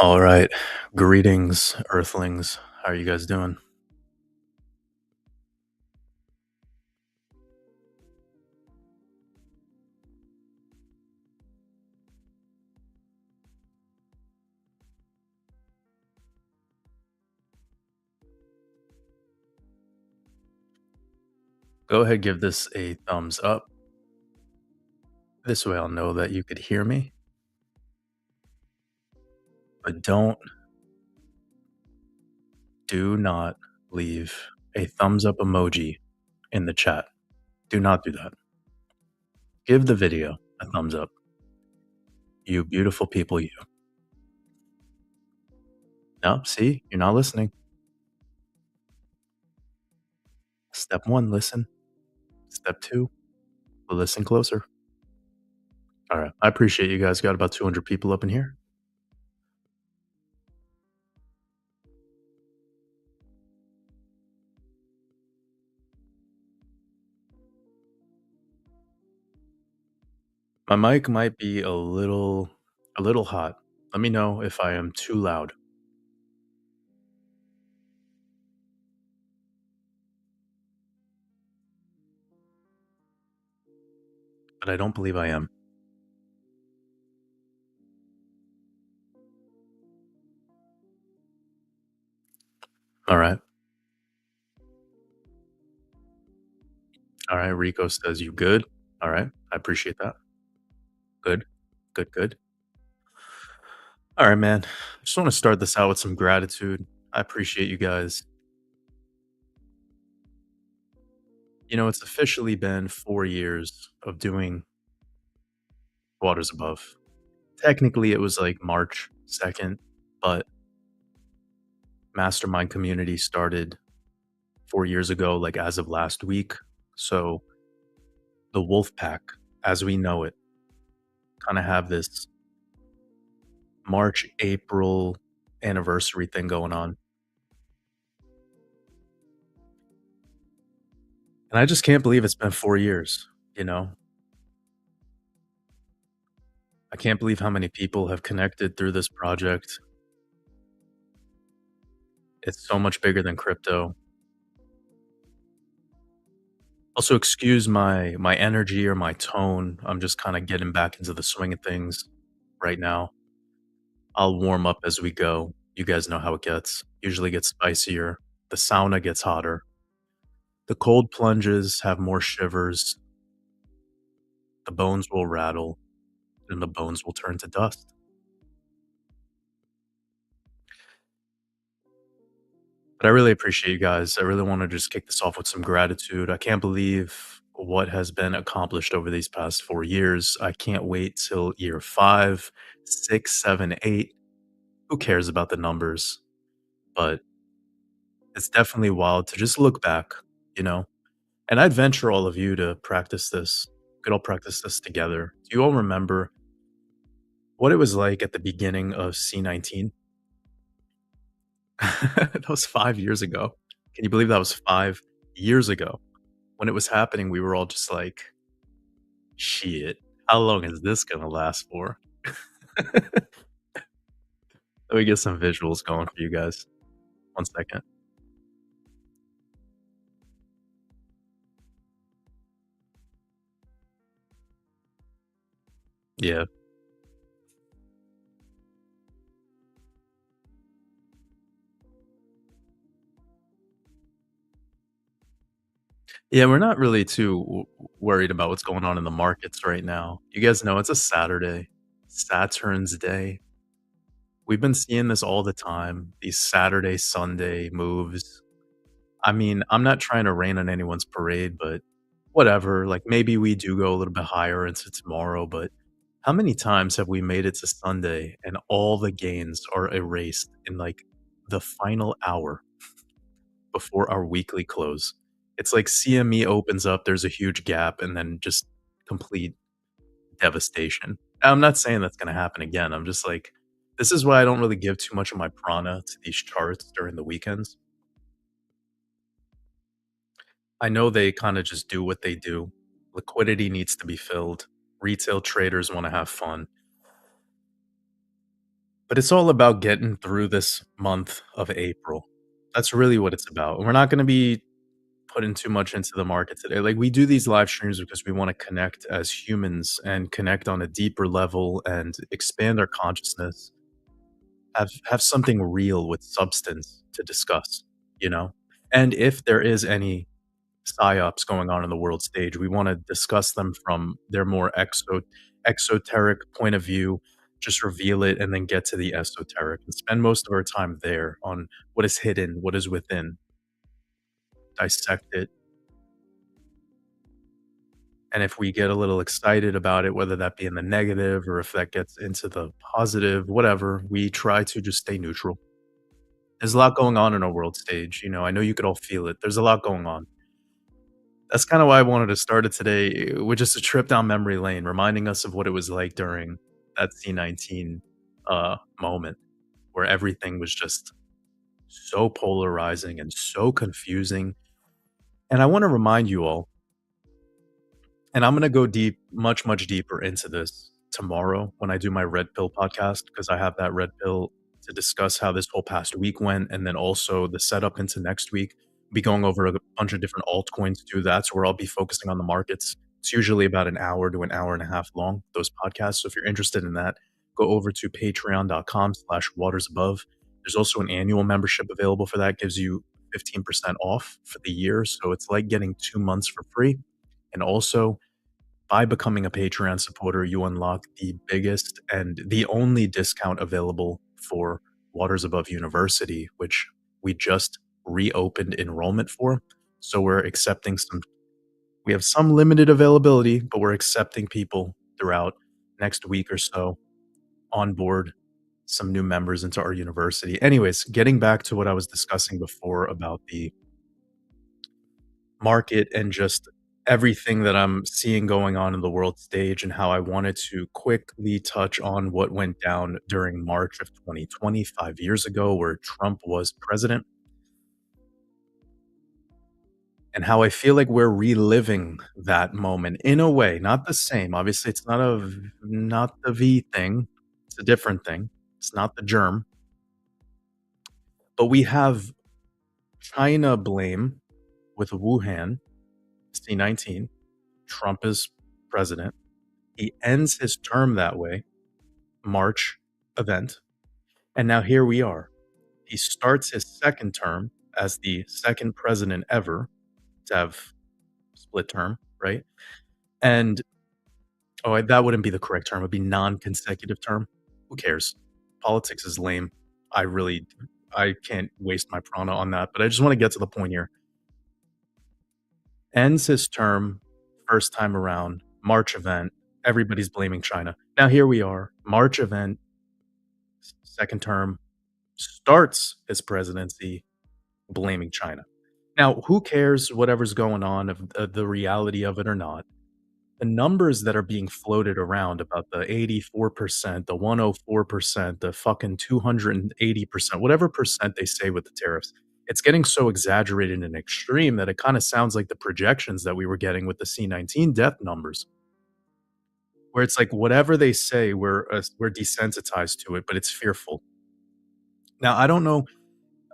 All right. Greetings, Earthlings. How are you guys doing? Go ahead, give this a thumbs up. This way I'll know that you could hear me. But do not leave a thumbs up emoji in the chat. Do not do that. Give the video a thumbs up. You beautiful people, you. No, see, you're not listening. Step one, listen. Step two, listen closer. All right. I appreciate you guys. Got about 200 people up in here. My mic might be a little hot. Let me know if I am too loud. But I don't believe I am. All right. All right. Rico says you good. All right. I appreciate that. Good. Good. Good. All right, man. I just want to start this out with some gratitude. I appreciate you guys. It's officially been 4 years of doing Waters Above. Technically, it was like March 2nd, but Mastermind Community started 4 years ago, like as of last week. So the Wolf Pack, as we know it, kind of have this March, April anniversary thing going on. And I just can't believe it's been 4 years, you know? I can't believe how many people have connected through this project. It's so much bigger than crypto. Also, excuse my energy or my tone. I'm just kinda getting back into the swing of things right now. I'll warm up as we go. You guys know how it gets. Usually gets spicier. The sauna gets hotter. The cold plunges have more shivers. The bones will rattle, and the bones will turn to dust. But I really appreciate you guys. I really want to just kick this off with some gratitude. I can't believe what has been accomplished over these past 4 years. I can't wait till year five, six, seven, eight. Who cares about the numbers? But it's definitely wild to just look back, you know? And I'd venture all of you to practice this. We could all practice this together. Do you all remember what it was like at the beginning of C19? That was 5 years ago. Can you believe that was 5 years ago? When it was happening, we were all just like, "Shit, how long is this gonna last for?" Let me get some visuals going for you guys. One second. Yeah. Yeah, we're not really too worried about what's going on in the markets right now. You guys know it's a Saturday, Saturn's day. We've been seeing this all the time, these Saturday, Sunday moves. I mean, I'm not trying to rain on anyone's parade, but whatever. Like maybe we do go a little bit higher into tomorrow, but how many times have we made it to Sunday and all the gains are erased in like the final hour before our weekly close? It's like CME opens up, there's a huge gap, and then just complete devastation. I'm not saying that's going to happen again. I'm just like, this is why I don't really give too much of my prana to these charts during the weekends. I know they kind of just do what they do. Liquidity needs to be filled. Retail traders want to have fun. But it's all about getting through this month of April. That's really what it's about. We're not gonna be putting too much into the market today. Like, we do these live streams because we wanna connect as humans and connect on a deeper level and expand our consciousness, have something real with substance to discuss, you know? And if there is any psyops going on in the world stage. We wanna discuss them from their more exoteric point of view, just reveal it, and then get to the esoteric, and spend most of our time there on what is hidden, what is within, dissect it, and if we get a little excited about it, whether that be in the negative or if that gets into the positive, whatever, we try to just stay neutral. There's a lot going on in our world stage, you know, I know you could all feel it. There's a lot going on. That's kinda why I wanted to start it today with just a trip down memory lane, reminding us of what it was like during that C-19, moment where everything was just so polarizing and so confusing, and I wanna remind you all, and I'm gonna go deep, much, much deeper into this tomorrow when I do my Red Pill podcast, because I have that Red Pill to discuss how this whole past week went, and then also the setup into next week. Be going over a bunch of different altcoins too. That's where I'll be focusing on the markets. It's usually about an hour to an hour and a half long, those podcasts. So if you're interested in that, go over to patreon.com/watersabove. There's also an annual membership available for that. Gives you 15% off for the year. So it's like getting 2 months for free. And also, by becoming a Patreon supporter, you unlock the biggest and the only discount available for Waters Above University, which we just reopened enrollment for. So we're accepting some, we have some limited availability, but we're accepting people throughout next week or so on board some new members into our university. Anyways, getting back to what I was discussing before about the market and just everything that I'm seeing going on in the world stage, and how I wanted to quickly touch on what went down during March of 2020, 5 years ago, where Trump was president, and how I feel like we're reliving that moment in a way, not the same. Obviously, it's not the V thing. It's a different thing. It's not the germ, but we have China blame with Wuhan, C-19. Trump is president. He ends his term that way, March event, and now here we are. He starts his second term as the second president ever to have split term, right? And that wouldn't be the correct term. It'd be non-consecutive term. Who cares? Politics is lame. I really, I can't waste my prana on that. But I just want to get to the point here. Ends his term, first time around, March event. Everybody's blaming China. Now here we are, March event, second term, starts his presidency blaming China. Now, who cares whatever's going on, of the reality of it or not? The numbers that are being floated around about the 84%, the 104%, the fucking 280%, whatever percent they say with the tariffs, it's getting so exaggerated and extreme that it kind of sounds like the projections that we were getting with the C-19 death numbers, where it's like whatever they say, we're desensitized to it, but it's fearful. Now, I don't know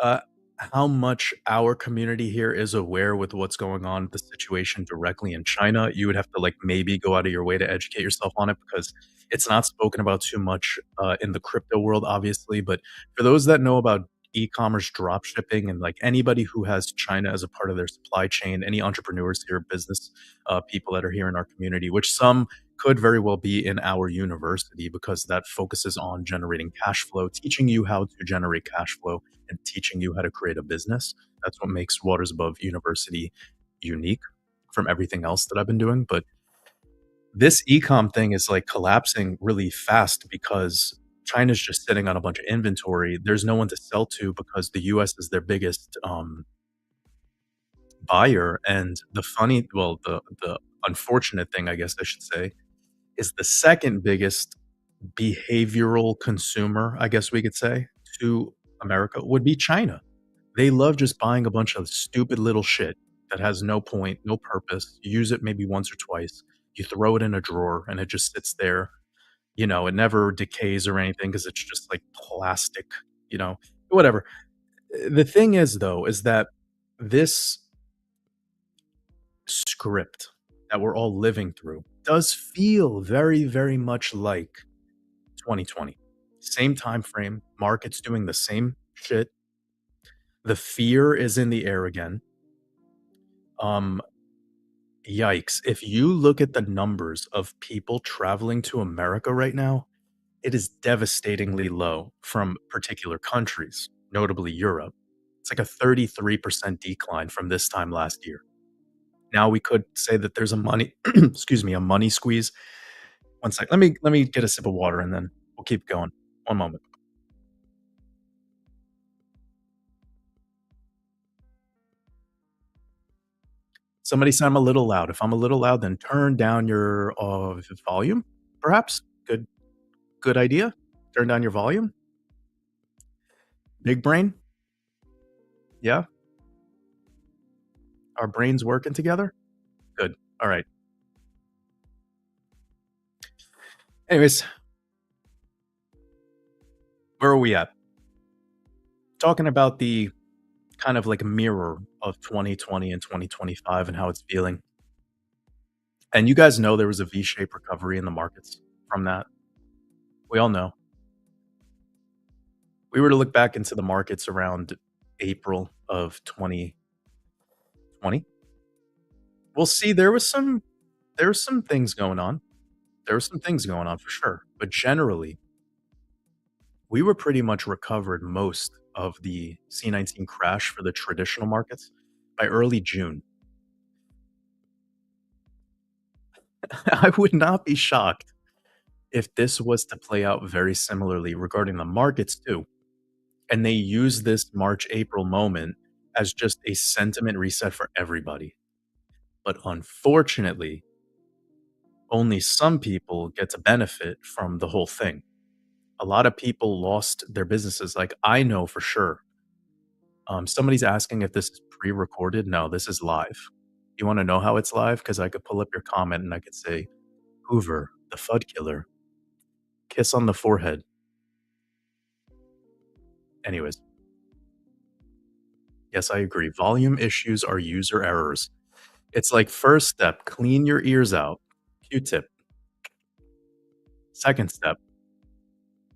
uh, how much our community here is aware with what's going on with the situation directly in China. You would have to like maybe go out of your way to educate yourself on it, because it's not spoken about too much in the crypto world, obviously. But for those that know about e-commerce drop shipping, and like anybody who has China as a part of their supply chain, any entrepreneurs here, business people that are here in our community, which some could very well be in our university, because that focuses on generating cash flow, teaching you how to generate cash flow and teaching you how to create a business. That's what makes Waters Above University unique from everything else that I've been doing. But this ecom thing is like collapsing really fast because China's just sitting on a bunch of inventory. There's no one to sell to because the US is their biggest buyer. And the unfortunate thing, I guess I should say, is the second biggest behavioral consumer, I guess we could say, to America would be China. They love just buying a bunch of stupid little shit that has no point, no purpose. You use it maybe once or twice. You throw it in a drawer and it just sits there. it never decays or anything because it's just like plastic, you know, whatever. The thing is, though, is that this script that we're all living through does feel very, very much like 2020. Same time frame, markets doing the same shit. The fear is in the air again. Um, Yikes. If you look at the numbers of people traveling to America right now, it is devastatingly low from particular countries, notably Europe. It's like a 33% decline from this time last year. Now we could say that there's a money excuse me, a money squeeze. One sec. Let me get a sip of water and then we'll keep going. One moment. Somebody said I'm a little loud. If I'm a little loud, then turn down your volume, perhaps. Good idea. Turn down your volume. Big brain. Yeah, our brains working together. Good. All right. Anyways, where are we at? Talking about the kind of like a mirror of 2020 and 2025 and how it's feeling. And you guys know there was a V-shaped recovery in the markets from that. We all know. We were to look back into the markets around April of 2020. We'll see there was some things going on. There were some things going on for sure. But generally, we were pretty much recovered most of the C19 crash for the traditional markets by early June. I would not be shocked if this was to play out very similarly regarding the markets too. And they use this March, April moment as just a sentiment reset for everybody. But unfortunately, only some people get to benefit from the whole thing. A lot of people lost their businesses. Like I know for sure. Somebody's asking if this is pre-recorded. No, this is live. You want to know how it's live? Because I could pull up your comment and I could say, Hoover, the FUD killer, kiss on the forehead. Anyways, yes, I agree. Volume issues are user errors. It's like first step, clean your ears out. Q-tip. Second step,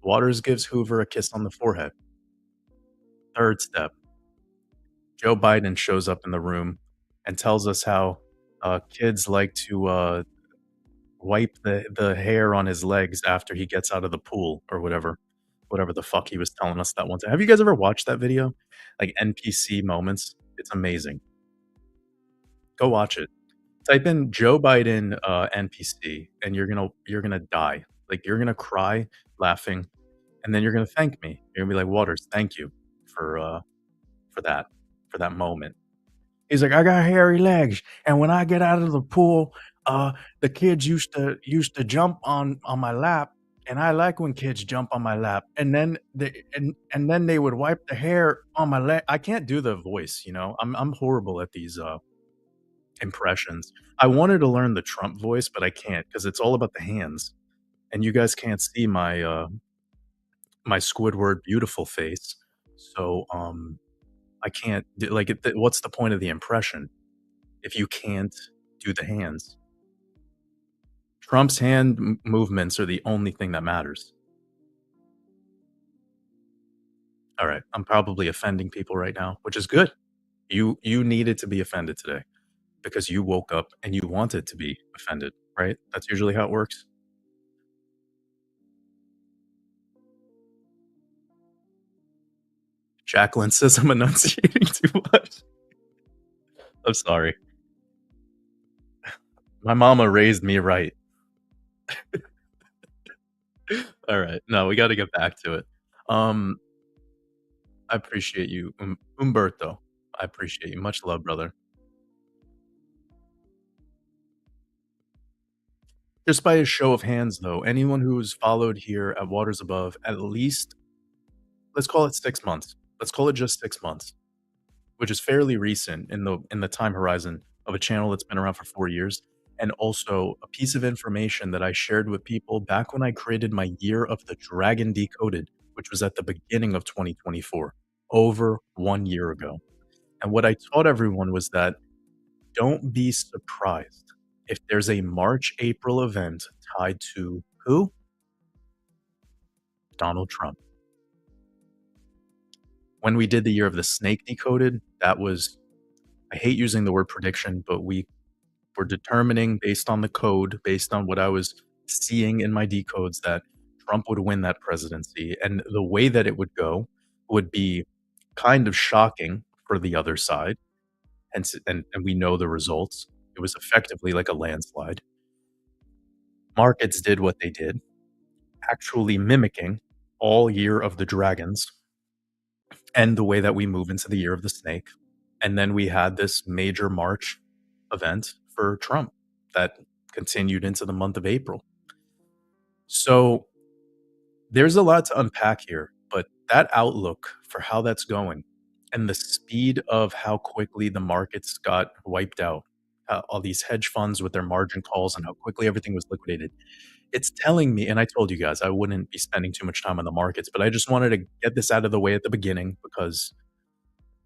Waters gives Hoover a kiss on the forehead. Third step, Joe Biden shows up in the room and tells us how kids like to wipe the hair on his legs after he gets out of the pool or whatever the fuck he was telling us that one time. Have you guys ever watched that video? Like NPC moments? It's amazing. Go watch it. Type in Joe Biden NPC and you're gonna die. Like you're gonna cry laughing, and then you're gonna thank me. You're gonna be like, Waters, thank you for uh for that for that moment. He's like, I got hairy legs, and when I get out of the pool, the kids used to jump on my lap, and I like when kids jump on my lap, and then they would wipe the hair on my leg. I can't do the voice, you know. I'm horrible at these impressions. I wanted to learn the Trump voice, but I can't because it's all about the hands, and you guys can't see my Squidward beautiful face, so I can't like what's the point of the impression if you can't do the hands? Trump's hand movements are the only thing that matters. All right, I'm probably offending people right now, which is good. You needed to be offended today because you woke up and you wanted to be offended, right? That's usually how it works. Jacqueline says I'm enunciating too much. I'm sorry. My mama raised me right. All right. No, we got to get back to it. Um, I appreciate you, Umberto. I appreciate you. Much love, brother. Just by a show of hands, though, anyone who's followed here at Waters Above at least, let's call it 6 months. Let's call it just 6 months, which is fairly recent in the time horizon of a channel that's been around for 4 years. and also a piece of information that I shared with people back when I created my Year of the Dragon Decoded, which was at the beginning of 2024, over 1 year ago. And what I taught everyone was that don't be surprised if there's a March, April event tied to who? Donald Trump. When we did the Year of the Snake Decoded, that was, I hate using the word prediction, but we were determining based on the code, based on what I was seeing in my decodes, that Trump would win that presidency. And the way that it would go would be kind of shocking for the other side. And we know the results. It was effectively like a landslide. Markets did what they did, actually mimicking all Year of the Dragons and the way that we move into the Year of the Snake. And then we had this major March event for Trump that continued into the month of April. So there's a lot to unpack here, but that outlook for how that's going and the speed of how quickly the markets got wiped out, all these hedge funds with their margin calls and how quickly everything was liquidated, it's telling me, and I told you guys I wouldn't be spending too much time on the markets, but I just wanted to get this out of the way at the beginning because,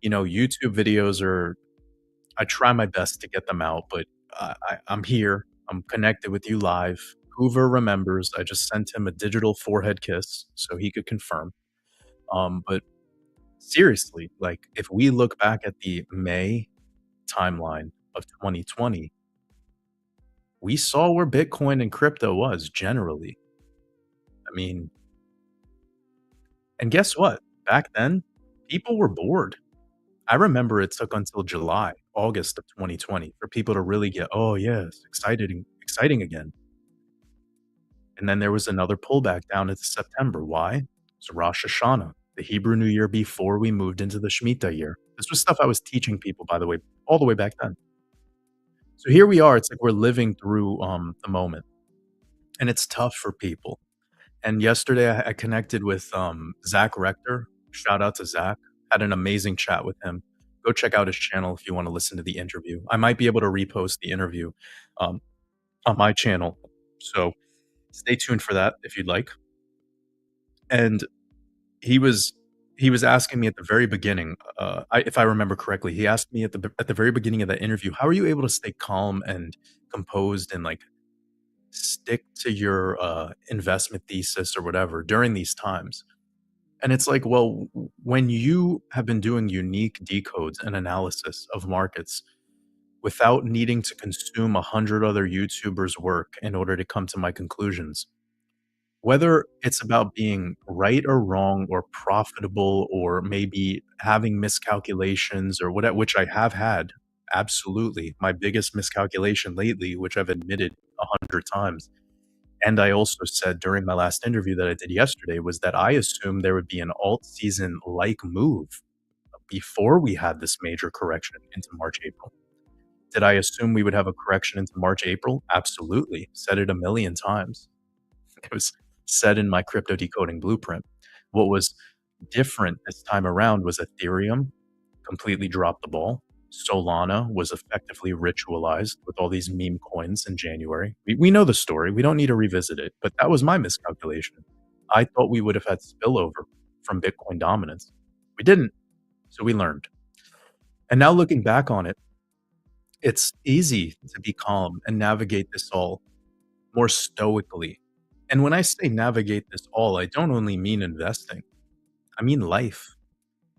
YouTube videos are, I try my best to get them out, but I'm here. I'm connected with you live. Hoover remembers. I just sent him a digital forehead kiss so he could confirm. But seriously, like if we look back at the May timeline of 2020, we saw where Bitcoin and crypto was generally. I mean, and guess what? Back then, people were bored. I remember it took until July, August of 2020 for people to really get, oh yes, exciting again. And then there was another pullback down into September. Why? It's Rosh Hashanah, the Hebrew New Year before we moved into the Shemitah year. This was stuff I was teaching people, by the way, all the way back then. So here we are. It's like we're living through the moment, and it's tough for people. And yesterday I connected with Zach Rector. Shout out to Zach. Had an amazing chat with him. Go check out his channel if you want to listen to the interview. I might be able to repost the interview um, on my channel. So stay tuned for that if you'd like. And he was he was asking me at the very beginning, if I remember correctly, he asked me at the very beginning of that interview, "How are you able to stay calm and composed and like stick to your investment thesis or whatever during these times?" And it's like, well, when you have been doing unique decodes and analysis of markets without needing to consume 100 other YouTubers' work in order to come to my conclusions, whether it's about being right or wrong or profitable or maybe having miscalculations or whatever, which I have had, absolutely. My biggest miscalculation lately, which I've admitted 100 times, and I also said during my last interview that I did yesterday, was that I assumed there would be an alt season like move before we had this major correction into March, April. Did I assume we would have a correction into March, April? Absolutely. Said it a million times. It was said in my crypto decoding blueprint. What was different this time around was Ethereum completely dropped the ball. Solana was effectively ritualized with all these meme coins in January. We know the story. We don't need to revisit it, but that was my miscalculation. I thought we would have had spillover from Bitcoin dominance. We didn't, so we learned. And now looking back on it, it's easy to be calm and navigate this all more stoically. And when I say navigate this all, I don't only mean investing, I mean life.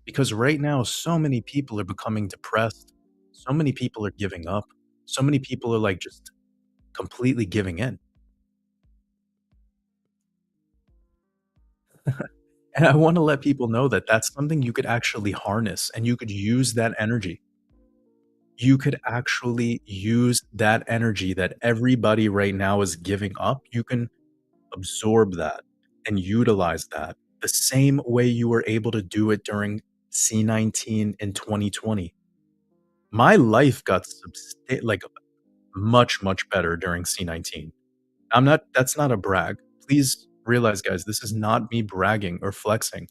Because right now, so many people are becoming depressed. So many people are giving up. So many people are like just completely giving in. And I want to let people know that that's something you could actually harness and you could use that energy. You could actually use that energy that everybody right now is giving up. You can absorb that and utilize that the same way you were able to do it during C19 in 2020. My life got like much better during C19. That's not a brag. Please realize, guys, this is not me bragging or flexing.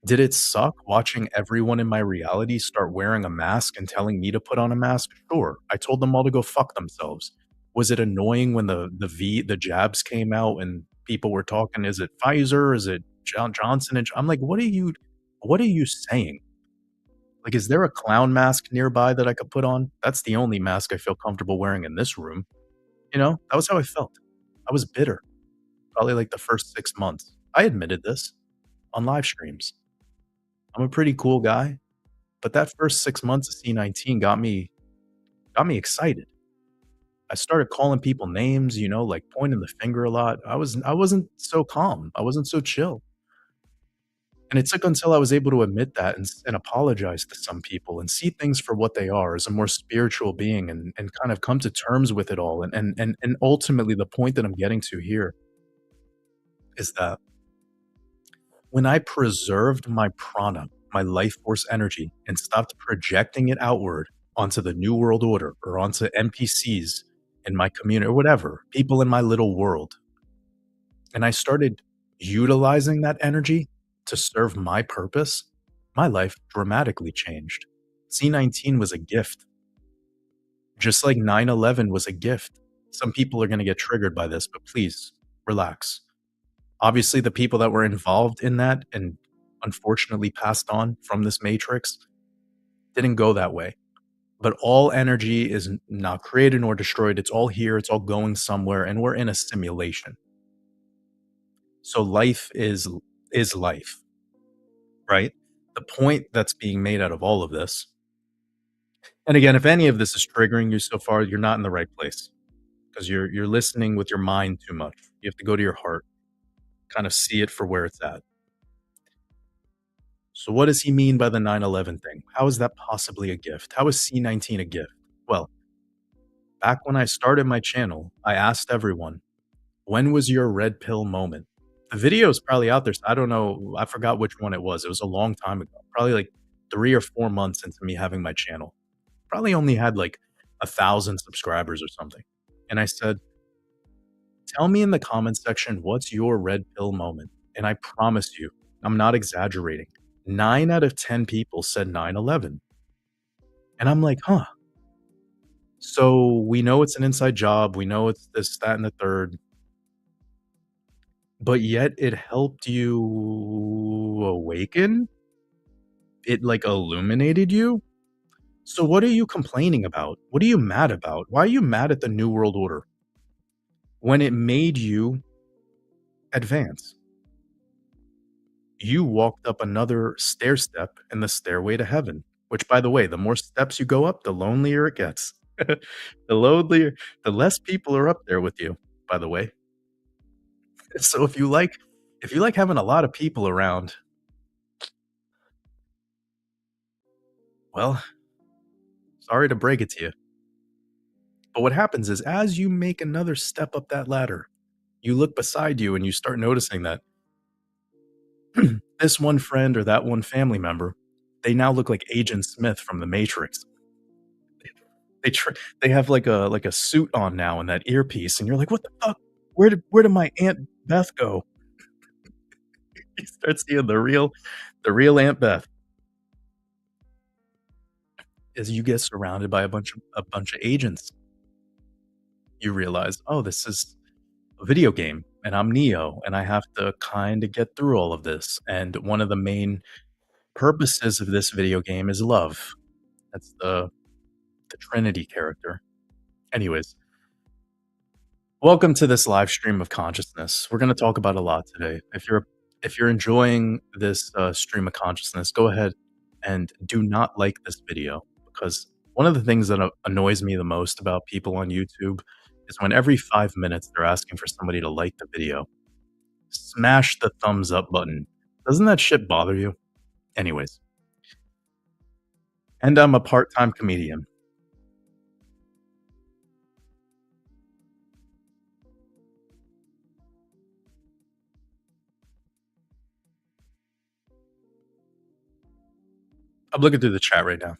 Did it suck watching everyone in my reality start wearing a mask and telling me to put on a mask? Sure. I told them all to go fuck themselves. Was it annoying when the jabs came out and people were talking, is it Pfizer? Is it Johnson and I'm like, what are you saying? Like, is there a clown mask nearby that I could put on? That's the only mask I feel comfortable wearing in this room. You know, that was how I felt. I was bitter, probably like the first 6 months. I admitted this on live streams. I'm a pretty cool guy, but that first 6 months of C19 got me excited. I started calling people names, you know, like pointing the finger a lot. I wasn't so calm. I wasn't so chill. And it took until I was able to admit that and apologize to some people and see things for what they are as a more spiritual being and kind of come to terms with it all. And ultimately the point that I'm getting to here is that when I preserved my prana, my life force energy, and stopped projecting it outward onto the new world order or onto NPCs in my community or whatever, people in my little world, and I started utilizing that energy to serve my purpose, my life dramatically changed. C19 was a gift, just like 9/11 was a gift. Some people are going to get triggered by this, but please relax. Obviously, the people that were involved in that and unfortunately passed on from this matrix didn't go that way. But all energy is not created nor destroyed. It's all here, it's all going somewhere, and we're in a simulation. So life is life, right? The point that's being made out of all of this, and again, if any of this is triggering you so far, you're not in the right place because you're listening with your mind too much. You have to go to your heart, kind of see it for where it's at. So what does he mean by the 9/11 thing? How is that possibly a gift? How is C19 a gift? Well, back when I started my channel, I asked everyone, when was your red pill moment? The video is probably out there. So I don't know. I forgot which one it was. It was a long time ago, probably like 3 or 4 months into me having my channel. Probably only had like 1,000 subscribers or something. And I said, tell me in the comments section, what's your red pill moment? And I promise you, I'm not exaggerating. 9 out of 10 people said 9/11. And I'm like, huh. So we know it's an inside job. We know it's this, that, and the third. But yet it helped you awaken? It, like, illuminated you? So what are you complaining about? What are you mad about? Why are you mad at the New World Order when it made you advance? You walked up another stair step in the stairway to heaven, which, by the way, the more steps you go up, the lonelier it gets. The lonelier the less people are up there with you, by the way. So if you like having a lot of people around, well, sorry to break it to you. But what happens is as you make another step up that ladder, you look beside you and you start noticing that this one friend or that one family member, they now look like Agent Smith from The Matrix. They have like a suit on now and that earpiece, and you're like, "What the fuck? Where did my Aunt Beth go?" You start seeing the real Aunt Beth as you get surrounded by a bunch of agents. You realize, "Oh, this is a video game, and I'm Neo, and I have to kinda get through all of this." And one of the main purposes of this video game is love. That's the Trinity character. Anyways, welcome to this live stream of consciousness. We're gonna talk about a lot today. If you're enjoying this, stream of consciousness, go ahead and do not like this video, because one of the things that annoys me the most about people on YouTube is when every 5 minutes they're asking for somebody to like the video. Smash the thumbs up button. Doesn't that shit bother you? Anyways, and I'm a part-time comedian. I'm looking through the chat right now.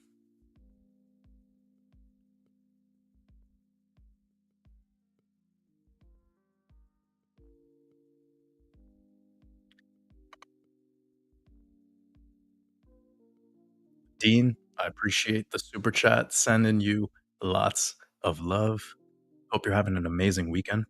Dean, I appreciate the super chat, sending you lots of love. Hope you're having an amazing weekend.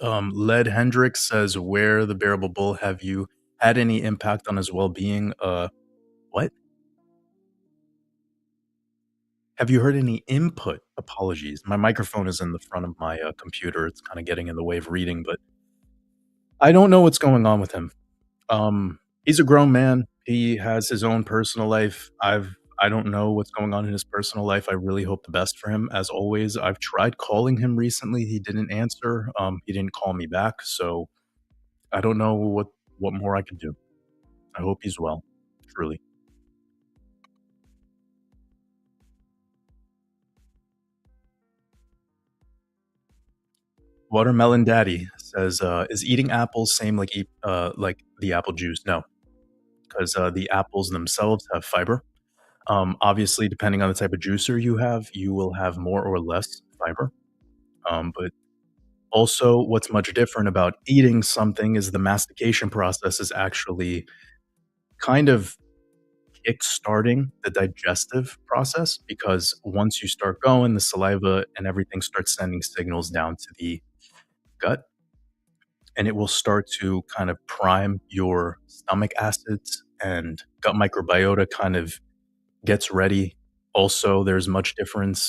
Led Hendricks says, "Where the bearable bull have you had any impact on his well-being?" What? Have you heard any input? Apologies. My microphone is in the front of my, computer. It's kinda getting in the way of reading, but I don't know what's going on with him. He's a grown man. He has his own personal life. I don't know what's going on in his personal life. I really hope the best for him. As always, I've tried calling him recently. He didn't answer. He didn't call me back, so I don't know what more I could do. I hope he's well, truly. Watermelon Daddy says, "Is eating apples same like the apple juice?" No, 'cause, the apples themselves have fiber. Obviously, depending on the type of juicer you have, you will have more or less fiber. But also, what's much different about eating something is the mastication process is actually kind of kickstarting the digestive process because once you start going, the saliva and everything starts sending signals down to the gut, and it will start to kind of prime your stomach acids and gut microbiota kind of gets ready. Also, there's much different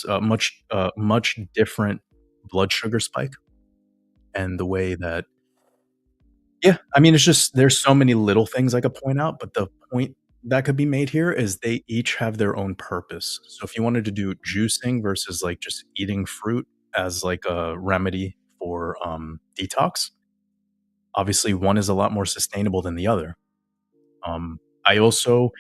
blood sugar spike and the way that yeah, I mean, it's just there's so many little things I could point out, but the point that could be made here is they each have their own purpose. So if you wanted to do juicing versus, like, just eating fruit as, like, a remedy for, detox, obviously one is a lot more sustainable than the other. I also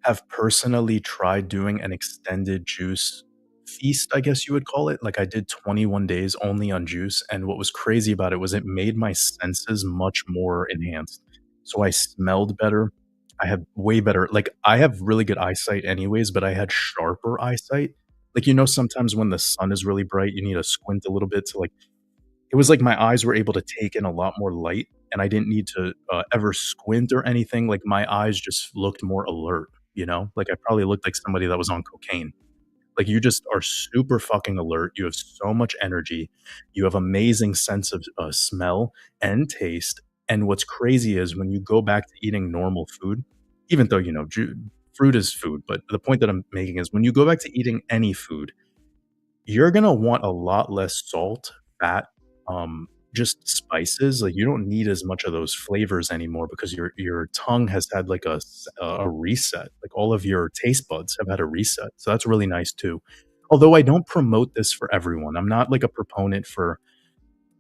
have personally tried doing an extended juice feast, I guess you would call it. Like, I did 21 days only on juice, and what was crazy about it was it made my senses much more enhanced. So I smelled better. I had way better like, I have really good eyesight anyways, but I had sharper eyesight. Like, sometimes when the sun is really bright, you need to squint a little bit to, like it was like my eyes were able to take in a lot more light, and I didn't need to, ever squint or anything, like, my eyes just looked more alert, you know? Like, I probably looked like somebody that was on cocaine. Like, you just are super fucking alert, you have so much energy, you have amazing sense of, smell and taste, and what's crazy is when you go back to eating normal food, even though, ju fruit is food, but the point that I'm making is when you go back to eating any food, you're gonna want a lot less salt, fat, just spices, like, you don't need as much of those flavors anymore because your tongue has had, like, a reset, like, all of your taste buds have had a reset, so that's really nice too. Although I don't promote this for everyone, I'm not, like, a proponent for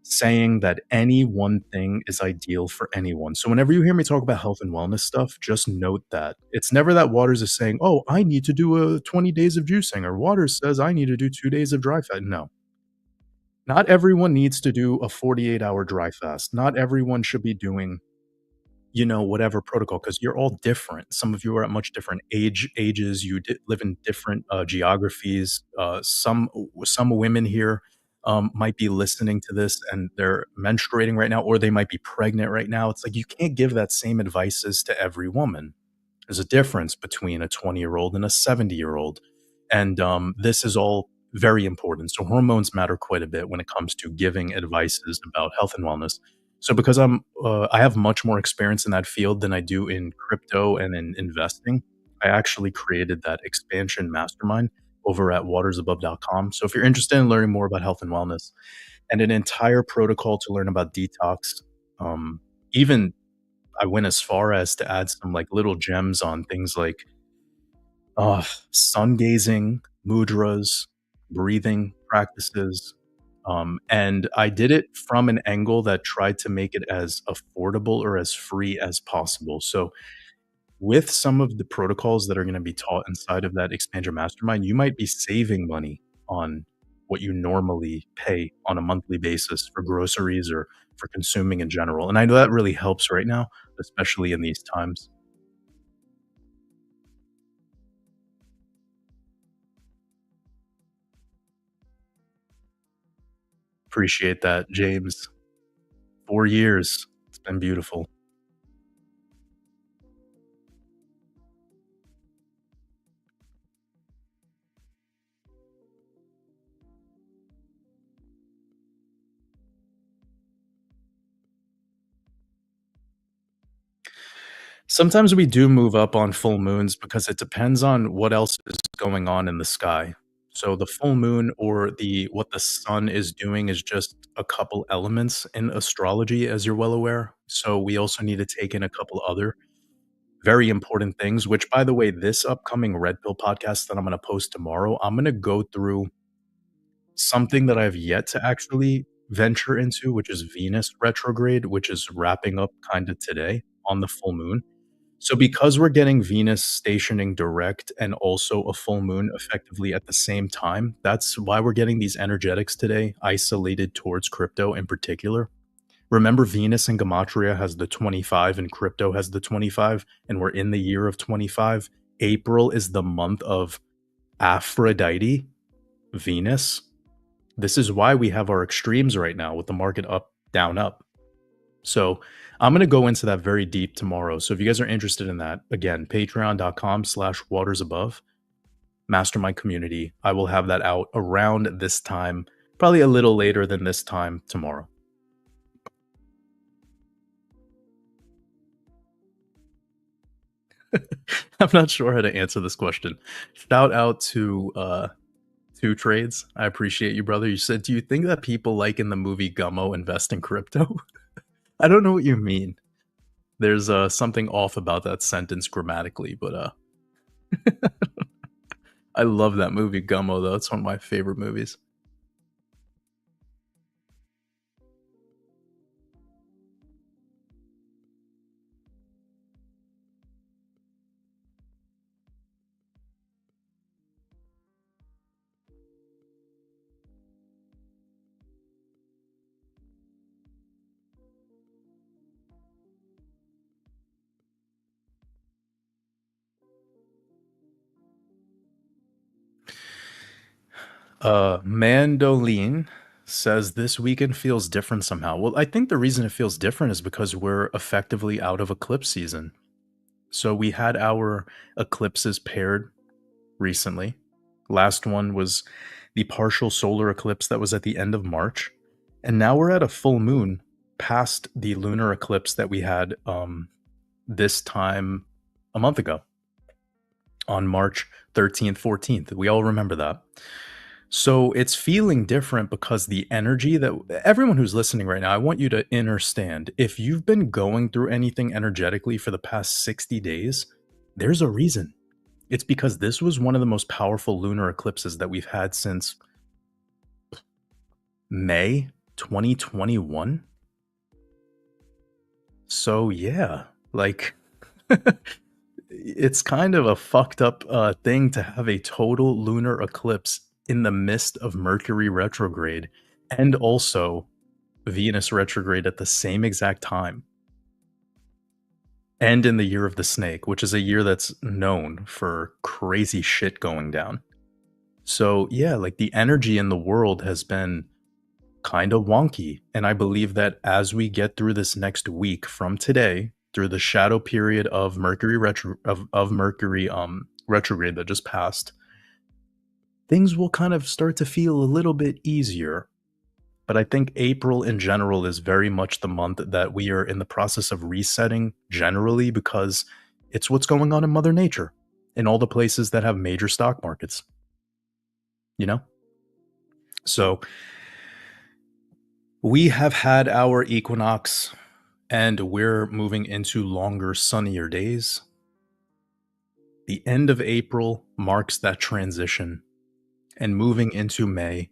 saying that any one thing is ideal for anyone. So whenever you hear me talk about health and wellness stuff, just note that. It's never that Waters is saying, "Oh, I need to do a 20 days of juicing," or Waters says, "I need to do 2 days of dry fat." No. Not everyone needs to do a 48-hour dry fast. Not everyone should be doing, whatever protocol because 'cause you're all different. Some of you are at much different ages, you live in different, geographies. Some women here, might be listening to this and they're menstruating right now, or they might be pregnant right now. It's like you can't give that same advices to every woman. There's a difference between a 20-year-old and a 70-year-old, and, this is all very important. So hormones matter quite a bit when it comes to giving advices about health and wellness. So because I have much more experience in that field than I do in crypto and in investing, I actually created that expansion mastermind over at watersabove.com. So if you're interested in learning more about health and wellness and an entire protocol to learn about detox, even I went as far as to add some, like, little gems on things like, sun gazing, mudras, breathing practices, and I did it from an angle that tried to make it as affordable or as free as possible. So, with some of the protocols that are gonna be taught inside of that expander mastermind, you might be saving money on what you normally pay on a monthly basis for groceries or for consuming in general, and I know that really helps right now, especially in these times. Appreciate that, James. 4 years. It's been beautiful. Sometimes we do move up on full moons because it depends on what else is going on in the sky. So the full moon or the what the sun is doing is just a couple elements in astrology, as you're well aware. So we also need to take in a couple other very important things, which by the way, this upcoming Red Pill podcast that I'm gonna post tomorrow, I'm gonna go through something that I've yet to actually venture into, which is Venus retrograde, which is wrapping up kinda today on the full moon. So because we're getting Venus stationing direct and also a full moon effectively at the same time, that's why we're getting these energetics today isolated towards crypto in particular. Remember, Venus in gematria has the 25 and crypto has the 25, and we're in the year of 25. April is the month of Aphrodite, Venus. This is why we have our extremes right now with the market up, down, up. So I'm going to go into that very deep tomorrow. So if you guys are interested in that, again, patreon.com/watersabove, Mastermind Community. I will have that out around this time, probably a little later than this time tomorrow. I'm not sure how to answer this question. Shout out to Two Trades. I appreciate you, brother. You said, do you think that people like in the movie Gummo invest in crypto? I don't know what you mean. There's something off about that sentence grammatically, but I love that movie Gummo though. It's one of my favorite movies. Mandoline says this weekend feels different somehow. Well, I think the reason it feels different is because we're effectively out of eclipse season. So we had our eclipses paired recently. Last one was the partial solar eclipse that was at the end of March. And now we're at a full moon past the lunar eclipse that we had this time a month ago on March 13th, 14th. We all remember that. So it's feeling different because the energy that everyone who's listening right now, I want you to understand if you've been going through anything energetically for the past 60 days, there's a reason. It's because this was one of the most powerful lunar eclipses that we've had since May 2021. So yeah, like it's kind of a fucked up thing to have a total lunar eclipse in the midst of Mercury retrograde and also Venus retrograde at the same exact time. And in the year of the snake, which is a year that's known for crazy shit going down. So, yeah, like the energy in the world has been kind of wonky. And I believe that as we get through this next week from today, through the shadow period of Mercury retrograde that just passed, things will kind of start to feel a little bit easier. But I think April in general is very much the month that we are in the process of resetting generally because it's what's going on in Mother Nature in all the places that have major stock markets. You know? So we have had our equinox and we're moving into longer, sunnier days. The end of April marks that transition. And moving into May,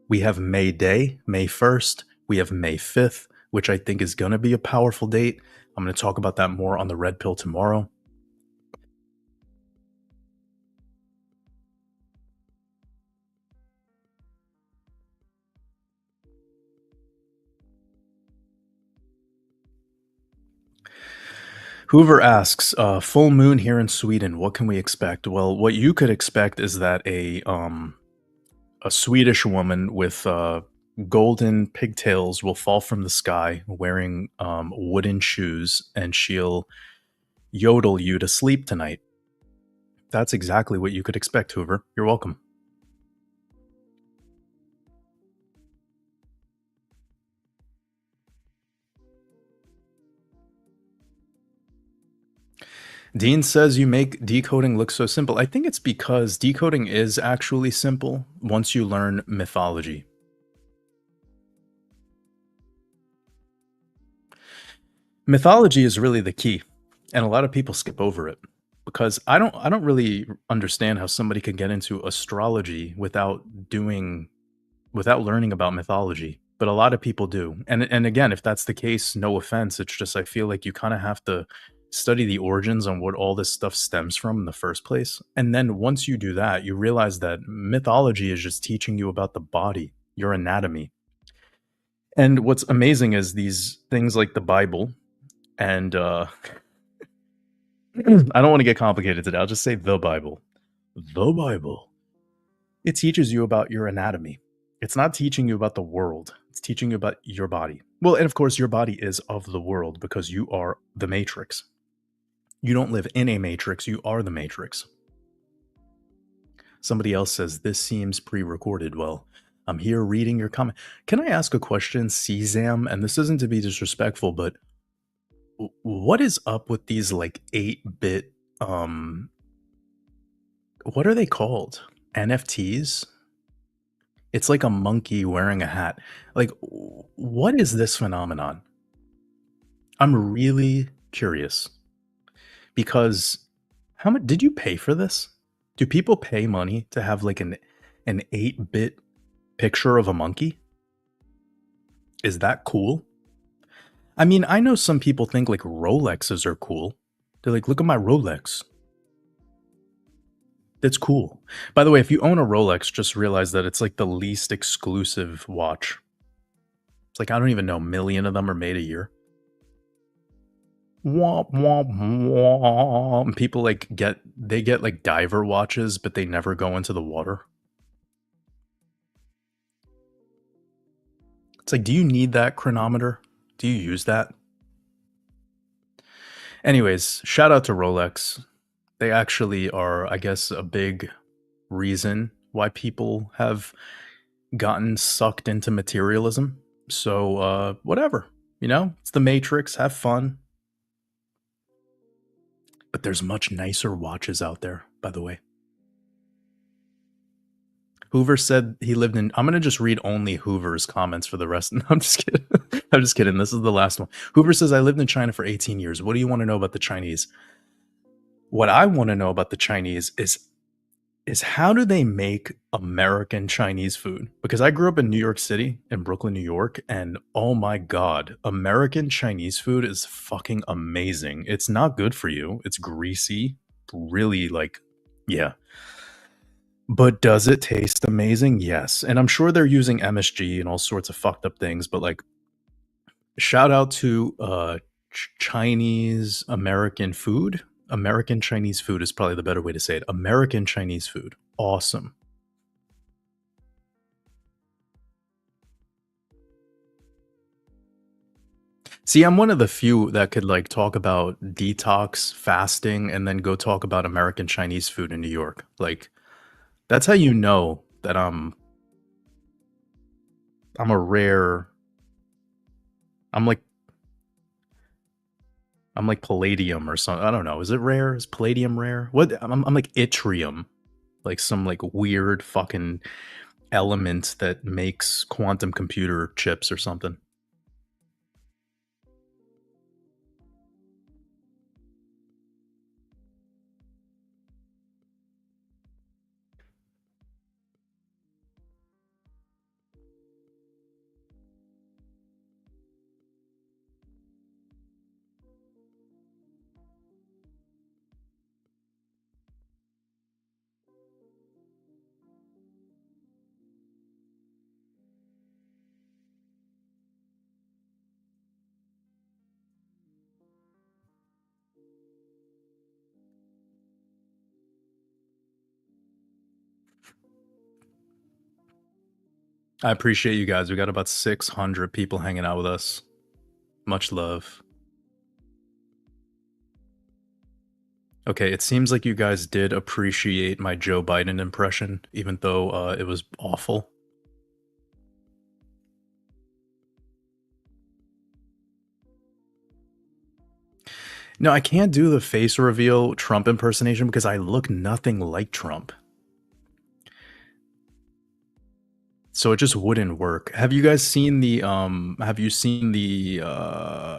we have May Day, May 1st. We have May 5th, which I think is going to be a powerful date. I'm going to talk about that more on the Red Pill tomorrow. Hoover asks, full moon here in Sweden, what can we expect? Well, what you could expect is that a Swedish woman with golden pigtails will fall from the sky wearing wooden shoes, and she'll yodel you to sleep tonight. That's exactly what you could expect, Hoover. You're welcome. Dean says you make decoding look so simple. I think it's because decoding is actually simple once you learn mythology. Mythology is really the key, and a lot of people skip over it because I don't really understand how somebody can get into astrology without learning about mythology, but a lot of people do. And again, if that's the case, no offense, it's just I feel like you kind of have to study the origins on what all this stuff stems from in the first place. And then once you do that, you realize that mythology is just teaching you about the body, your anatomy. And what's amazing is these things like the Bible and I don't want to get complicated today. I'll just say the Bible. The Bible. It teaches you about your anatomy. It's not teaching you about the world. It's teaching you about your body. Well, and of course, your body is of the world because you are the matrix. You don't live in a matrix, you are the matrix. Somebody else says, this seems pre-recorded. Well, I'm here reading your comment. Can I ask a question, Czam? And this isn't to be disrespectful, but what is up with these like 8-bit what are they called? NFTs? It's like a monkey wearing a hat. Like, what is this phenomenon? I'm really curious because how much did you pay for this? Do people pay money to have like an 8-bit picture of a monkey? Is that cool? I mean, I know some people think like Rolexes are cool. They're like, look at my Rolex. That's cool. By the way, if you own a Rolex, just realize that it's like the least exclusive watch. It's like, I don't even know, 1,000,000 of them are made a year. Womp, womp, womp. And people like get like diver watches, but they never go into the water. It's like, do you need that chronometer? Do you use that? Anyways, shout out to Rolex. They actually are, I guess, a big reason why people have gotten sucked into materialism. So, whatever. You know, it's the Matrix. Have fun. But there's much nicer watches out there, by the way. Hoover said he lived in. I'm gonna just read only Hoover's comments for the rest. No, I'm just kidding. I'm just kidding. This is the last one. Hoover says I lived in China for 18 years. What do you want to know about the Chinese? What I want to know about the Chinese is how do they make American Chinese food? Because I grew up in New York City, in Brooklyn, New York, and oh my god, American Chinese food is fucking amazing. It's not good for you. It's greasy, really like, yeah. But does it taste amazing? Yes. And I'm sure they're using MSG and all sorts of fucked up things, but like shout out to Chinese American food. American Chinese food is probably the better way to say it. American Chinese food. Awesome. See, I'm one of the few that could like talk about detox fasting and then go talk about American Chinese food in New York. Like that's how you know that I'm a rare I'm like I'm like palladium or something. I don't know. Is it rare? Is palladium rare? What? I'm like yttrium, like some like weird fucking element that makes quantum computer chips or something. I appreciate you guys. We got about 600 people hanging out with us. Much love. Okay, it seems like you guys did appreciate my Joe Biden impression, even though it was awful. No, I can't do the face reveal Trump impersonation because I look nothing like Trump. So it just wouldn't work. Have you guys seen the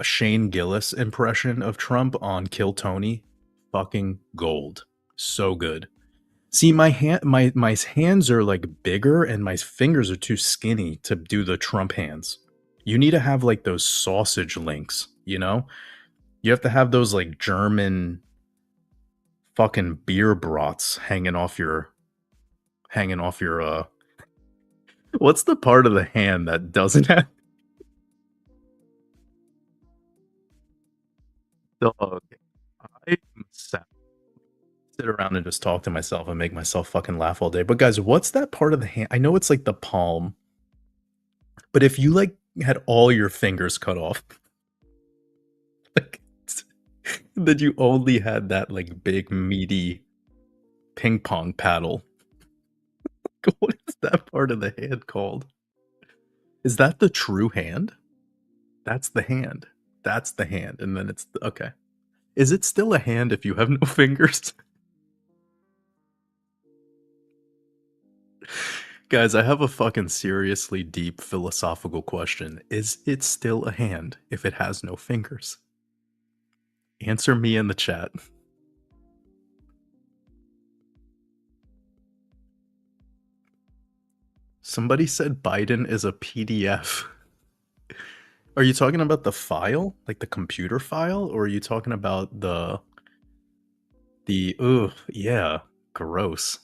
Shane Gillis impression of Trump on Kill Tony? Fucking gold. So good. See, my hands are like bigger and my fingers are too skinny to do the Trump hands. You need to have like those sausage links, you know? You have to have those like German fucking beer brats hanging off your what's the part of the hand that doesn't have dog? I am sad. Sit around and just talk to myself and make myself fucking laugh all day. But guys, what's that part of the hand? I know it's like the palm, but if you like had all your fingers cut off, like that you only had that like big meaty ping pong paddle. What is that part of the hand called? Is that the true hand? That's the hand. That's the hand. And then it's okay. Is it still a hand if you have no fingers? Guys, I have a fucking seriously deep philosophical question. Is it still a hand if it has no fingers? Answer me in the chat. Somebody said Biden is a PDF. Are you talking about the file? Like the computer file? Or are you talking about ugh, yeah, gross.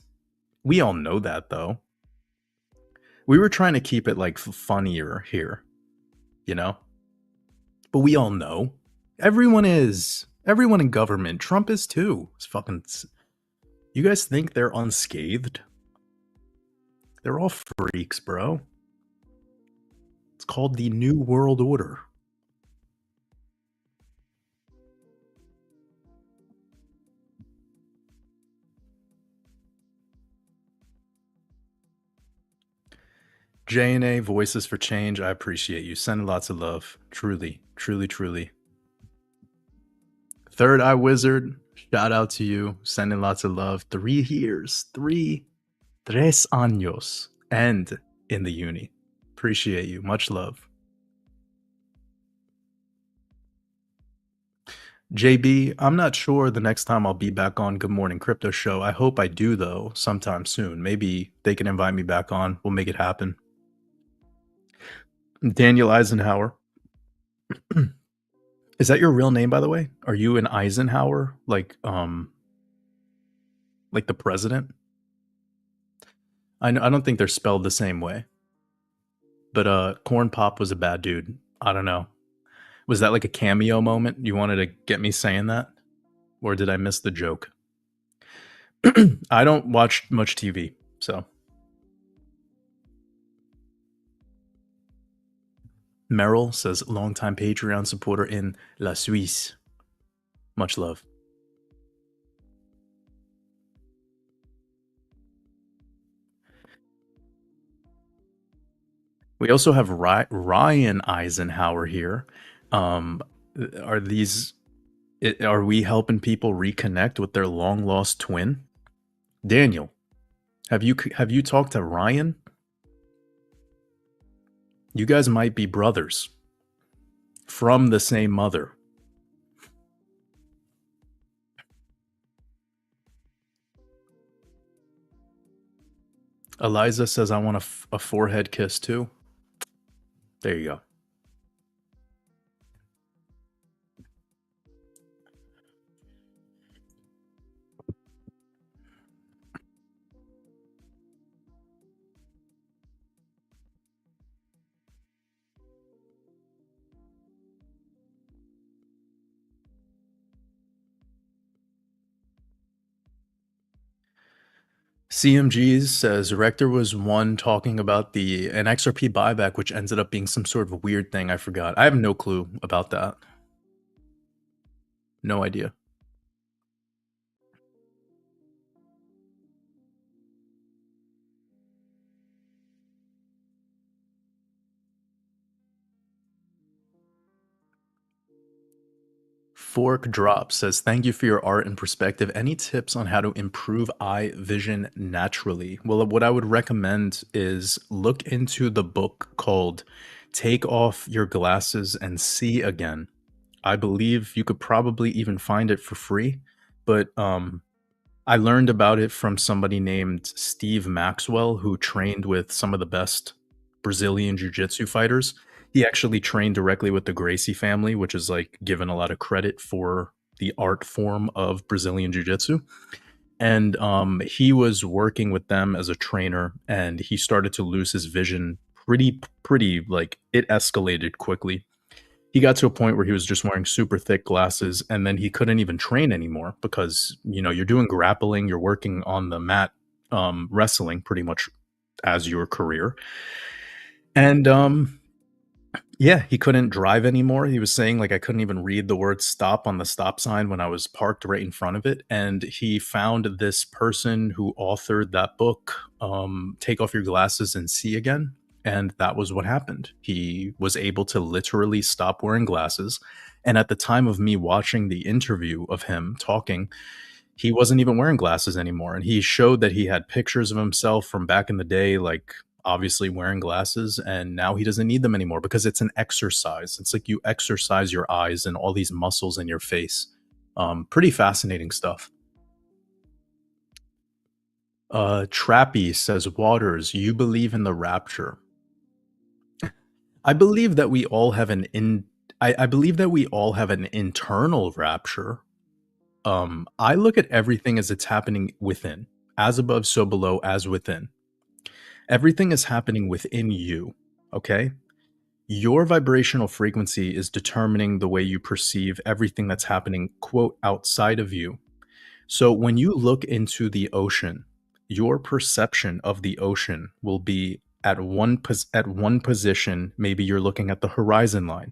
We all know that though. We were trying to keep it like funnier here, you know? But we all know. Everyone is. Everyone in government. Trump is too. It's fucking. You guys think they're unscathed? They're all freaks, bro. It's called the New World Order. J&A Voices for Change. I appreciate you. Sending lots of love. Truly, truly, truly. Third Eye Wizard. Shout out to you. Sending lots of love. 3 years. Tres años. And in the uni. Appreciate you. Much love. JB, I'm not sure the next time I'll be back on Good Morning Crypto Show. I hope I do, though, sometime soon. Maybe they can invite me back on. We'll make it happen. Daniel Eisenhower. Is that your real name, by the way? Are you an Eisenhower? Like the president? I don't think they're spelled the same way. But Corn Pop was a bad dude. I don't know. Was that like a cameo moment? You wanted to get me saying that? Or did I miss the joke? I don't watch much TV, so. Merrill says, longtime Patreon supporter in La Suisse. Much love. We also have Ryan Eisenhower here. Are we helping people reconnect with their long lost twin? Daniel, have you talked to Ryan? You guys might be brothers from the same mother. Eliza says, I want a forehead kiss too. There you go. CMGs says Rector was one talking about an XRP buyback, which ended up being some sort of weird thing. I forgot. I have no clue about that. No idea. Fork Drop says, thank you for your art and perspective. Any tips on how to improve eye vision naturally? Well, what I would recommend is look into the book called Take Off Your Glasses and See Again. I believe you could probably even find it for free, but I learned about it from somebody named Steve Maxwell, who trained with some of the best Brazilian jiu-jitsu fighters. He actually trained directly with the Gracie family, which is like given a lot of credit for the art form of Brazilian jiu-jitsu. And he was working with them as a trainer, and he started to lose his vision pretty like it escalated quickly. He got to a point where he was just wearing super thick glasses, and then he couldn't even train anymore because, you're doing grappling, you're working on the mat, wrestling pretty much as your career. And yeah, he couldn't drive anymore. He was saying, like, I couldn't even read the word stop on the stop sign when I was parked right in front of it. And he found this person who authored that book, Take Off Your Glasses and See Again. And that was what happened. He was able to literally stop wearing glasses. And at the time of me watching the interview of him talking, he wasn't even wearing glasses anymore. And he showed that he had pictures of himself from back in the day, like obviously wearing glasses. And now he doesn't need them anymore because it's an exercise. It's like you exercise your eyes and all these muscles in your face. Pretty fascinating stuff. Trappy says, Waters, you believe in the rapture. I believe that we all have I believe that we all have an internal rapture. I look at everything as it's happening within. As above, so below, as within. Everything is happening within you, okay? Your vibrational frequency is determining the way you perceive everything that's happening, quote, outside of you. So when you look into the ocean, your perception of the ocean will be at one position. Maybe you're looking at the horizon line,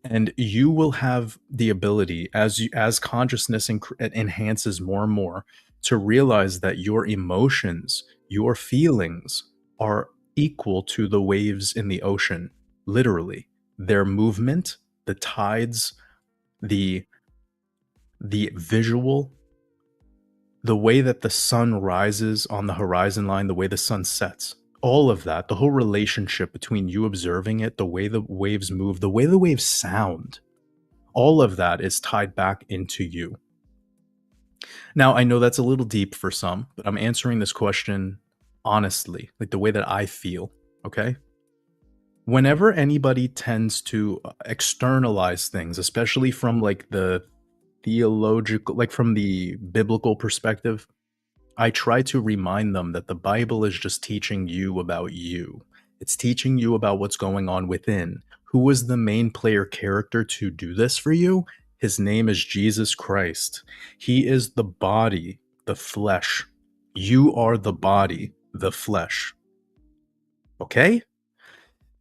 and you will have the ability as consciousness enhances more and more to realize that your emotions, your feelings are equal to the waves in the ocean. Literally, their movement, the tides, the visual, the way that the sun rises on the horizon line, the way the sun sets, all of that, the whole relationship between you observing it, the way the waves move, the way the waves sound, all of that is tied back into you. Now, I know that's a little deep for some, but I'm answering this question honestly, like the way that I feel, okay? Whenever anybody tends to externalize things, especially from like the theological, like from the biblical perspective, I try to remind them that the Bible is just teaching you about you. It's teaching you about what's going on within. Who is the main player character to do this for you? His name is Jesus Christ. He is the body, the flesh. You are the body, the flesh. Okay?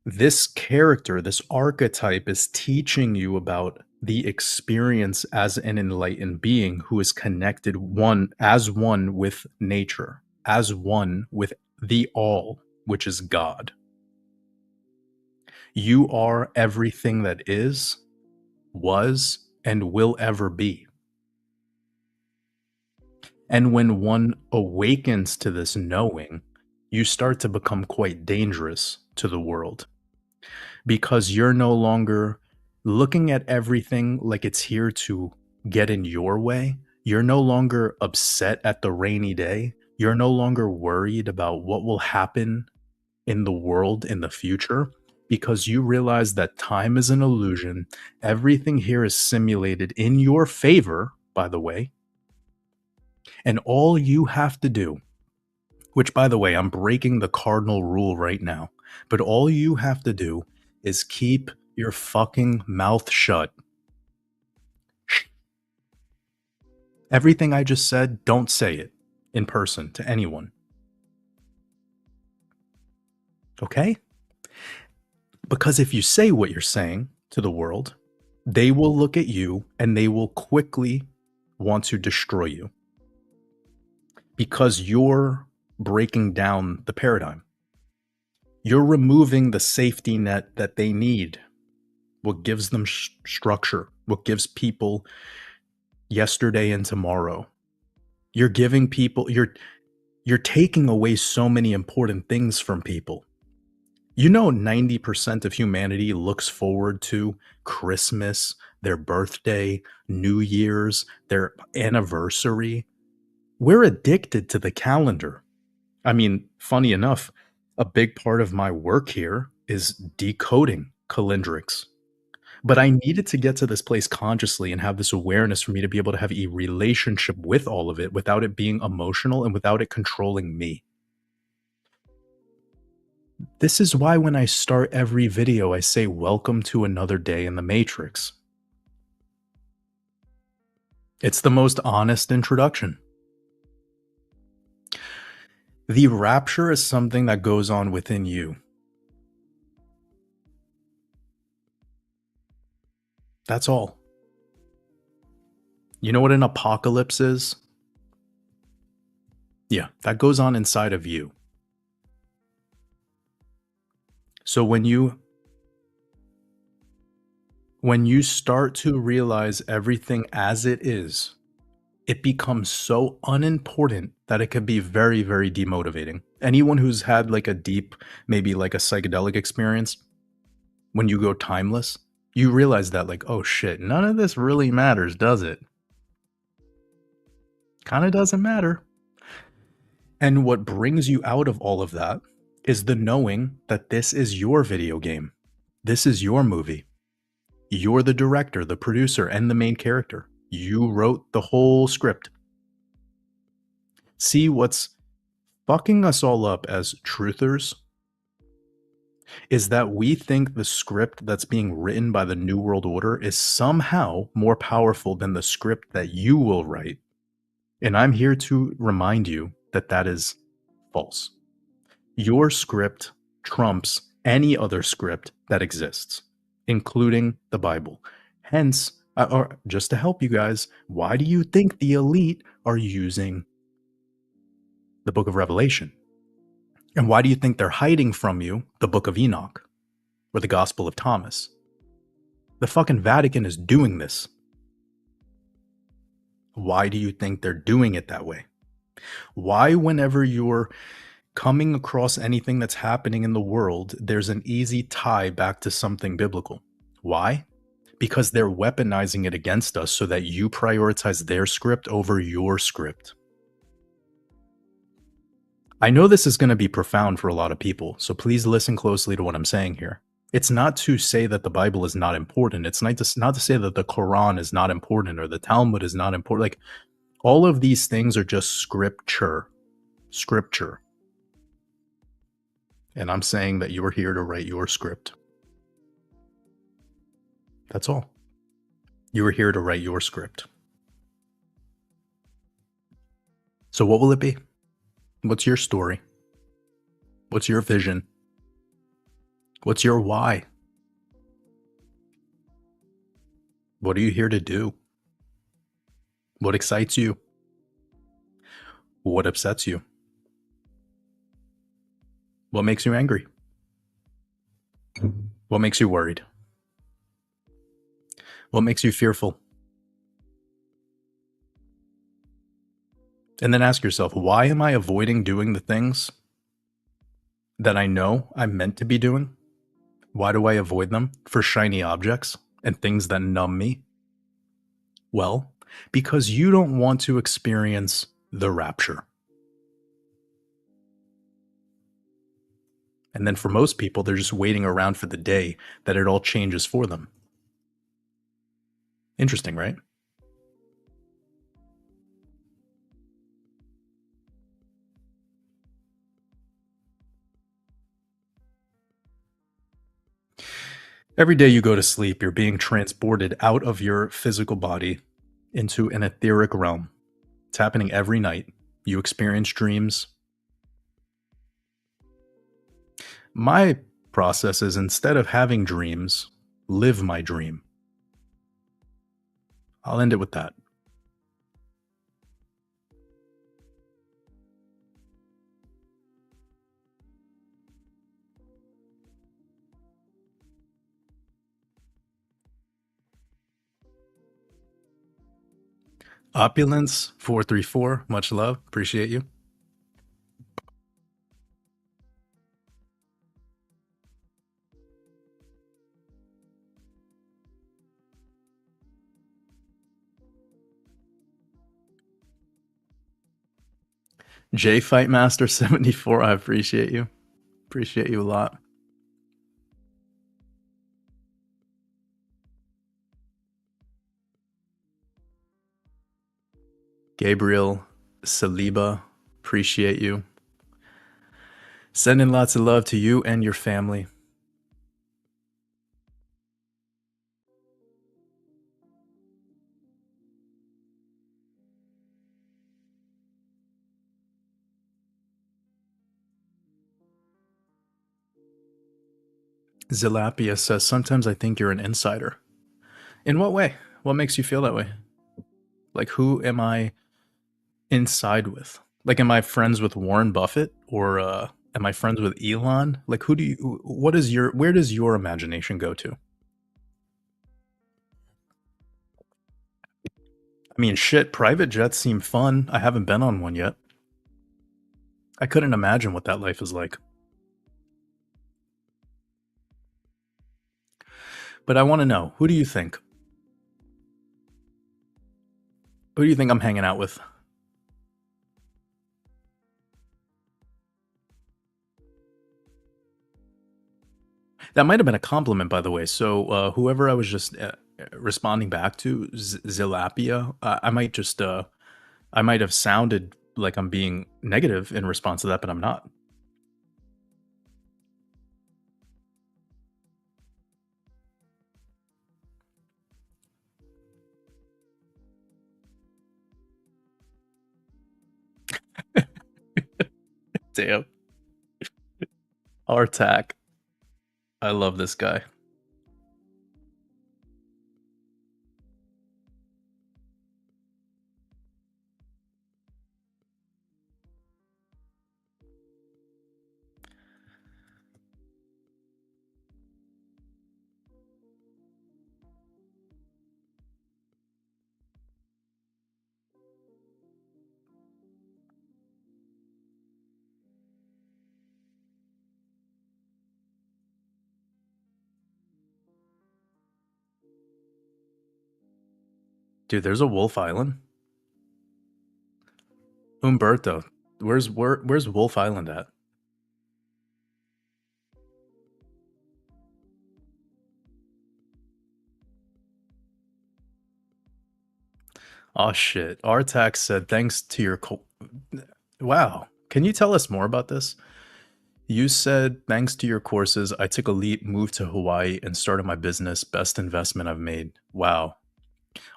This character, this archetype is teaching you about the experience as an enlightened being who is connected one with nature, as one with the all, which is God. You are everything that is, was, and will ever be. And when one awakens to this knowing, you start to become quite dangerous to the world, because you're no longer looking at everything like it's here to get in your way. You're no longer upset at the rainy day. You're no longer worried about what will happen in the world in the future, because you realize that time is an illusion. Everything here is simulated in your favor, by the way. And all you have to do, which, by the way, I'm breaking the cardinal rule right now, but all you have to do is keep your fucking mouth shut. Everything I just said, don't say it in person to anyone. Okay? Because if you say what you're saying to the world, they will look at you and they will quickly want to destroy you because you're breaking down the paradigm. You're removing the safety net that they need, what gives them structure, what gives people yesterday and tomorrow. You're giving people, you're taking away so many important things from people. 90% of humanity looks forward to Christmas, their birthday, New Year's, their anniversary. We're addicted to the calendar. I mean, funny enough, a big part of my work here is decoding calendrics. But I needed to get to this place consciously and have this awareness for me to be able to have a relationship with all of it without it being emotional and without it controlling me. This is why when I start every video, I say, "Welcome to another day in the Matrix." It's the most honest introduction. The rapture is something that goes on within you. That's all. You know what an apocalypse is? Yeah, that goes on inside of you. So when you start to realize everything as it is, it becomes so unimportant that it can be very, very demotivating. Anyone who's had like a deep, maybe like a psychedelic experience, when you go timeless, you realize that like, oh shit, none of this really matters, does it? Kind of doesn't matter. And what brings you out of all of that is the knowing that this is your video game. This is your movie. You're the director, the producer, and the main character. You wrote the whole script. See, what's fucking us all up as truthers is that we think the script that's being written by the New World Order is somehow more powerful than the script that you will write. And I'm here to remind you that that is false. Your script trumps any other script that exists, including the Bible. Hence, or just to help you guys, why do you think the elite are using the book of Revelation? And why do you think they're hiding from you the book of Enoch or the Gospel of Thomas? The fucking Vatican is doing this. Why do you think they're doing it that way? Why, whenever you're coming across anything that's happening in the world, there's an easy tie back to something biblical? Why? Because they're weaponizing it against us so that you prioritize their script over your script. I know this is going to be profound for a lot of people, so please listen closely to what I'm saying here. It's not to say that the Bible is not important. It's not to say that the Quran is not important or the Talmud is not important. Like, all of these things are just scripture. And I'm saying that you're here to write your script. That's all. You are here to write your script. So what will it be? What's your story? What's your vision? What's your why? What are you here to do? What excites you? What upsets you? What makes you angry? What makes you worried? What makes you fearful? And then ask yourself, why am I avoiding doing the things that I know I'm meant to be doing? Why do I avoid them? For shiny objects and things that numb me? Well, because you don't want to experience the rapture. And then for most people, they're just waiting around for the day that it all changes for them. Interesting, right? Every day you go to sleep, you're being transported out of your physical body into an etheric realm. It's happening every night. You experience dreams. My process is instead of having dreams, live my dream. I'll end it with that. Opulence 434, much love. Appreciate you. J Fight Master 74, I appreciate you. Appreciate you a lot. Gabriel Saliba, appreciate you. Sending lots of love to you and your family. Zilapia says, sometimes I think you're an insider. In what way? What makes you feel that way? Like, who am I inside with? Like, am I friends with Warren Buffett or am I friends with Elon? Like, who do you, what is your, where does your imagination go to? I mean, shit, private jets seem fun. I haven't been on one yet. I couldn't imagine what that life is like. But I want to know, who do you think? Who do you think I'm hanging out with? That might have been a compliment, by the way. So whoever I was just responding back to, Zilapia, I might have sounded like I'm being negative in response to that, but I'm not. Damn. Artak. I love this guy. Dude, there's a Wolf Island. Umberto, where's Wolf Island at? Oh shit. Artak said, thanks to your wow. Can you tell us more about this? You said, thanks to your courses, I took a leap, moved to Hawaii, and started my business. Best investment I've made. Wow.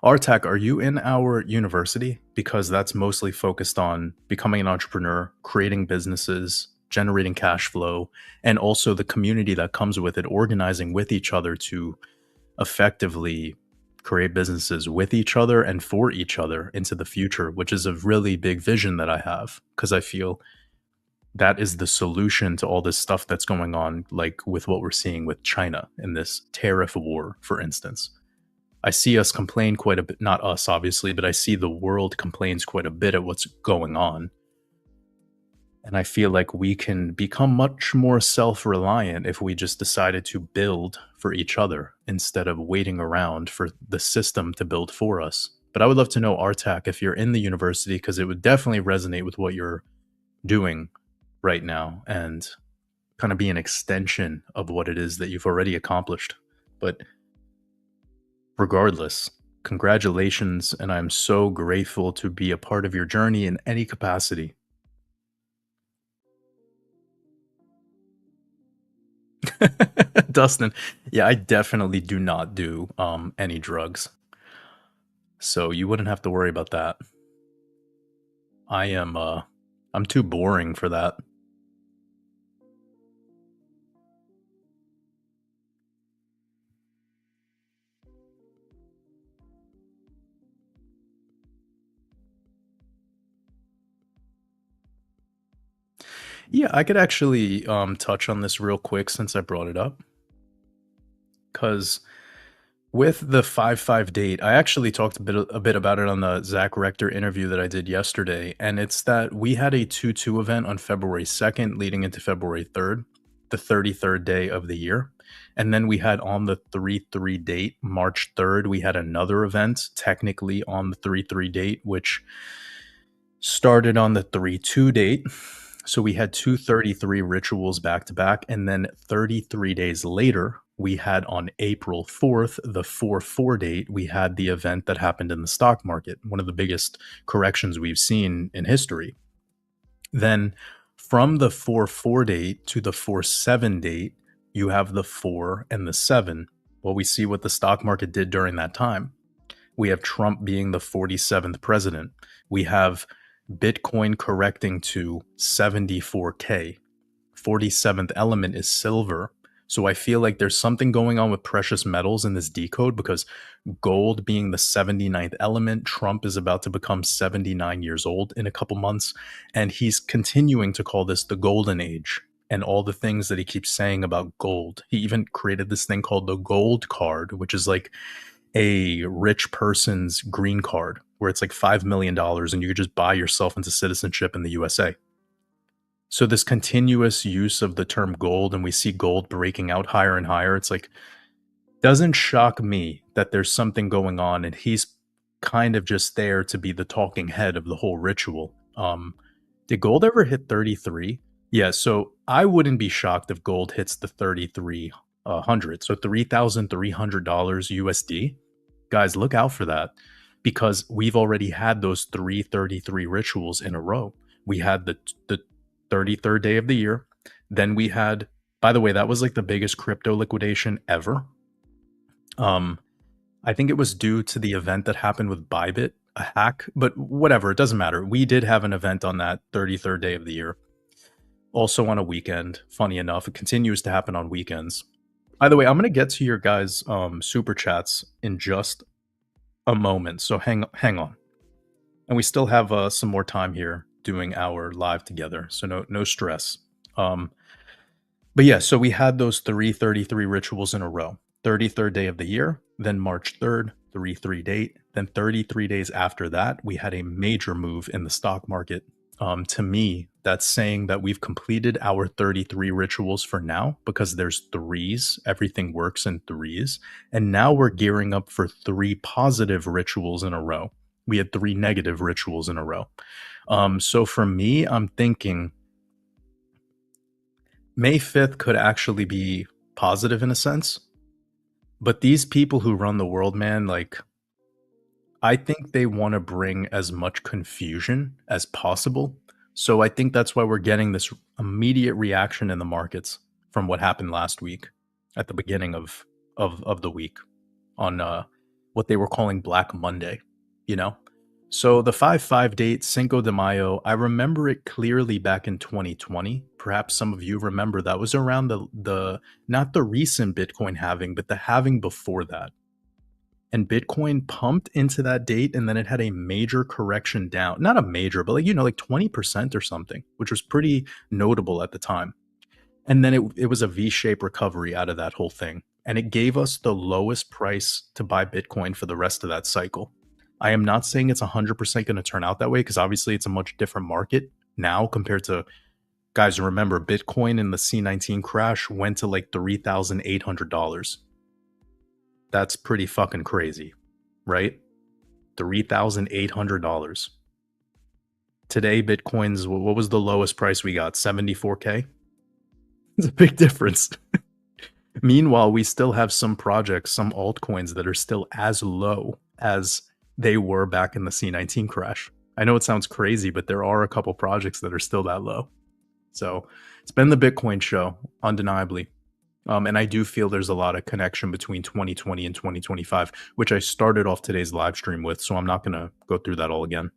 Artak, are you in our university? Because that's mostly focused on becoming an entrepreneur, creating businesses, generating cash flow, and also the community that comes with it, organizing with each other to effectively create businesses with each other and for each other into the future, which is a really big vision that I have because I feel that is the solution to all this stuff that's going on, like with what we're seeing with China in this tariff war, for instance. I see us complain quite a bit, not us, obviously, but I see the world complains quite a bit at what's going on. And I feel like we can become much more self reliant if we just decided to build for each other instead of waiting around for the system to build for us. But I would love to know, Artak, if you're in the university, because it would definitely resonate with what you're doing right now and kind of be an extension of what it is that you've already accomplished. But regardless, congratulations. And I'm so grateful to be a part of your journey in any capacity. Dustin, yeah, I definitely do not do any drugs. So you wouldn't have to worry about that. I am I'm too boring for that. Yeah, I could actually touch on this real quick since I brought it up. Because with the 5/5 date, I actually talked a bit about it on the Zach Rector interview that I did yesterday, and it's that we had a 2/2 event on February 2nd leading into February 3rd, the 33rd day of the year. And then we had on the 3/3 date, March 3rd, we had another event technically on the 3/3 date, which started on the 3/2 date. So we had 233 rituals back to back. And then 33 days later, we had on April 4th, the 4/4 date, we had the event that happened in the stock market, one of the biggest corrections we've seen in history. Then from the 4/4 date to the 4/7 date, you have the 4 and the 7. Well, we see what the stock market did during that time. We have Trump being the 47th president. We have Bitcoin correcting to 74K. 47th element is silver. So I feel like there's something going on with precious metals in this decode because gold being the 79th element, Trump is about to become 79 years old in a couple months. And he's continuing to call this the golden age and all the things that he keeps saying about gold. He even created this thing called the gold card, which is like a rich person's green card where it's like $5 million and you could just buy yourself into citizenship in the USA. So this continuous use of the term gold, and we see gold breaking out higher and higher. It's like, doesn't shock me that there's something going on and he's kind of just there to be the talking head of the whole ritual. Did gold ever hit 33? Yeah, so I wouldn't be shocked if gold hits the 3300. So $3,300 USD. Guys, look out for that because we've already had those 333 rituals in a row. We had the 33rd day of the year. Then we had, by the way, that was like the biggest crypto liquidation ever. I think it was due to the event that happened with Bybit, a hack, but whatever, it doesn't matter. We did have an event on that 33rd day of the year, also on a weekend. Funny enough, it continues to happen on weekends. By the way, I'm going to get to your guys' super chats in just a moment, so hang on. And we still have some more time here doing our live together, so no stress. But yeah, so we had those 333 rituals in a row. 33rd day of the year, then March 3rd, 3/3 date, then 33 days after that, we had a major move in the stock market. To me, that's saying that we've completed our 33 rituals for now because there's threes. Everything works in threes. And now we're gearing up for 3 positive rituals in a row. We had 3 negative rituals in a row. So for me, I'm thinking May 5th could actually be positive in a sense. But these people who run the world, man, like, I think they want to bring as much confusion as possible. So I think that's why we're getting this immediate reaction in the markets from what happened last week at the beginning of the week on what they were calling Black Monday, you know? So the 5/5 date, Cinco de Mayo, I remember it clearly back in 2020. Perhaps some of you remember that was around the not the recent Bitcoin halving, but the halving before that. And Bitcoin pumped into that date and then it had a major correction down. Not a major, but like, like 20% or something, which was pretty notable at the time. And then it was a V-shaped recovery out of that whole thing. And it gave us the lowest price to buy Bitcoin for the rest of that cycle. I am not saying it's 100% going to turn out that way because obviously it's a much different market now compared to, guys, remember, Bitcoin in the C19 crash went to like $3,800. That's pretty fucking crazy, right? $3,800. Today, Bitcoin's, what was the lowest price we got? 74K? It's a big difference. Meanwhile, we still have some projects, some altcoins that are still as low as they were back in the C19 crash. I know it sounds crazy, but there are a couple projects that are still that low. So it's been the Bitcoin show, undeniably. And I do feel there's a lot of connection between 2020 and 2025, which I started off today's live stream with. So I'm not going to go through that all again.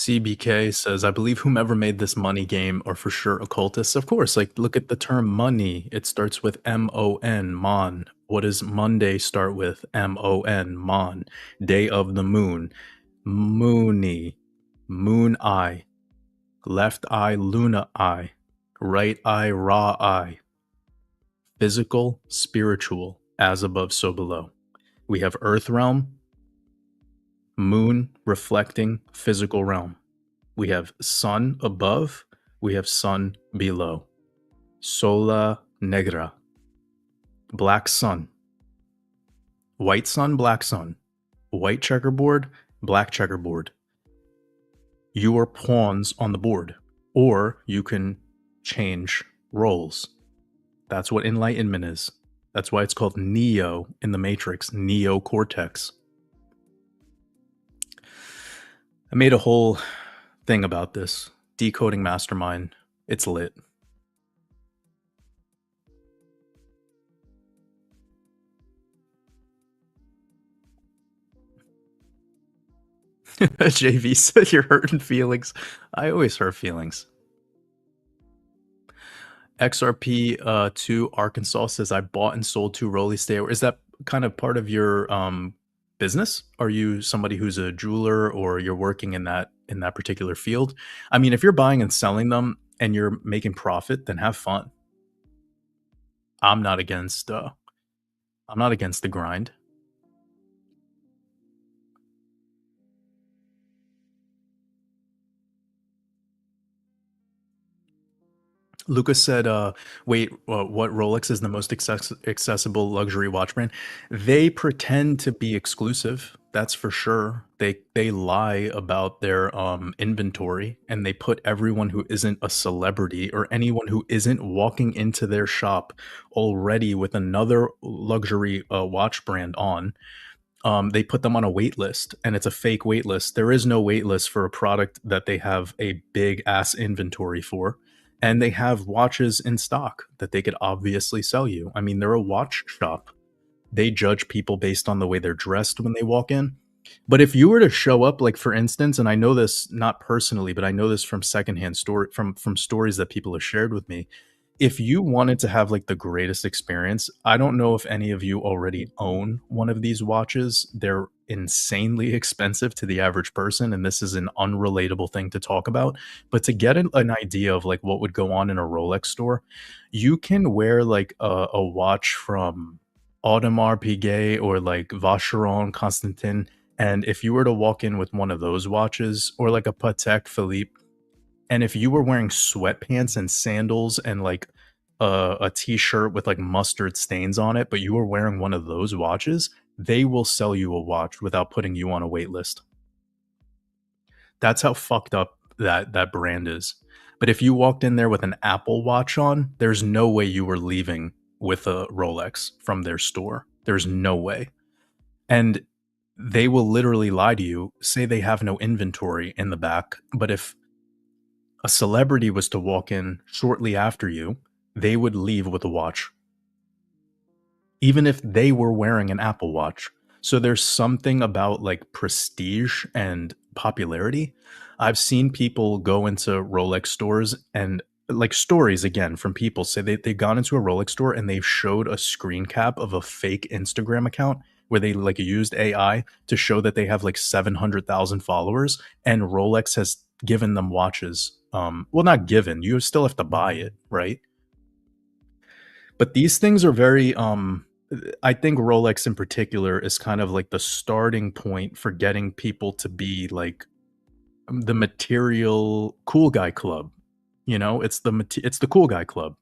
CBK says, "I believe whomever made this money game are for sure occultists." Of course, like, look at the term money. It starts with MON, mon. What does Monday start with? MON, mon. Day of the moon. Moony. Moon eye. Left eye, Luna eye. Right eye, Ra eye. Physical, spiritual, as above, so below. We have earth realm, moon reflecting physical realm. We have sun above, we have sun below. Sola negra, black sun. White sun, black sun. White checkerboard, black checkerboard. You are pawns on the board, or you can change roles. That's what enlightenment is. That's why it's called Neo in the Matrix, Neo Cortex. I made a whole thing about this. Decoding Mastermind. It's lit. JV said you're hurting feelings. I always hurt feelings. XRP2 Arkansas says, I bought and sold 2 Rolly Stay. Is that kind of part of your business? Are you somebody who's a jeweler, or you're working in that particular field? I mean, if you're buying and selling them and you're making profit, then have fun. I'm not against the grind. Lucas said, wait, what Rolex is the most accessible luxury watch brand? They pretend to be exclusive. That's for sure. They lie about their inventory, and they put everyone who isn't a celebrity or anyone who isn't walking into their shop already with another luxury watch brand on. They put them on a wait list, and it's a fake wait list. There is no wait list for a product that they have a big ass inventory for. And they have watches in stock that they could obviously sell you. I mean, they're a watch shop. They judge people based on the way they're dressed when they walk in. But if you were to show up, like, for instance, and I know this not personally, but I know this from secondhand story from stories that people have shared with me. If you wanted to have like the greatest experience, I don't know if any of you already own one of these watches. They're insanely expensive to the average person, and this is an unrelatable thing to talk about. But to get an idea of like what would go on in a Rolex store, you can wear like a watch from Audemars Piguet or like Vacheron Constantin, and if you were to walk in with one of those watches, or like a Patek Philippe, and if you were wearing sweatpants and sandals and like a t-shirt with like mustard stains on it, but you were wearing one of those watches, they will sell you a watch without putting you on a wait list. That's how fucked up that brand is. But if you walked in there with an Apple Watch on, there's no way you were leaving with a Rolex from their store. There's no way. And they will literally lie to you, say they have no inventory in the back, but if a celebrity was to walk in shortly after you, they would leave with a watch, even if they were wearing an Apple Watch. So there's something about like prestige and popularity. I've seen people go into Rolex stores, and like stories again from people say they've gone into a Rolex store and they've showed a screen cap of a fake Instagram account where they like used AI to show that they have like 700,000 followers, and Rolex has given them watches. Well, not given, you still have to buy it, right? But these things are very I think Rolex in particular is kind of like the starting point for getting people to be like the material cool guy club. You know, it's the cool guy club.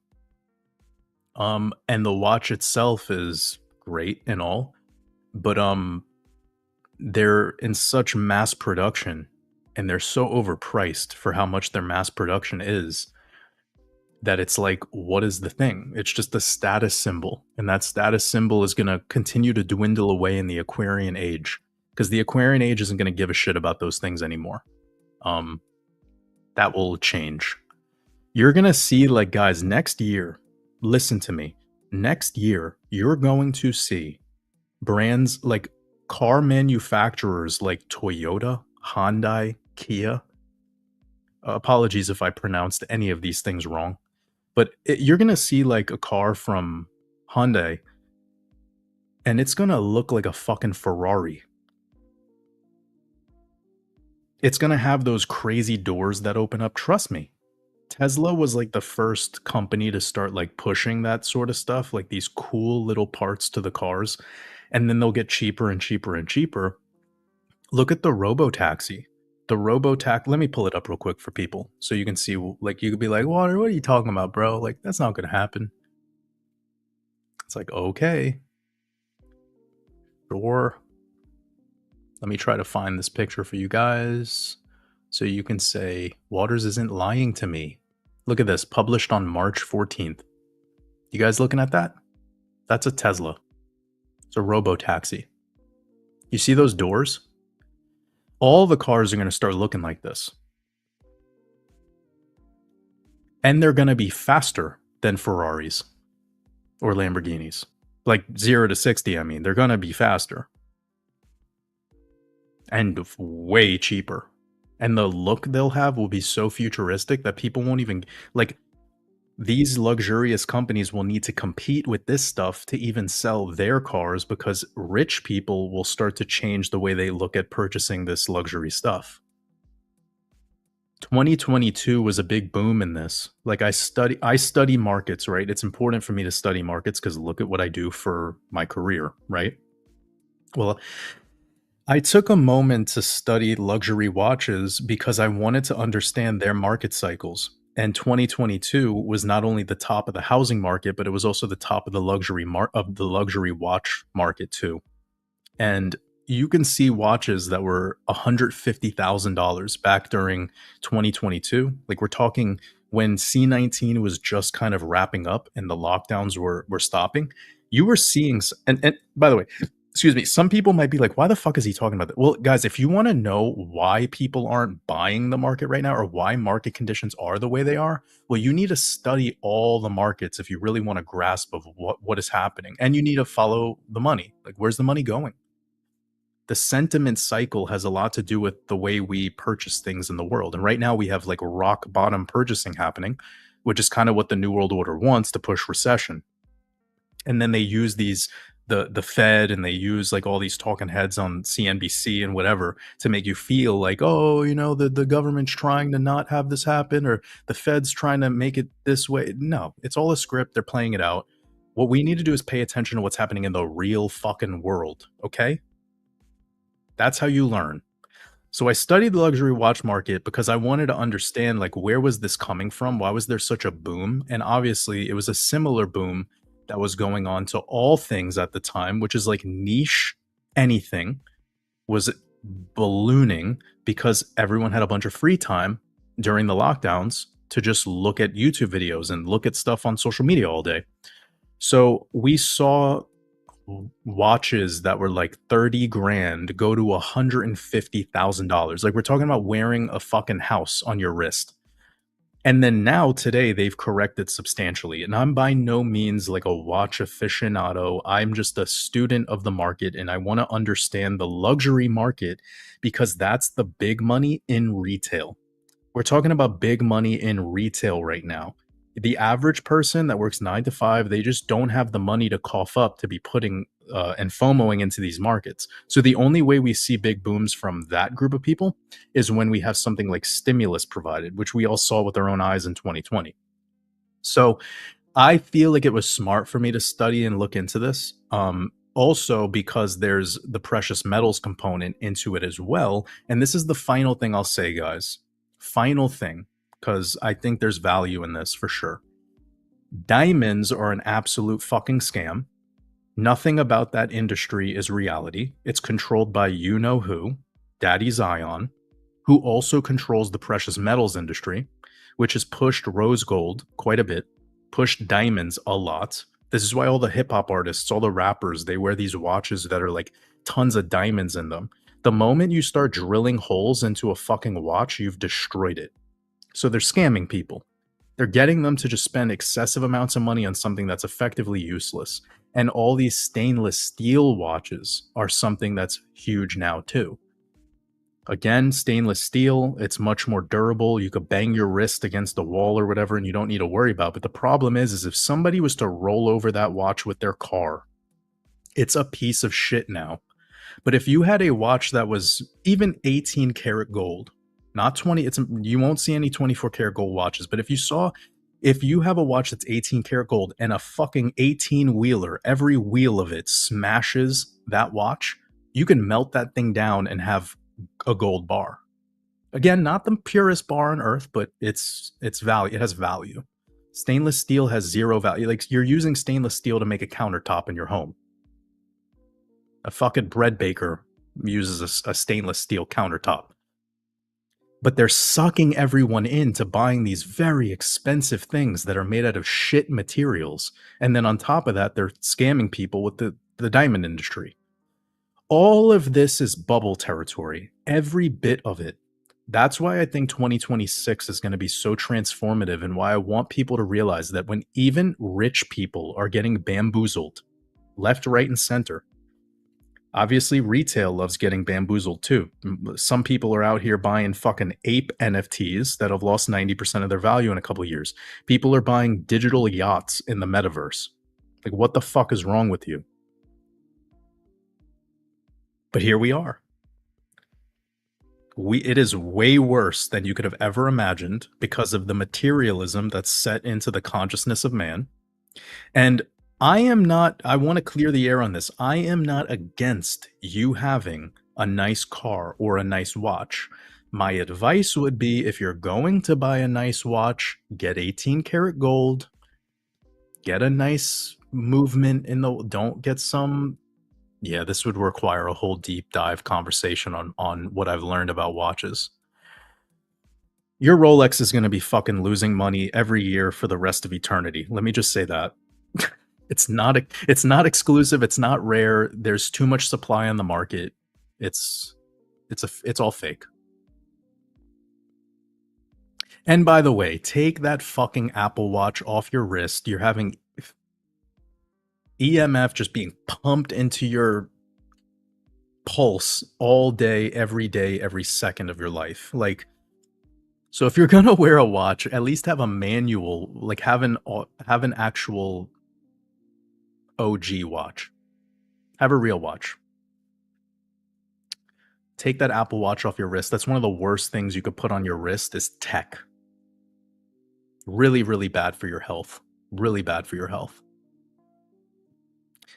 And the watch itself is great and all, but they're in such mass production, and they're so overpriced for how much their mass production is, that it's like, what is the thing? It's just a status symbol, and that status symbol is going to continue to dwindle away in the Aquarian age, because the Aquarian age isn't going to give a shit about those things anymore. That will change. You're going to see, like, guys, next year, listen to me, next year, you're going to see brands like car manufacturers like Toyota, Hyundai, Kia, Apologies if I pronounced any of these things wrong. But you're gonna see like a car from Hyundai, and it's gonna look like a fucking Ferrari. It's gonna have those crazy doors that open up. Trust me. Tesla was like the first company to start like pushing that sort of stuff, like these cool little parts to the cars, and then they'll get cheaper and cheaper and cheaper. Look at the robo-taxi. The robo-taxi, let me pull it up real quick for people so you can see, like, you could be like, "Water, what are you talking about, bro? Like, that's not gonna happen." It's like, okay, sure. Let me try to find this picture for you guys so you can say, Waters isn't lying to me. Look at this, published on March 14th. You guys looking at that? That's a Tesla. It's a robo-taxi. You see those doors? All the cars are going to start looking like this. And they're going to be faster than Ferraris or Lamborghinis. Like 0 to 60, I mean, they're going to be faster. And way cheaper. And the look they'll have will be so futuristic that people won't even, like, these luxurious companies will need to compete with this stuff to even sell their cars, because rich people will start to change the way they look at purchasing this luxury stuff. 2022 was a big boom in this. Like, I study markets, right? It's important for me to study markets because look at what I do for my career, right? Well, I took a moment to study luxury watches because I wanted to understand their market cycles. And 2022 was not only the top of the housing market, but it was also the top of the luxury watch market too. And you can see watches that were $150,000 back during 2022. Like, we're talking when C19 was just kind of wrapping up and the lockdowns were stopping. You were seeing, and by the way, excuse me, some people might be like, why the fuck is he talking about that? Well, guys, if you want to know why people aren't buying the market right now or why market conditions are the way they are, well, you need to study all the markets if you really want to grasp of what is happening. And you need to follow the money. Like, where's the money going? The sentiment cycle has a lot to do with the way we purchase things in the world. And right now we have like rock bottom purchasing happening, which is kind of what the New World Order wants, to push recession. And then they use the Fed, and they use like all these talking heads on CNBC and whatever to make you feel like, oh, you know, the government's trying to not have this happen, or the Fed's trying to make it this way. No, it's all a script. They're playing it out. What we need to do is pay attention to what's happening in the real fucking world. Okay. That's how you learn. So I studied the luxury watch market because I wanted to understand, like, where was this coming from? Why was there such a boom? And obviously it was a similar boom that was going on to all things at the time, which is like niche anything was ballooning because everyone had a bunch of free time during the lockdowns to just look at YouTube videos and look at stuff on social media all day. So we saw watches that were like 30 grand go to $150,000. Like, we're talking about wearing a fucking house on your wrist. And then now today they've corrected substantially. And I'm by no means like a watch aficionado. I'm just a student of the market, and I want to understand the luxury market because that's the big money in retail. We're talking about big money in retail right now. The average person that works 9 to 5, they just don't have the money to cough up to be putting and FOMOing into these markets. So the only way we see big booms from that group of people is when we have something like stimulus provided, which we all saw with our own eyes in 2020. So I feel like it was smart for me to study and look into this. Also, because there's the precious metals component into it as well. And this is the final thing I'll say, guys. Final thing, because I think there's value in this for sure. Diamonds are an absolute fucking scam. Nothing about that industry is reality. It's controlled by you know who, Daddy Zion, who also controls the precious metals industry, which has pushed rose gold quite a bit, pushed diamonds a lot. This is why all the hip hop artists, all the rappers, they wear these watches that are like tons of diamonds in them. The moment you start drilling holes into a fucking watch, you've destroyed it. So they're scamming people. They're getting them to just spend excessive amounts of money on something that's effectively useless. And all these stainless steel watches are something that's huge now too. Again, stainless steel, it's much more durable. You could bang your wrist against the wall or whatever, and you don't need to worry about it. But the problem is if somebody was to roll over that watch with their car, it's a piece of shit now. But if you had a watch that was even 18 karat gold, not 20, you won't see any 24 karat gold watches. But if you have a watch that's 18 karat gold and a fucking 18 wheeler, every wheel of it smashes that watch, you can melt that thing down and have a gold bar. Again, not the purest bar on earth, but it's value. It has value. Stainless steel has zero value. Like, you're using stainless steel to make a countertop in your home. A fucking bread baker uses a stainless steel countertop. But they're sucking everyone into buying these very expensive things that are made out of shit materials. And then on top of that, they're scamming people with the diamond industry. All of this is bubble territory, every bit of it. That's why I think 2026 is going to be so transformative, and why I want people to realize that when even rich people are getting bamboozled left, right, and center, obviously retail loves getting bamboozled too. Some people are out here buying fucking ape NFTs that have lost 90% of their value in a couple of years. People are buying digital yachts in the metaverse. Like, what the fuck is wrong with you? But here we are. It is way worse than you could have ever imagined because of the materialism that's set into the consciousness of man. And I want to clear the air on this. I am not against you having a nice car or a nice watch. My advice would be, if you're going to buy a nice watch, get 18 karat gold, get a nice movement don't get some. Yeah, this would require a whole deep dive conversation on what I've learned about watches. Your Rolex is going to be fucking losing money every year for the rest of eternity. Let me just say that. It's not exclusive, it's not rare. There's too much supply on the market. It's all fake. And by the way, take that fucking Apple Watch off your wrist. You're having EMF just being pumped into your pulse all day, every second of your life. Like, so if you're gonna wear a watch, at least have a manual, like have an actual OG watch. Have a real watch. Take that Apple Watch off your wrist. That's one of the worst things you could put on your wrist is tech. Really, really bad for your health. Really bad for your health.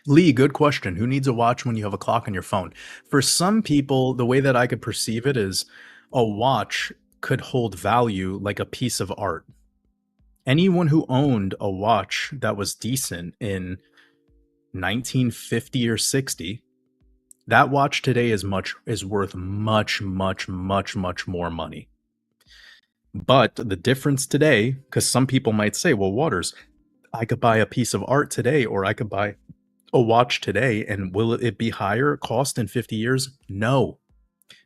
Lee, good question. Who needs a watch when you have a clock on your phone? For some people, the way that I could perceive it is a watch could hold value like a piece of art. Anyone who owned a watch that was decent in 1950 or 60, that watch today is worth much more money. But the difference today, because some people might say, well, Waters, I could buy a piece of art today, or I could buy a watch today, and will it be higher cost in 50 years? No,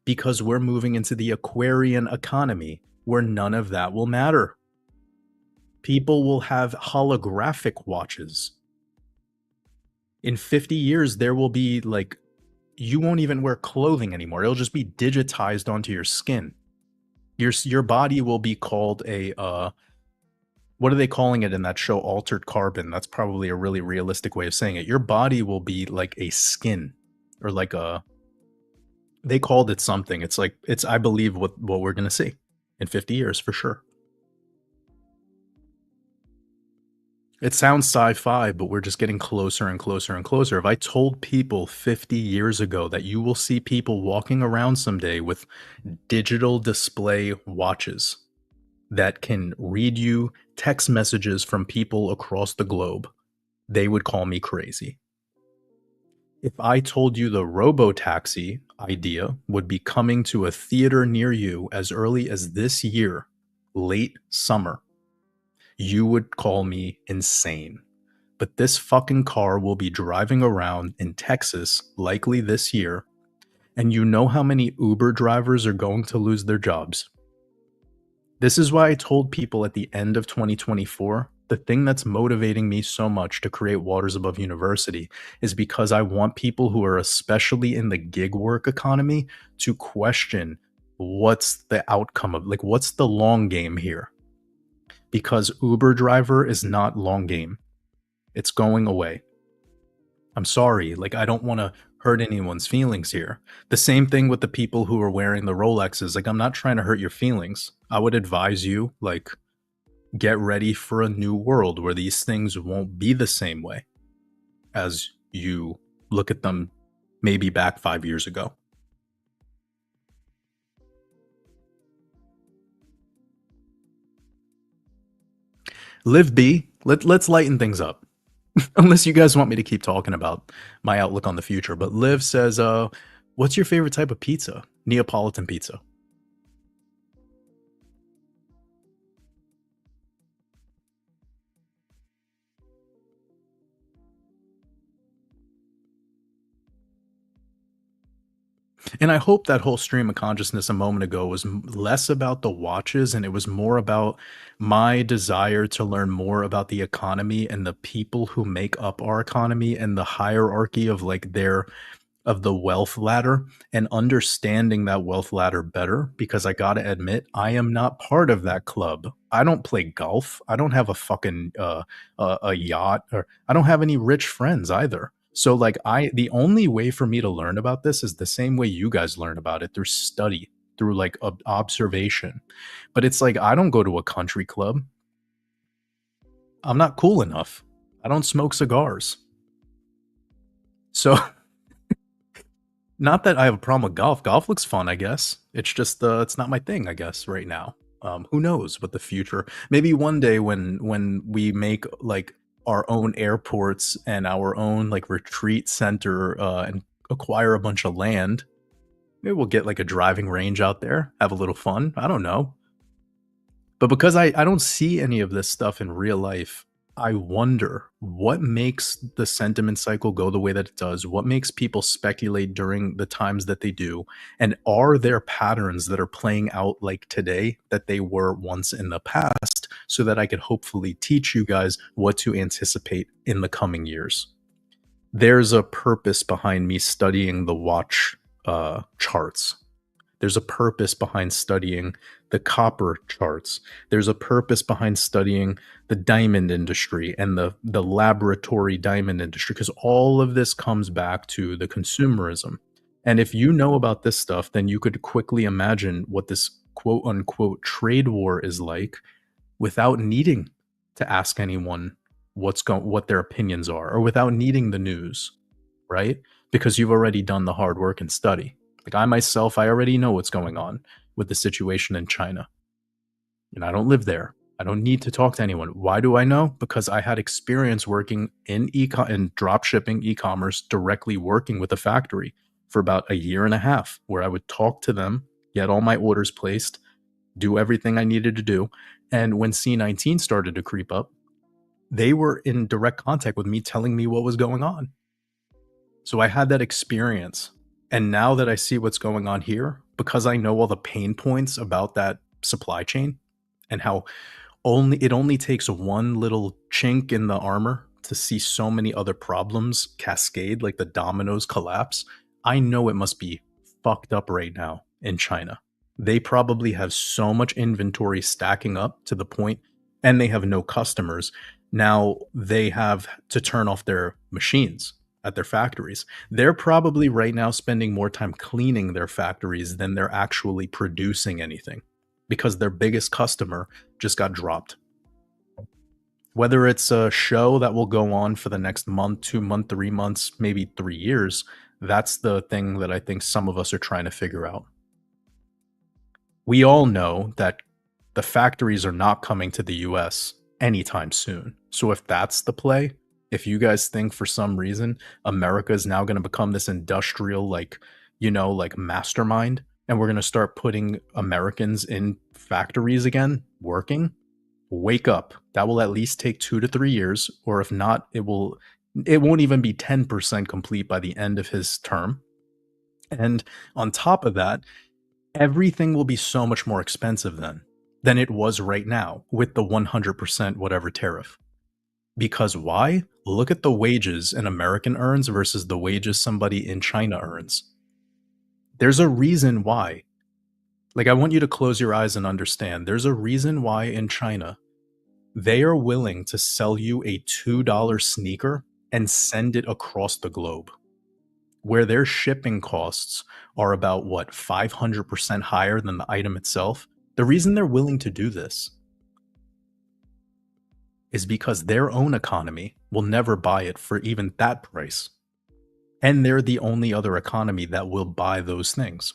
because we're moving into the Aquarian economy where none of that will matter. People will have holographic watches. In 50 years, there will be like, you won't even wear clothing anymore. It'll just be digitized onto your skin. Your body will be called a what are they calling it in that show, Altered Carbon? That's probably a really realistic way of saying it. Your body will be like a skin, or like they called it something. It's I believe what we're gonna see in 50 years for sure. It sounds sci-fi, but we're just getting closer and closer and closer. If I told people 50 years ago that you will see people walking around someday with digital display watches that can read you text messages from people across the globe, they would call me crazy. If I told you the robo-taxi idea would be coming to a theater near you as early as this year, late summer, you would call me insane. But this fucking car will be driving around in Texas, likely this year, and you know how many Uber drivers are going to lose their jobs. This is why I told people at the end of 2024, the thing that's motivating me so much to create WatersAbove University is because I want people who are especially in the gig work economy to question what's the outcome of, like, what's the long game here? Because Uber driver is not long game. It's going away. I'm sorry, like, I don't want to hurt anyone's feelings here. The same thing with the people who are wearing the Rolexes. Like, I'm not trying to hurt your feelings. I would advise you, like, get ready for a new world where these things won't be the same way as you look at them maybe back 5 years ago. Live B, let's lighten things up. Unless you guys want me to keep talking about my outlook on the future. But Liv says, what's your favorite type of pizza? Neapolitan pizza. And I hope that whole stream of consciousness a moment ago was less about the watches and it was more about my desire to learn more about the economy and the people who make up our economy and the hierarchy of like their of the wealth ladder and understanding that wealth ladder better, because I got to admit I am not part of that club. I don't play golf. I don't have a fucking a yacht, or I don't have any rich friends either. So like the only way for me to learn about this is the same way you guys learn about it, through study, through like observation. But it's like I don't go to a country club. I'm not cool enough. I don't smoke cigars. So not that I have a problem with golf. Golf looks fun, I guess. It's just it's not my thing, I guess, right now. Who knows what the future? Maybe one day when we make like our own airports and our own like retreat center and acquire a bunch of land, maybe we'll get like a driving range out there, have a little fun. I don't know. But because I don't see any of this stuff in real life, I wonder what makes the sentiment cycle go the way that it does. What makes people speculate during the times that they do? And are there patterns that are playing out like today that they were once in the past, so that I could hopefully teach you guys what to anticipate in the coming years? There's a purpose behind me studying the watch charts. There's a purpose behind studying the copper charts. There's a purpose behind studying the diamond industry and the laboratory diamond industry, because all of this comes back to the consumerism. And if you know about this stuff, then you could quickly imagine what this quote unquote trade war is like without needing to ask anyone what their opinions are, or without needing the news, right? Because you've already done the hard work and study. Like I myself, I already know what's going on with the situation in China. And I don't live there. I don't need to talk to anyone. Why do I know? Because I had experience working in drop shipping e-commerce, directly working with a factory for about a year and a half, where I would talk to them, get all my orders placed, do everything I needed to do. And when C19 started to creep up, they were in direct contact with me, telling me what was going on. So I had that experience. And now that I see what's going on here, because I know all the pain points about that supply chain and how it only takes one little chink in the armor to see so many other problems cascade, like the dominoes collapse, I know it must be fucked up right now in China. They probably have so much inventory stacking up to the point, and they have no customers. Now they have to turn off their machines at their factories. They're probably right now spending more time cleaning their factories than they're actually producing anything, because their biggest customer just got dropped. Whether it's a show that will go on for the next month, 2 months, 3 months, maybe 3 years, that's the thing that I think some of us are trying to figure out. We all know that the factories are not coming to the US anytime soon. So if that's the play, if you guys think for some reason America is now going to become this industrial, like, like mastermind, and we're going to start putting Americans in factories again, working, wake up. That will at least take 2 to 3 years, or if not, it won't even be 10% complete by the end of his term. And on top of that, everything will be so much more expensive than it was right now with the 100% whatever tariff. Because why? Look at the wages an American earns versus the wages somebody in China earns. There's a reason why. Like, I want you to close your eyes and understand there's a reason why in China they are willing to sell you a $2 sneaker and send it across the globe, where their shipping costs are about what, 500% higher than the item itself. The reason they're willing to do this is because their own economy will never buy it for even that price. And they're the only other economy that will buy those things.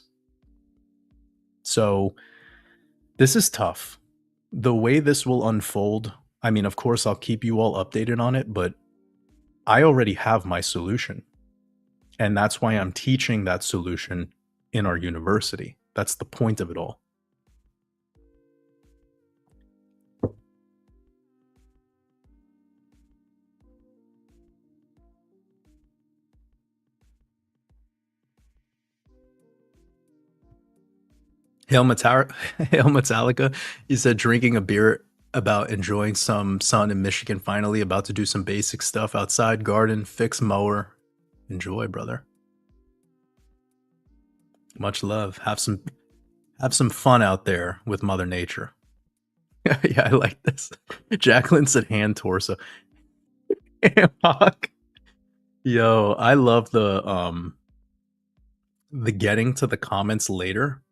So this is tough. The way this will unfold, I mean, of course, I'll keep you all updated on it, but I already have my solution. And that's why I'm teaching that solution in our university. That's the point of it all. Hail, Hail Metallica. He said drinking a beer about enjoying some sun in Michigan finally, about to do some basic stuff outside, garden, fix mower. Enjoy, brother. Much love. Have some fun out there with Mother Nature. Yeah, I like this. Jacqueline said hand torso. Yo, I love the getting to the comments later.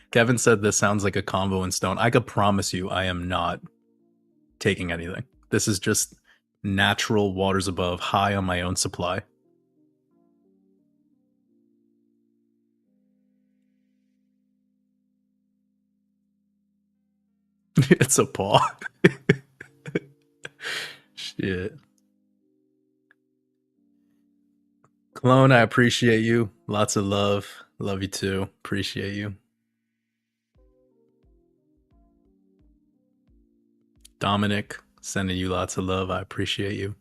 Kevin said this sounds like a convo in stone. I could promise you I am not taking anything. This is just natural waters above, high on my own supply. It's a paw. Shit. Clone, I appreciate you. Lots of love. Love you too. Appreciate you. Dominic, sending you lots of love. I appreciate you.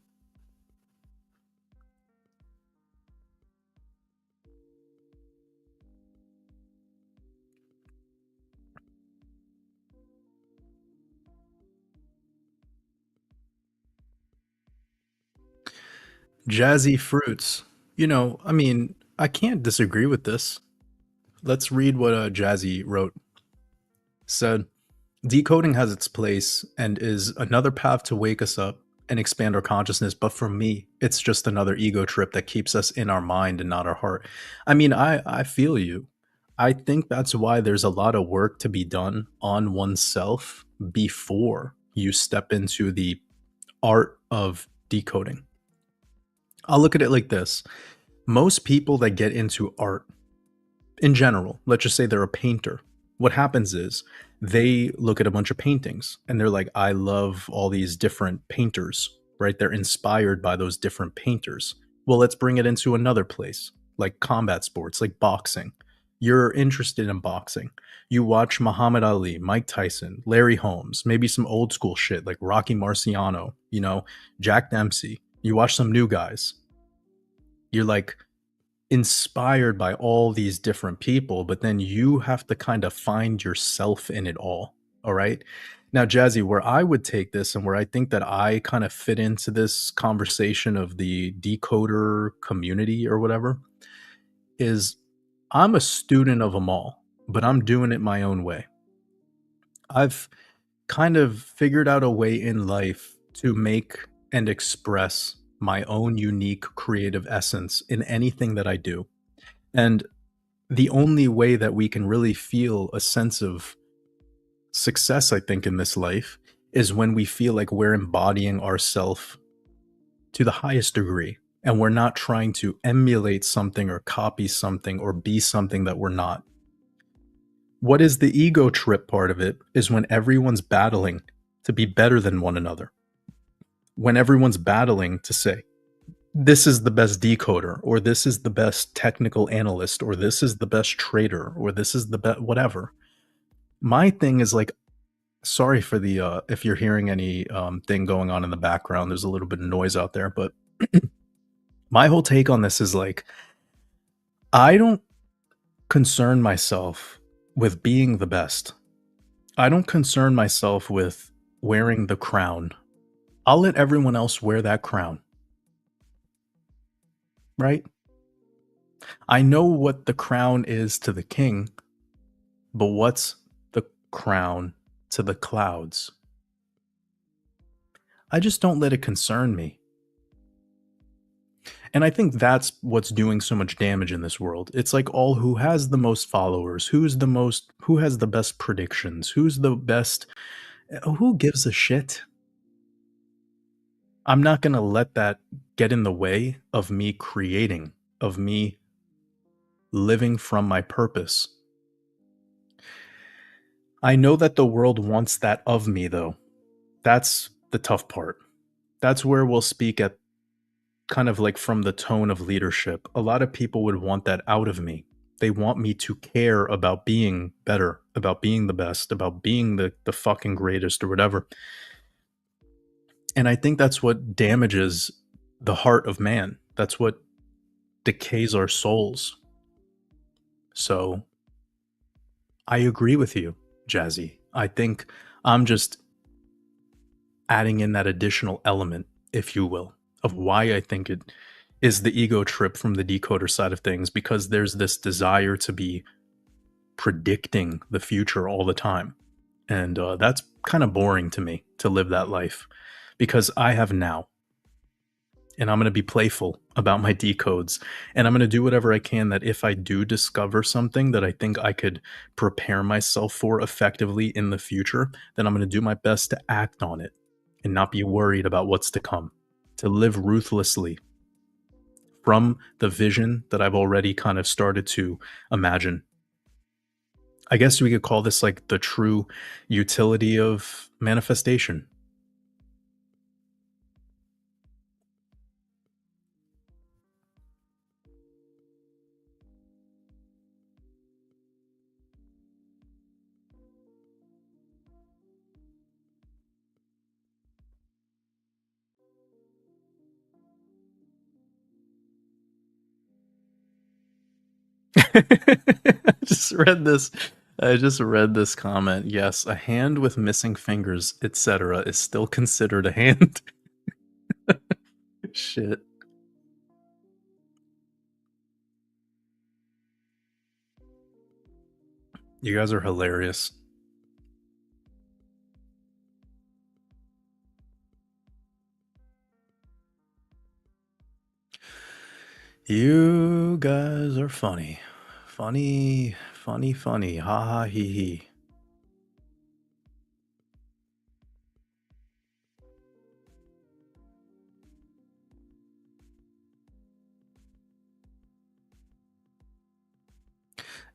Jazzy Fruits. You know, I mean, I can't disagree with this. Let's read what Jazzy wrote. Said, decoding has its place and is another path to wake us up and expand our consciousness. But for me, it's just another ego trip that keeps us in our mind and not our heart. I mean, I feel you. I think that's why there's a lot of work to be done on oneself before you step into the art of decoding. I'll look at it like this. Most people that get into art in general, let's just say they're a painter, what happens is they look at a bunch of paintings and they're like, I love all these different painters, right? They're inspired by those different painters. Well, let's bring it into another place, like combat sports, like boxing. You're interested in boxing. You watch Muhammad Ali, Mike Tyson, Larry Holmes, maybe some old school shit like Rocky Marciano, you know, Jack Dempsey. You watch some new guys. You're like inspired by all these different people, but then you have to kind of find yourself in it all. All right. Now, Jazzy, where I would take this and where I think that I kind of fit into this conversation of the decoder community or whatever is I'm a student of them all, but I'm doing it my own way. I've kind of figured out a way in life to make and express my own unique creative essence in anything that I do. And the only way that we can really feel a sense of success, I think, in this life is when we feel like we're embodying ourselves to the highest degree and we're not trying to emulate something or copy something or be something that we're not. What is the ego trip part of it is when everyone's battling to be better than one another. When everyone's battling to say, this is the best decoder, or this is the best technical analyst, or this is the best trader, or this is the best whatever. My thing is like, sorry for the, if you're hearing any thing going on in the background, there's a little bit of noise out there, but my whole take on this is like, I don't concern myself with being the best. I don't concern myself with wearing the crown. I'll let everyone else wear that crown. Right? I know what the crown is to the king, but what's the crown to the clouds? I just don't let it concern me. And I think that's what's doing so much damage in this world. It's like all who has the most followers, who has the best predictions, who's the best, who gives a shit? I'm not going to let that get in the way of me creating, of me living from my purpose. I know that the world wants that of me, though. That's the tough part. That's where we'll speak at kind of like from the tone of leadership. A lot of people would want that out of me. They want me to care about being better, about being the best, about being the fucking greatest or whatever. And I think that's what damages the heart of man. That's what decays our souls. So I agree with you, Jazzy. I think I'm just adding in that additional element, if you will, of why I think it is the ego trip from the decoder side of things, because there's this desire to be predicting the future all the time. And that's kind of boring to me to live that life because I have now. And I'm going to be playful about my decodes. And I'm going to do whatever I can that if I do discover something that I think I could prepare myself for effectively in the future, then I'm going to do my best to act on it and not be worried about what's to come, to live ruthlessly from the vision that I've already kind of started to imagine. I guess we could call this like the true utility of manifestation. I just read this. I just read this comment. Yes, a hand with missing fingers, etc., is still considered a hand. Shit. You guys are hilarious. You guys are funny. Funny, funny, funny. Ha ha he he.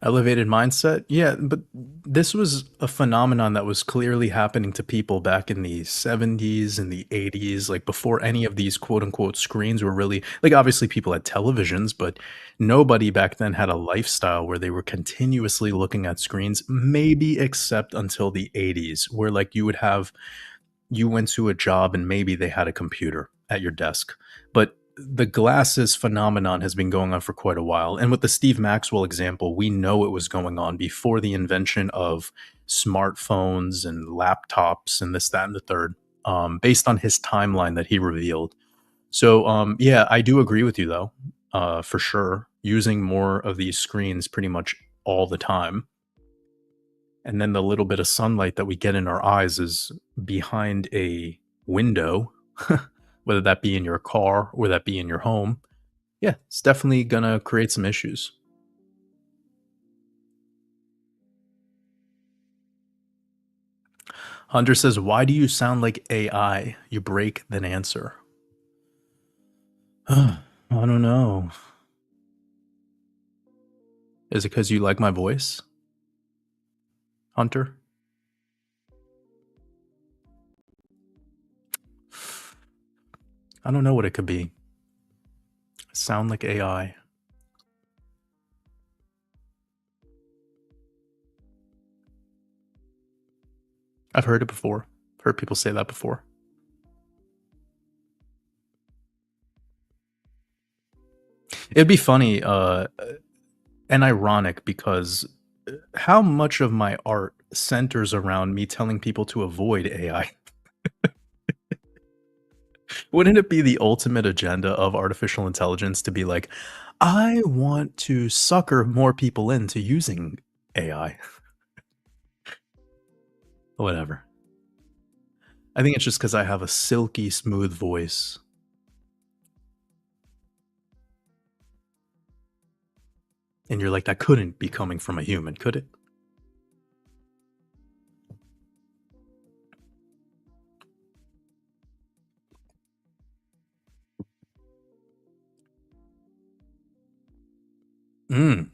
Elevated mindset? Yeah, but this was a phenomenon that was clearly happening to people back in the 70s and the 80s, like before any of these quote unquote screens were really like obviously people had televisions, but nobody back then had a lifestyle where they were continuously looking at screens, maybe except until the 80s, where like you went to a job and maybe they had a computer at your desk. But the glasses phenomenon has been going on for quite a while. And with the Steve Maxwell example, we know it was going on before the invention of smartphones and laptops and this, that, and the third, based on his timeline that he revealed. So, yeah, I do agree with you, though, for sure. Using more of these screens pretty much all the time, and then the little bit of sunlight that we get in our eyes is behind a window, whether that be in your car or that be in your home. Yeah, it's definitely gonna create some issues. Hunter says, "Why do you sound like AI? You break, then answer." I don't know. Is it because you like my voice, Hunter? I don't know what it could be. Sound like AI. I've heard it before. Heard people say that before. It'd be funny and ironic because how much of my art centers around me telling people to avoid AI? Wouldn't it be the ultimate agenda of artificial intelligence to be like, "I want to sucker more people into using AI." Whatever. I think it's just because I have a silky smooth voice. And you're like, "That couldn't be coming from a human, could it?" Mm.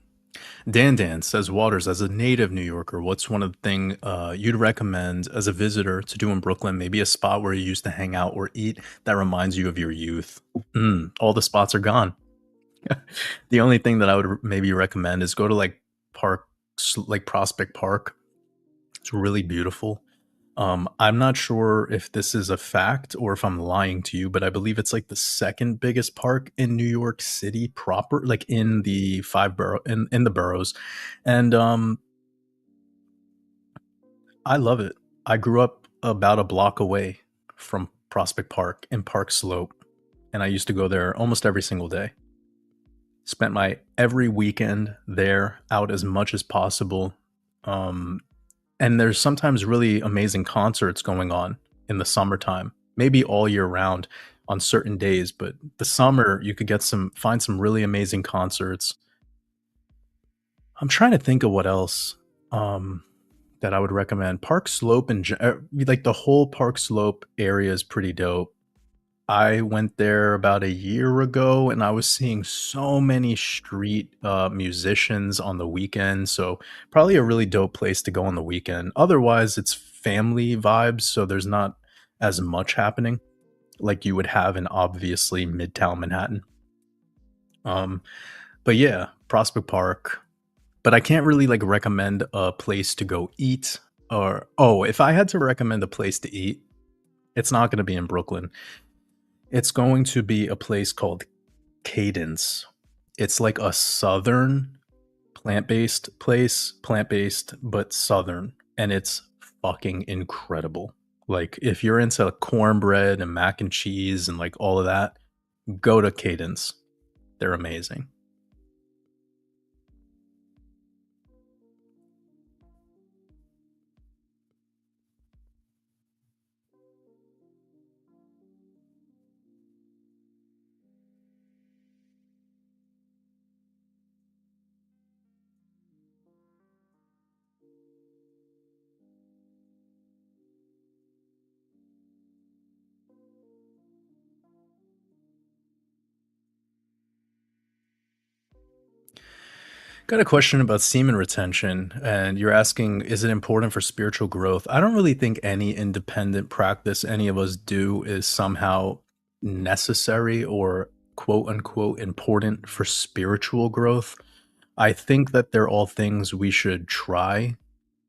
Dan says, "Waters, as a native New Yorker, what's one of the thing, you'd recommend as a visitor to do in Brooklyn? Maybe a spot where you used to hang out or eat that reminds you of your youth?" All the spots are gone. The only thing that I would maybe recommend is go to, like, parks like Prospect Park. It's really beautiful. I'm not sure if this is a fact or if I'm lying to you, but I believe it's like the second biggest park in New York City proper, like in the in the boroughs. And I love it. I grew up about a block away from Prospect Park in Park Slope, and I used to go there almost every single day. Spent my every weekend there, out as much as possible. Um, and there's sometimes really amazing concerts going on in the summertime, maybe all year round on certain days, but the summer you could find some really amazing concerts. I'm trying to think of what else um, that I would recommend. Park Slope and like the whole Park Slope area is pretty dope. I went there about a year ago and I was seeing so many street musicians on the weekend. So, probably a really dope place to go on the weekend. Otherwise, it's family vibes. So, there's not as much happening like you would have in obviously Midtown Manhattan. Um, but yeah, Prospect Park. But I can't really like recommend a place to go eat. Or, oh, if I had to recommend a place to eat, it's not going to be in Brooklyn. It's going to be a place called Cadence. It's like a southern plant-based place, plant-based but southern, and it's fucking incredible. Like if you're into cornbread and mac and cheese and like all of that, go to Cadence. They're amazing. Got a question about semen retention, and you're asking, is it important for spiritual growth? I don't really think any independent practice any of us do is somehow necessary or quote unquote important for spiritual growth. I think that they're all things we should try,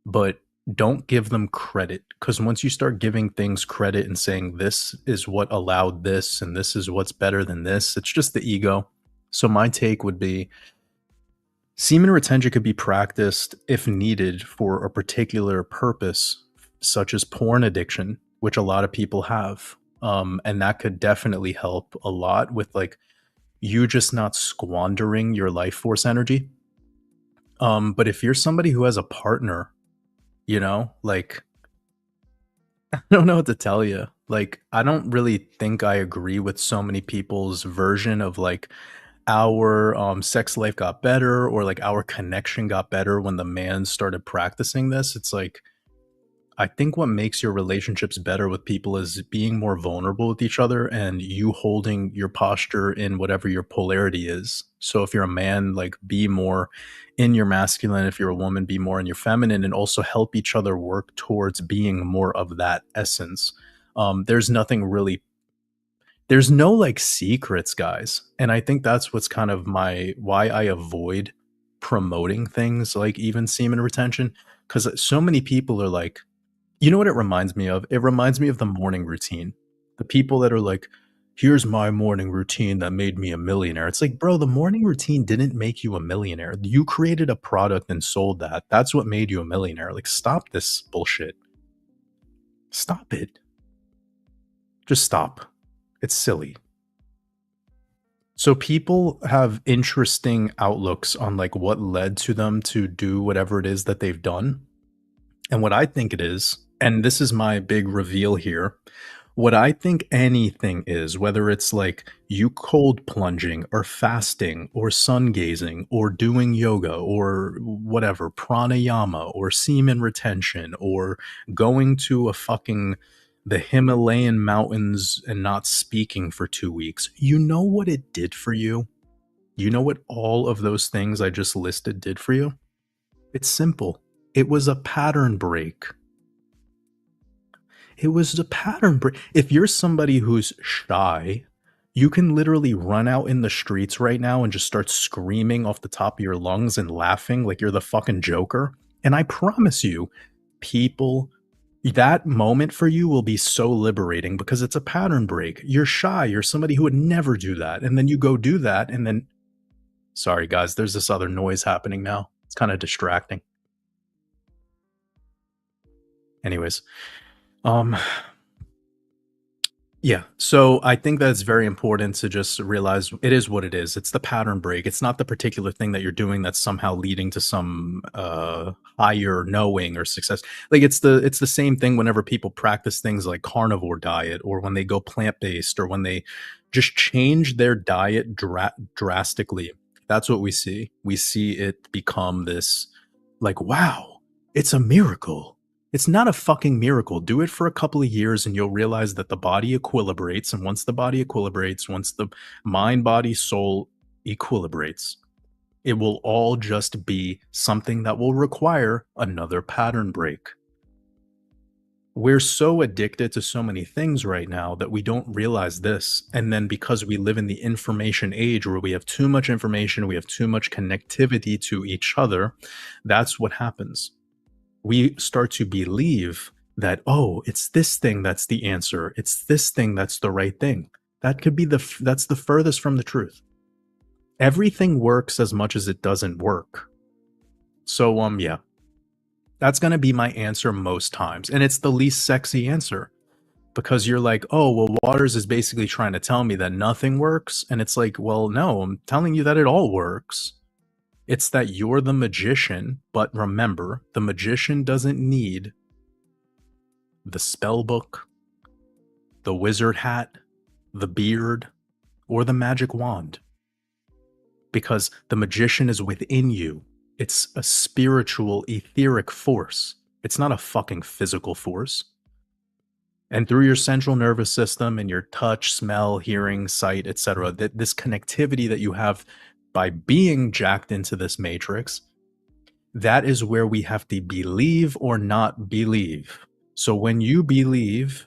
but don't give them credit. Because once you start giving things credit and saying this is what allowed this and this is what's better than this, it's just the ego. So, my take would be semen retention could be practiced if needed for a particular purpose, such as porn addiction, which a lot of people have. And that could definitely help a lot with like you just not squandering your life force energy. But if you're somebody who has a partner, like I don't know what to tell you. Like, I don't really think I agree with so many people's version of like our sex life got better or like our connection got better when the man started practicing this. It's like I think what makes your relationships better with people is being more vulnerable with each other and you holding your posture in whatever your polarity is. So if you're a man, like be more in your masculine. If you're a woman, be more in your feminine, and also help each other work towards being more of that essence. There's nothing really there's no like secrets, guys. And I think that's what's kind of my why I avoid promoting things like even semen retention. Cause so many people are like, you know what it reminds me of? It reminds me of the morning routine. The people that are like, here's my morning routine that made me a millionaire. It's like, bro, the morning routine didn't make you a millionaire. You created a product and sold that. That's what made you a millionaire. Like, stop this bullshit. Stop it. Just stop. It's silly. So people have interesting outlooks on like what led to them to do whatever it is that they've done. And what I think it is, and this is my big reveal here, what I think anything is, whether it's like you cold plunging or fasting or sun gazing or doing yoga or whatever, pranayama or semen retention or going to a fucking the Himalayan mountains and not speaking for 2 weeks, you know what it did for you? You know what all of those things I just listed did for you? It's simple. It was a pattern break. It was a pattern break. If you're somebody who's shy, you can literally run out in the streets right now and just start screaming off the top of your lungs and laughing like you're the fucking Joker. And I promise you, people, that moment for you will be so liberating because it's a pattern break. You're shy. You're somebody who would never do that. And then you go do that. And then, sorry, guys, there's this other noise happening now. It's kind of distracting. Anyways, yeah. So I think that it's very important to just realize it is what it is. It's the pattern break. It's not the particular thing that you're doing that's somehow leading to some higher knowing or success. Like it's the same thing whenever people practice things like carnivore diet or when they go plant-based or when they just change their diet drastically. That's what we see. We see it become this like, wow, it's a miracle. It's not a fucking miracle. Do it for a couple of years and you'll realize that the body equilibrates. And once the body equilibrates, once the mind, body, soul equilibrates, it will all just be something that will require another pattern break. We're so addicted to so many things right now that we don't realize this. And then because we live in the information age where we have too much information, we have too much connectivity to each other, that's what happens. We start to believe that, oh, it's this thing that's the answer. It's this thing that's the right thing. That could be that's the furthest from the truth. Everything works as much as it doesn't work. So, yeah, that's going to be my answer most times. And it's the least sexy answer because you're like, oh, well, Waters is basically trying to tell me that nothing works. And it's like, well, no, I'm telling you that it all works. It's that you're the magician, but remember, the magician doesn't need the spell book, the wizard hat, the beard, or the magic wand. Because the magician is within you. It's a spiritual, etheric force. It's not a fucking physical force. And through your central nervous system and your touch, smell, hearing, sight, etc., this connectivity that you have by being jacked into this matrix, that is where we have to believe or not believe. So when you believe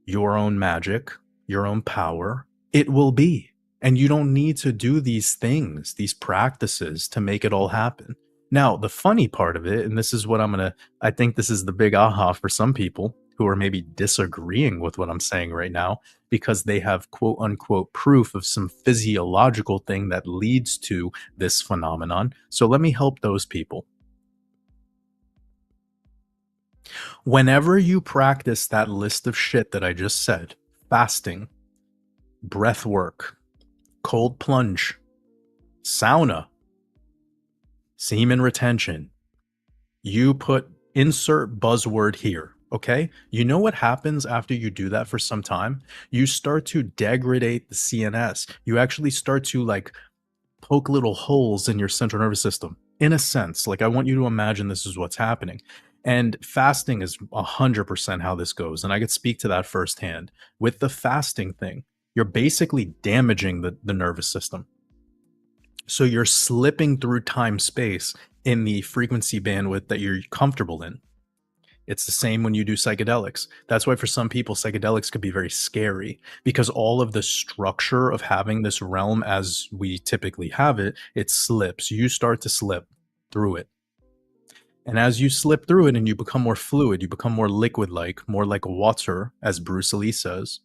your own magic, your own power, it will be. And you don't need to do these things, these practices to make it all happen. Now, the funny part of it, and this is what I think this is the big aha for some people who are maybe disagreeing with what I'm saying right now, because they have quote unquote proof of some physiological thing that leads to this phenomenon. So let me help those people. Whenever you practice that list of shit that I just said, fasting, breath work, cold plunge, sauna, semen retention, you put insert buzzword here. Okay. You know what happens after you do that for some time? You start to degrade the CNS. You actually start to like poke little holes in your central nervous system. In a sense, like I want you to imagine this is what's happening. And fasting is 100% how this goes. And I could speak to that firsthand. With the fasting thing, you're basically damaging the nervous system. So you're slipping through time space in the frequency bandwidth that you're comfortable in. It's the same when you do psychedelics. That's why for some people, psychedelics could be very scary because all of the structure of having this realm as we typically have it, it slips. You start to slip through it. And as you slip through it and you become more fluid, you become more liquid-like, more like water, as Bruce Lee says,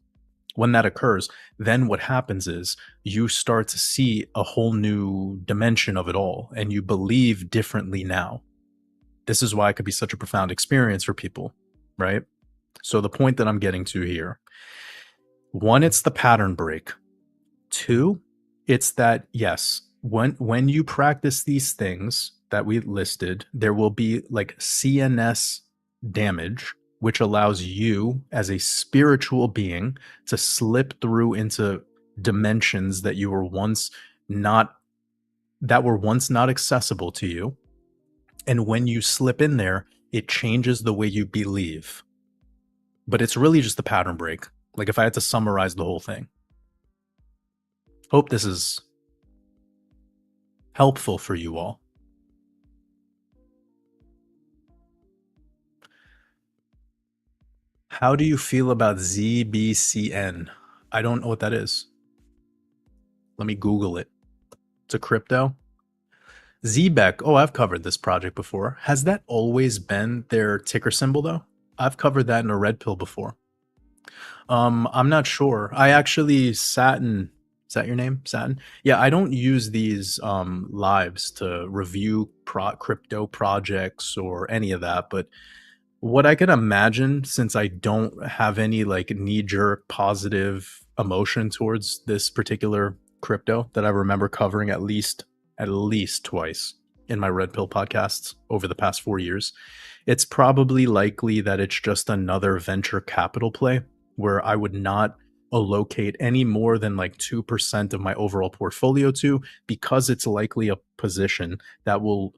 when that occurs, then what happens is you start to see a whole new dimension of it all and you believe differently now. This is why it could be such a profound experience for people, right? So the point that I'm getting to here, One, it's the pattern break. Two, it's that, yes, when you practice these things that we listed, there will be like CNS damage, which allows you as a spiritual being to slip through into dimensions that you were once not that were once not accessible to you. And when you slip in there, it changes the way you believe. But it's really just the pattern break. Like if I had to summarize the whole thing. Hope this is helpful for you all. How do you feel about ZBCN? I don't know what that is. Let me Google it. It's a crypto. ZBEC. Oh, I've covered this project before. Has that always been their ticker symbol though? I've covered that in a red pill before. I'm not sure. I actually Satin. Is that your name? Satin? Yeah, I don't use these lives to review crypto projects or any of that, but what I can imagine, since I don't have any like knee-jerk positive emotion towards this particular crypto that I remember covering at least twice in my Red Pill podcasts over the past 4 years, it's probably likely that it's just another venture capital play where I would not allocate any more than like 2% of my overall portfolio to, because it's likely a position that will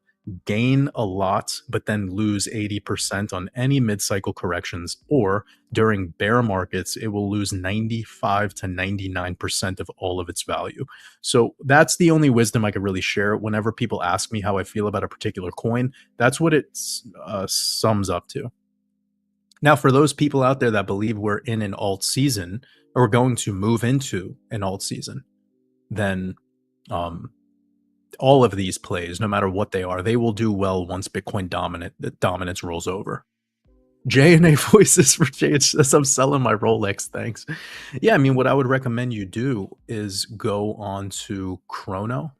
gain a lot but then lose 80% on any mid-cycle corrections, or during bear markets it will lose 95 to 99% of all of its value. So that's the only wisdom I could really share whenever people ask me how I feel about a particular coin. That's what it sums up to. Now, for those people out there that believe we're in an alt season or going to move into an alt season, then all of these plays, no matter what they are, they will do well once Bitcoin dominance rolls over. J&A voices for JH says I'm selling my Rolex. Thanks. Yeah, I mean, what I would recommend you do is go on to Chrono.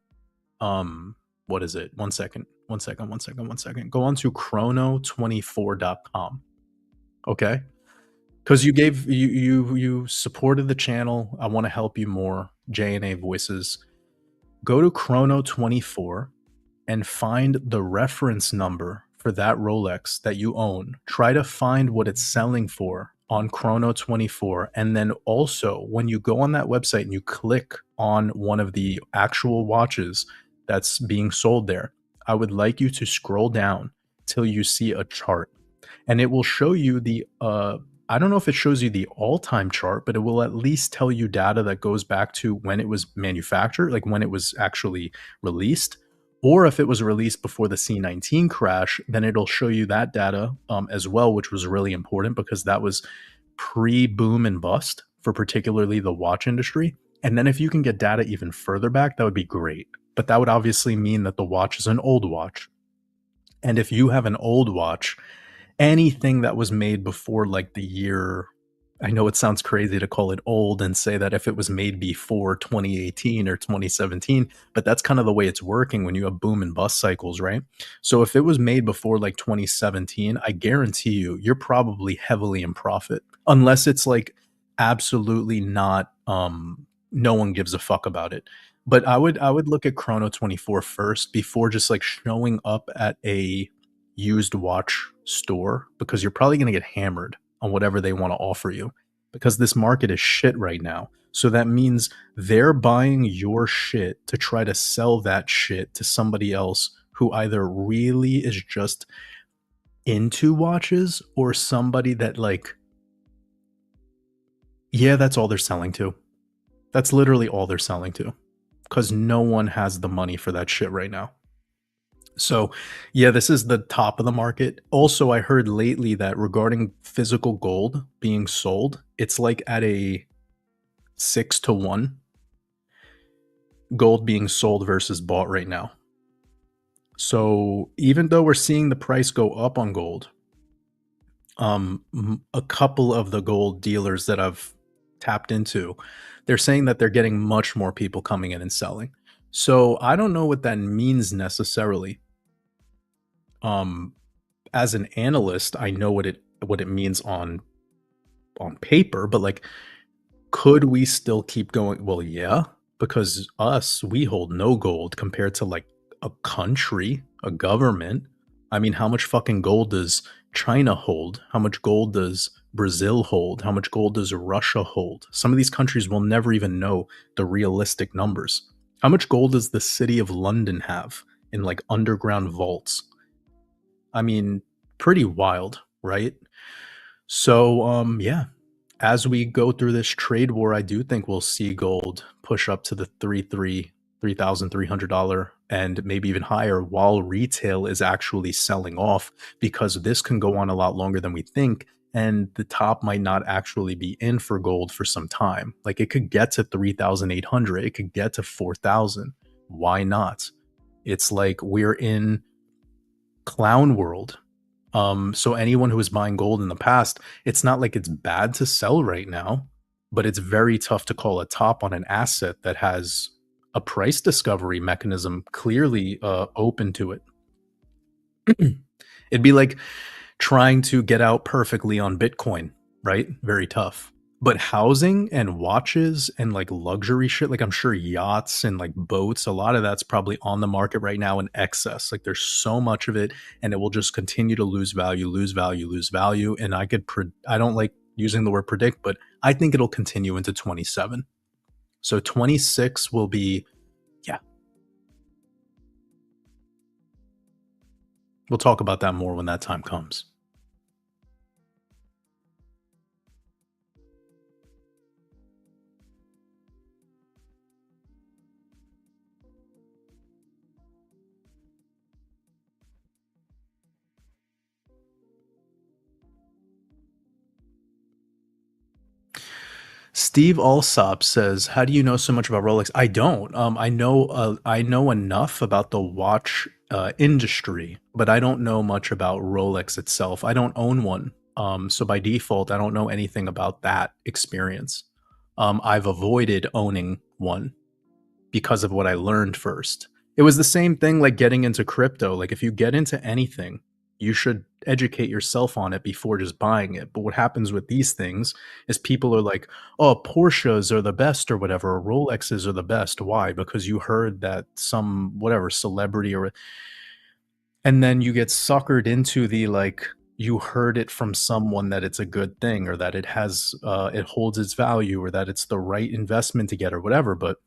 What is it? One second. Go on to chrono24.com. Okay. Because you supported the channel. I want to help you more. J&A voices. Go to Chrono24 and find the reference number for that Rolex that you own. Try to find what it's selling for on Chrono24. And then also, when you go on that website and you click on one of the actual watches that's being sold there, I would like you to scroll down till you see a chart. And it will show you the I don't know if it shows you the all-time chart, but it will at least tell you data that goes back to when it was manufactured, like when it was actually released. Or if it was released before the C19 crash, then it'll show you that data as well, which was really important because that was pre-boom and bust for particularly the watch industry. And then if you can get data even further back, that would be great. But that would obviously mean that the watch is an old watch. And if you have an old watch, anything that was made before like the year, I know it sounds crazy to call it old and say that if it was made before 2018 or 2017, but that's kind of the way it's working when you have boom and bust cycles, right? So if it was made before like 2017, I guarantee you're probably heavily in profit, unless it's like absolutely not, no one gives a fuck about it. But I would look at Chrono24 first before just like showing up at a used watch store, because you're probably going to get hammered on whatever they want to offer you, because this market is shit right now. So that means they're buying your shit to try to sell that shit to somebody else who either really is just into watches or somebody that like, yeah, that's all they're selling to. That's literally all they're selling to, because no one has the money for that shit right now. So, yeah, this is the top of the market. Also, I heard lately that regarding physical gold being sold, it's like at a 6-to-1 gold being sold versus bought right now. So, even though we're seeing the price go up on gold, a couple of the gold dealers that I've tapped into, they're saying that they're getting much more people coming in and selling. So, I don't know what that means necessarily. As an analyst, I know what it means on paper, but like Could we still keep going? Well, yeah, because we hold no gold compared to like a country, a government. I mean, how much fucking gold does China hold? How much gold does Brazil hold? How much gold does Russia hold? Some of these countries will never even know the realistic numbers. How much gold does the city of London have in like underground vaults? I mean, pretty wild, right? So, yeah, as we go through this trade war, I do think we'll see gold push up to the $3,300 and maybe even higher while retail is actually selling off because this can go on a lot longer than we think. And the top might not actually be in for gold for some time. Like it could get to 3,800, it could get to 4,000. Why not? It's like we're in clown world. So anyone who was buying gold in the past, it's not like it's bad to sell right now, but it's very tough to call a top on an asset that has a price discovery mechanism clearly open to it. It'd be like trying to get out perfectly on Bitcoin, right? Very tough. But housing and watches and like luxury shit, like I'm sure yachts and like boats, a lot of that's probably on the market right now in excess. Like there's so much of it and it will just continue to lose value, lose value, lose value. And I don't like using the word predict, but I think it'll continue into 27. So 26 will be, yeah, we'll talk about that more when that time comes. Steve Alsop says, "How do you know so much about Rolex?" I don't. I know enough about the watch industry, but I don't know much about Rolex itself. I don't own one, so by default, I don't know anything about that experience. I've avoided owning one because of what I learned first. It was the same thing like getting into crypto. Like if you get into anything, you should educate yourself on it before just buying it. But what happens with these things is people are like, "Oh, Porsches are the best or whatever, or Rolexes are the best." Why? Because you heard that some whatever celebrity or and then you get suckered into the like you heard it from someone that it's a good thing or that it has it holds its value or that it's the right investment to get or whatever, but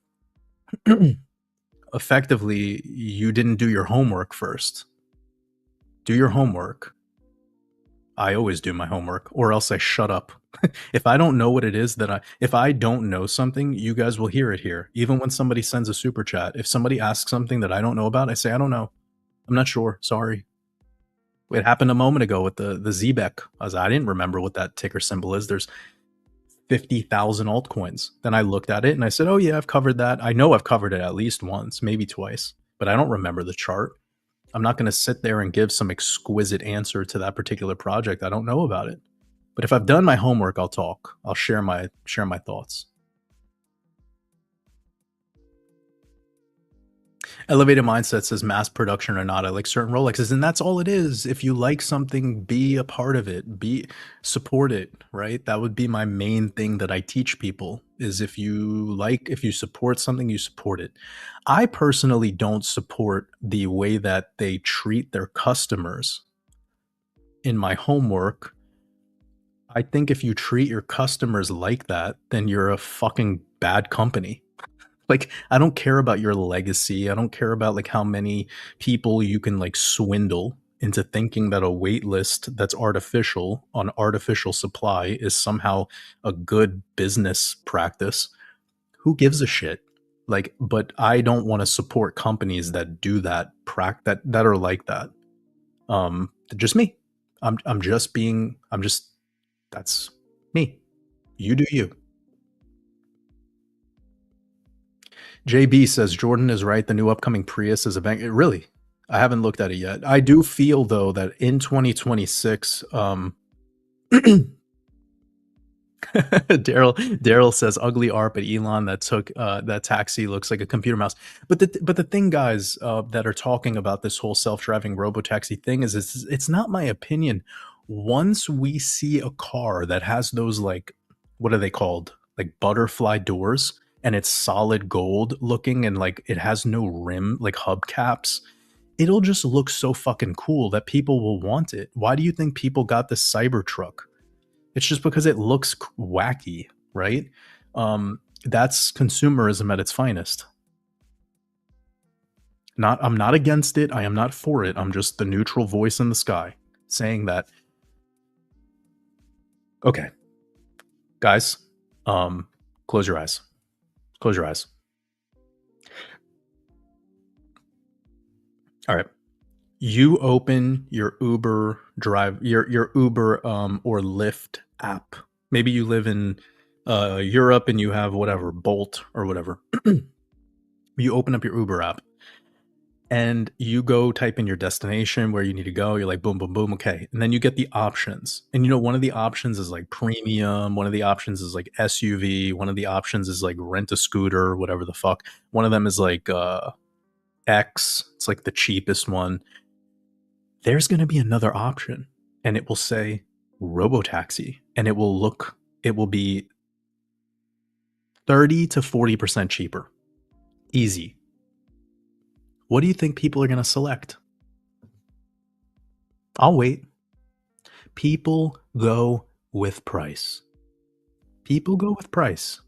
effectively you didn't do your homework first. Do your homework. I always do my homework or else I shut up. If I don't know what it is if I don't know something, you guys will hear it here. Even when somebody sends a super chat, if somebody asks something that I don't know about, I say I don't know. I'm not sure. Sorry. It happened a moment ago with the ZBEC. I didn't remember what that ticker symbol is. There's 50,000 altcoins. Then I looked at it and I said, "Oh yeah, I've covered that. I know I've covered it at least once, maybe twice, but I don't remember the chart." I'm not going to sit there and give some exquisite answer to that particular project. I don't know about it. But if I've done my homework, I'll talk. I'll share my thoughts. Elevated Mindset says mass production or not. I like certain Rolexes, and that's all it is. If you like something, be a part of it. Support it, right? That would be my main thing that I teach people is if you support something, you support it. I personally don't support the way that they treat their customers in my homework. I think if you treat your customers like that, then you're a fucking bad company. Like, I don't care about your legacy. I don't care about like how many people you can like swindle into thinking that a wait list that's artificial on artificial supply is somehow a good business practice. Who gives a shit? Like, but I don't want to support companies that do that that are like that. Just me. I'm just that's me. You do you. JB says Jordan is right. The new upcoming Prius is a bank. Really, I haven't looked at it yet. I do feel though that in 2026, Daryl says ugly art, but Elon that took that taxi looks like a computer mouse. But the thing, guys, that are talking about this whole self-driving robotaxi thing is it's not my opinion. Once we see a car that has those like what are they called? like butterfly doors, and it's solid gold looking and like it has no rim, like hubcaps. It'll just look so fucking cool that people will want it. Why do you think people got this Cybertruck? It's just because it looks wacky, right? That's consumerism at its finest. I'm not against it. I am not for it. I'm just the neutral voice in the sky saying that. Okay, guys, close your eyes. Close your eyes. All right. You open your Uber drive, your Uber or Lyft app. Maybe you live in Europe and you have whatever, Bolt or whatever. You open up your Uber app and you go type in your destination where you need to go. You're like, boom, boom, boom. Okay. And then you get the options. And one of the options is like premium. One of the options is like SUV. One of the options is like rent a scooter, whatever the fuck. One of them is like X. It's like the cheapest one. There's going to be another option and it will say robotaxi and it will be 30 to 40% cheaper. Easy. What do you think people are going to select? I'll wait. People go with price. People go with price,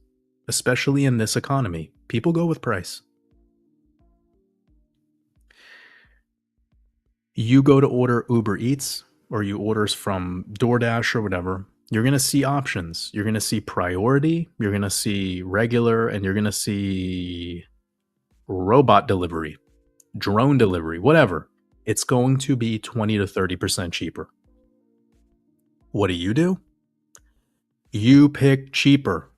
especially in this economy. People go with price. You go to order Uber Eats or you orders from DoorDash or whatever, you're going to see options. You're going to see priority, you're going to see regular, and you're going to see robot delivery, drone delivery, whatever. It's going to be 20 to 30% cheaper. What do? You pick cheaper.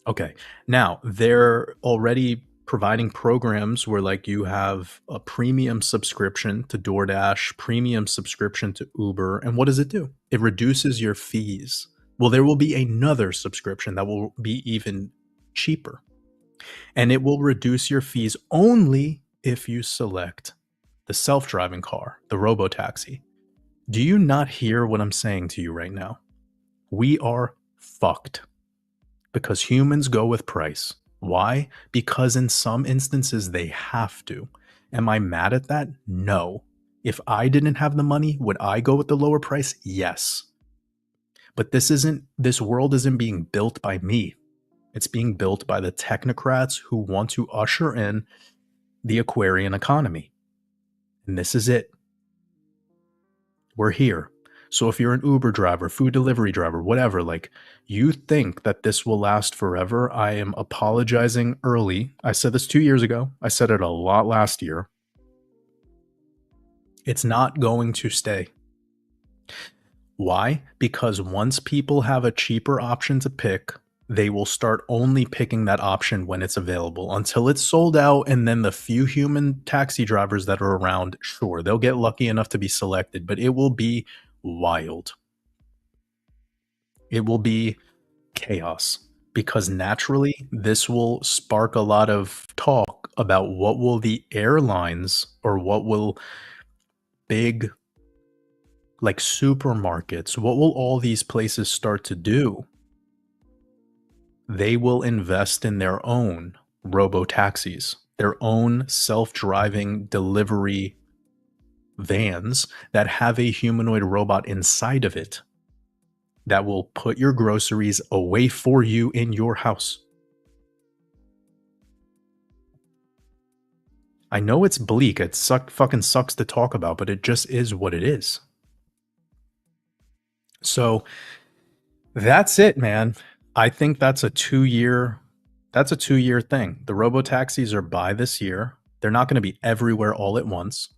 Okay. Now, they're already providing programs where like you have a premium subscription to DoorDash, premium subscription to Uber, and what does it do? It reduces your fees. Well, there will be another subscription that will be even cheaper. And it will reduce your fees only if you select the self-driving car, the robotaxi. Do you not hear what I'm saying to you right now? We are fucked because humans go with price. Why? Because in some instances they have to. Am I mad at that? No. If I didn't have the money, would I go with the lower price? Yes. But this world isn't being built by me. It's being built by the technocrats who want to usher in the Aquarian economy. And this is it. We're here. So if you're an Uber driver, food delivery driver, whatever, like you think that this will last forever, I am apologizing early. I said this 2 years ago. I said it a lot last year. It's not going to stay. Why? Because once people have a cheaper option to pick, they will start only picking that option when it's available until it's sold out. And then the few human taxi drivers that are around, sure, they'll get lucky enough to be selected, but it will be wild. It will be chaos because naturally this will spark a lot of talk about what will the airlines or what will big like supermarkets, what will all these places start to do? They will invest in their own robo-taxis, their own self-driving delivery vans that have a humanoid robot inside of it that will put your groceries away for you in your house. I know it's bleak, it fucking sucks to talk about, but it just is what it is. So that's it, man. I think that's a 2-year thing. The robo-taxis are by this year. They're not going to be everywhere all at once.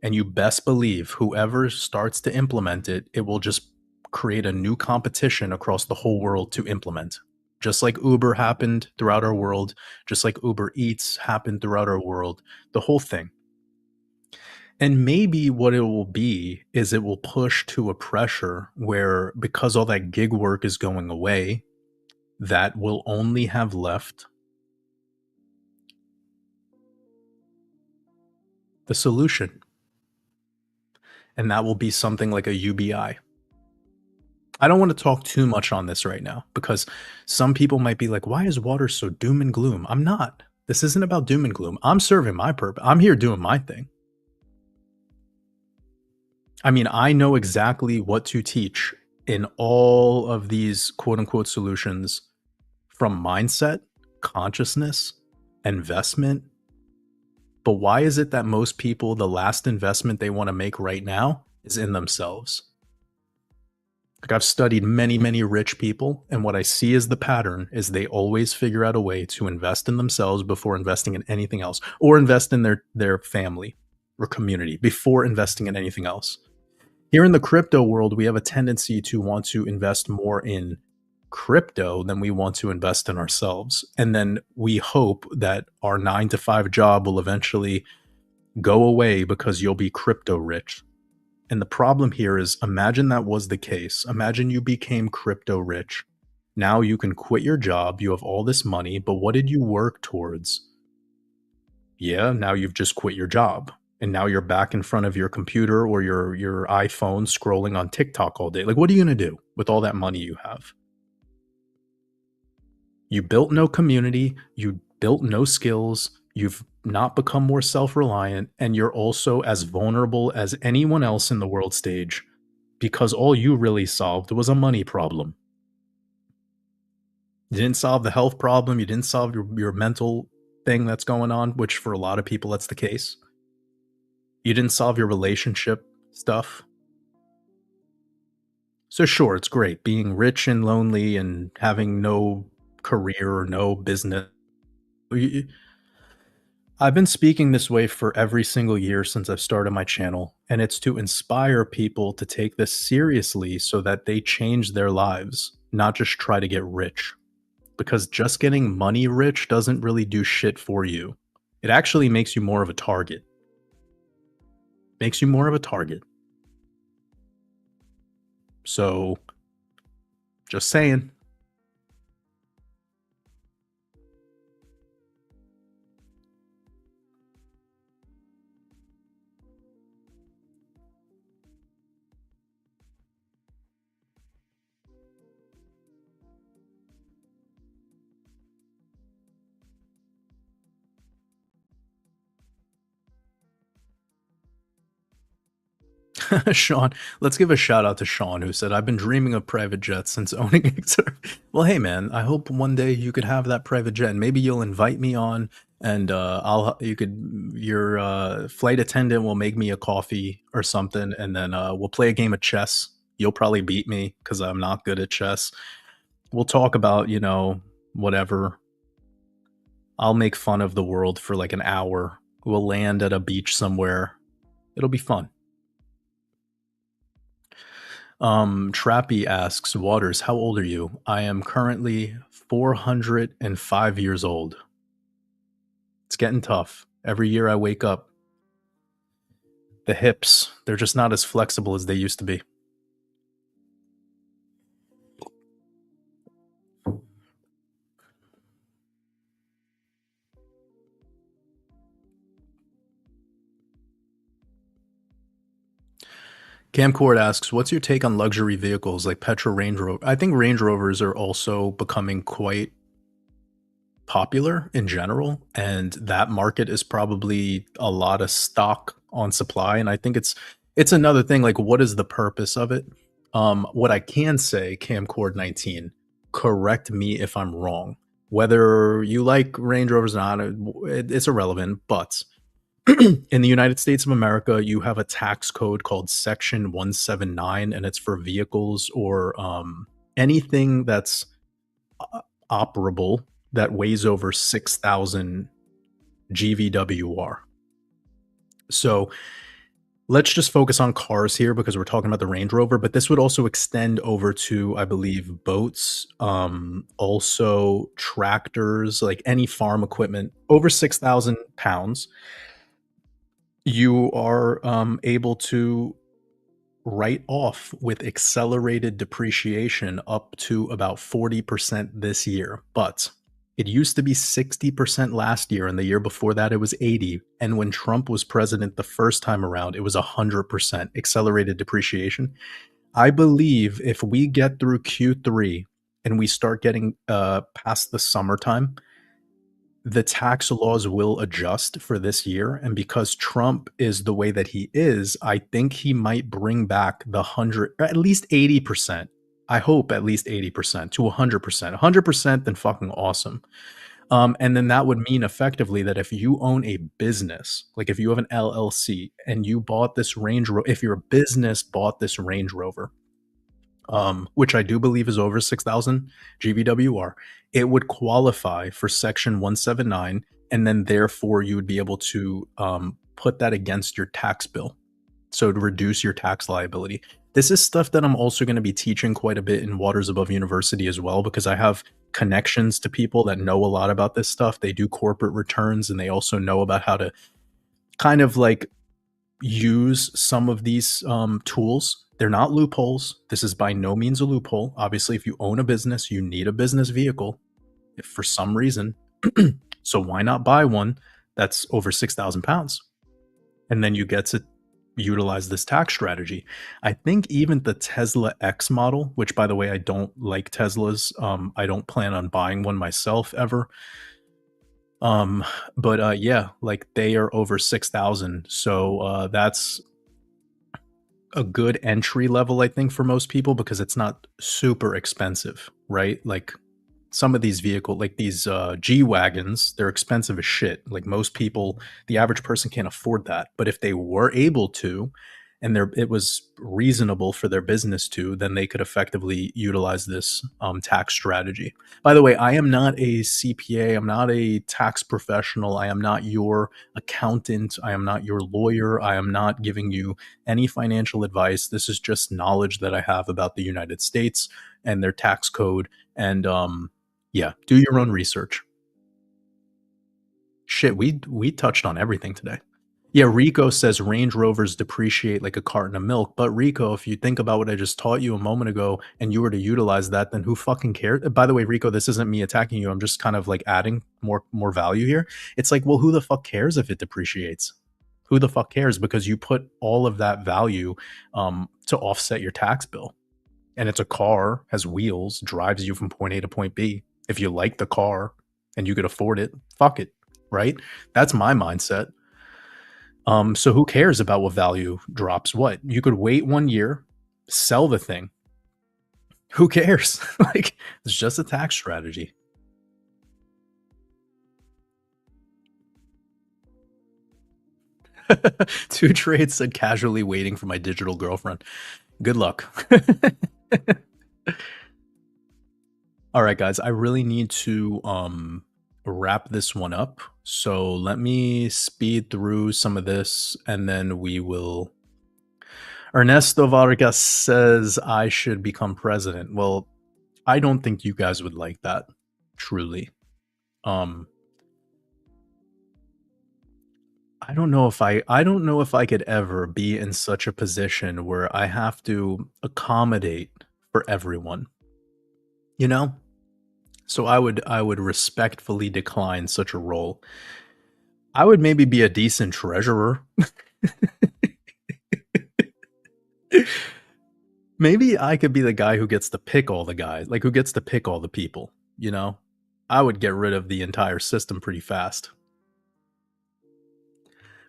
And you best believe whoever starts to implement it, it will just create a new competition across the whole world to implement. Just like Uber happened throughout our world, just like Uber Eats happened throughout our world, the whole thing. And maybe what it will be is it will push to a pressure where, because all that gig work is going away, that will only have left the solution. And that will be something like a UBI. I don't want to talk too much on this right now because some people might be like, why is water so doom and gloom? I'm not. This isn't about doom and gloom. I'm serving my purpose. I'm here doing my thing. I mean, I know exactly what to teach in all of these quote unquote solutions from mindset, consciousness, investment. But why is it that most people, the last investment they want to make right now is in themselves? Like I've studied many, many rich people, and what I see as the pattern is they always figure out a way to invest in themselves before investing in anything else, or invest in their family or community before investing in anything else. Here in the crypto world, we have a tendency to want to invest more in crypto than we want to invest in ourselves. And then we hope that our 9 to 5 job will eventually go away because you'll be crypto rich. And the problem here is imagine that was the case. Imagine you became crypto rich. Now you can quit your job. You have all this money, but what did you work towards? Yeah, now you've just quit your job. And now you're back in front of your computer or your iPhone scrolling on TikTok all day. Like, what are you going to do with all that money you have? You built no community. You built no skills. You've not become more self reliant. And you're also as vulnerable as anyone else in the world stage because all you really solved was a money problem. You didn't solve the health problem. You didn't solve your mental thing that's going on, which for a lot of people, that's the case. You didn't solve your relationship stuff. So sure, it's great being rich and lonely and having no career or no business. I've been speaking this way for every single year since I've started my channel, and it's to inspire people to take this seriously so that they change their lives, not just try to get rich. Because just getting money rich doesn't really do shit for you. It actually makes you more of a target. Makes you more of a target. So, just saying. Sean, let's give a shout out to Sean who said, I've been dreaming of private jets since owning XR. Well, hey man, I hope one day you could have that private jet and maybe you'll invite me on and your flight attendant will make me a coffee or something and then we'll play a game of chess. You'll probably beat me because I'm not good at chess. We'll talk about, whatever. I'll make fun of the world for like an hour. We'll land at a beach somewhere. It'll be fun. Trappy asks, Waters, how old are you? I am currently 405 years old. It's getting tough. Every year I wake up, the hips, they're just not as flexible as they used to be. Camcord asks, what's your take on luxury vehicles like Petra Range Rover? I think Range Rovers are also becoming quite popular in general, and that market is probably a lot of stock on supply. And I think it's another thing, like what is the purpose of it? What I can say, Camcord 19, correct me if I'm wrong. Whether you like Range Rovers or not, it's irrelevant, but in the United States of America, you have a tax code called Section 179, and it's for vehicles or anything that's operable that weighs over 6,000 GVWR. So let's just focus on cars here because we're talking about the Range Rover, but this would also extend over to, I believe, boats, also tractors, like any farm equipment over 6,000 pounds. You are able to write off with accelerated depreciation up to about 40% this year. But it used to be 60% last year, and the year before that it was 80. And when Trump was president the first time around, it was 100% accelerated depreciation. I believe if we get through Q3 and we start getting past the summertime, the tax laws will adjust for this year. And because Trump is the way that he is, I think he might bring back the 100, or at least 80%. I hope at least 80% to 100%. 100%, then fucking awesome. And then that would mean effectively that if you own a business, like if you have an LLC and you bought this Range Rover, if your business bought this Range Rover, which I do believe is over 6,000 GVWR, it would qualify for Section 179, and then therefore you would be able to put that against your tax bill. So to reduce your tax liability. This is stuff that I'm also going to be teaching quite a bit in Waters Above University as well, because I have connections to people that know a lot about this stuff. They do corporate returns and they also know about how to kind of like use some of these tools. They're not loopholes. This is by no means a loophole. Obviously, if you own a business, you need a business vehicle if for some reason. So why not buy one that's over 6,000 pounds? And then you get to utilize this tax strategy. I think even the Tesla X model, which by the way, I don't like Teslas. I don't plan on buying one myself ever. But yeah, like they are over 6,000. So that's a good entry level, I think, for most people because it's not super expensive, right? Like some of these like these G wagons, they're expensive as shit. Like most people, the average person can't afford that. But if they were able to, and it was reasonable for their business to, then they could effectively utilize this tax strategy. By the way, I am not a CPA. I'm not a tax professional. I am not your accountant. I am not your lawyer. I am not giving you any financial advice. This is just knowledge that I have about the United States and their tax code. And yeah, do your own research. Shit, we touched on everything today. Yeah, Rico says Range Rovers depreciate like a carton of milk. But Rico, if you think about what I just taught you a moment ago and you were to utilize that, then who fucking cares? By the way, Rico, this isn't me attacking you. I'm just kind of like adding more value here. It's like, well, who the fuck cares if it depreciates? Who the fuck cares? Because you put all of that value to offset your tax bill. And it's a car, has wheels, drives you from point A to point B. If you like the car and you could afford it, fuck it, right? That's my mindset. So who cares about what value drops what? You could wait 1 year, sell the thing. Who cares? Like, it's just a tax strategy. Two trades said casually waiting for my digital girlfriend. Good luck. All right, guys, I really need to wrap this one up. So let me speed through some of this and then we will. Ernesto Vargas says I should become president. Well, I don't think you guys would like that, truly. I don't know if I could ever be in such a position where I have to accommodate for everyone. You know? So I would respectfully decline such a role. I would maybe be a decent treasurer. Maybe I could be the guy who gets to pick all the guys, like who gets to pick all the people, you know? I would get rid of the entire system pretty fast.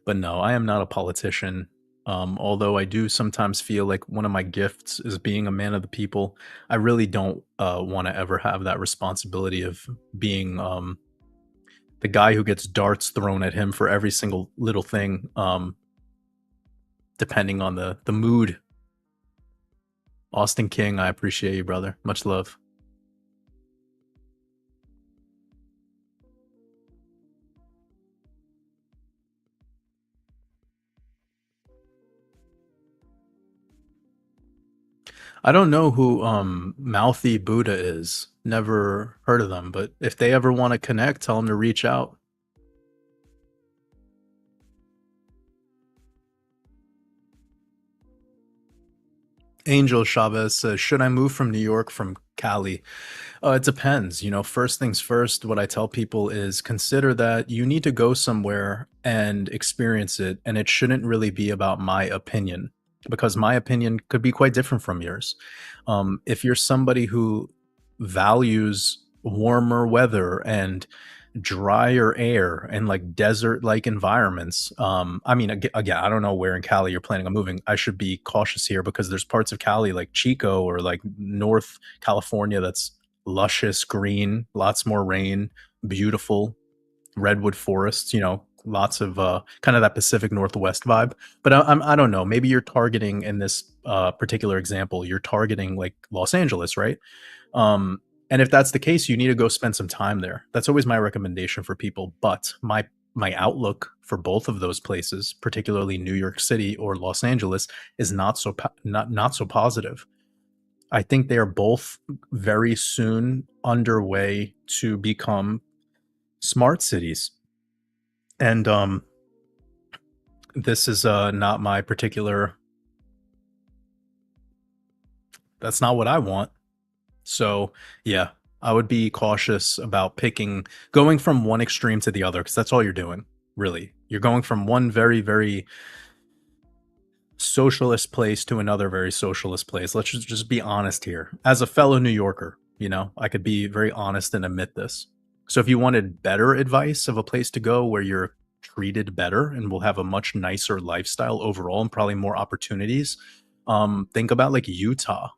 But no, I am not a politician. Although I do sometimes feel like one of my gifts is being a man of the people. I really don't want to ever have that responsibility of being the guy who gets darts thrown at him for every single little thing, depending on the mood. Austin King, I appreciate you, brother. Much love. I don't know who Mouthy Buddha is. Never heard of them, but if they ever want to connect, tell them to reach out. Angel Chavez says, should I move from New York from Cali? It depends. You know, first things first, what I tell people is consider that you need to go somewhere and experience it, and it shouldn't really be about my opinion. because my opinion could be quite different from yours. If you're somebody who values warmer weather and drier air and like desert like environments, I mean, again, I don't know where in Cali you're planning on moving. I should be cautious here because there's parts of Cali like Chico or like North California that's luscious green, lots more rain, beautiful redwood forests, lots of kind of that Pacific Northwest vibe. But I don't know. Maybe you're targeting in this particular example, you're targeting like Los Angeles, right? Um, and if that's the case, you need to go spend some time there. That's always my recommendation for people. But my outlook for both of those places, particularly New York City or Los Angeles, is not so positive. I think they are both very soon underway to become smart cities. And this is not my particular, that's not what I want. So yeah, I would be cautious about going from one extreme to the other, because that's all you're doing, really. You're going from one very, very socialist place to another very socialist place. Let's just be honest here. As a fellow New Yorker, I could be very honest and admit this. So if you wanted better advice of a place to go where you're treated better and will have a much nicer lifestyle overall and probably more opportunities, think about like Utah.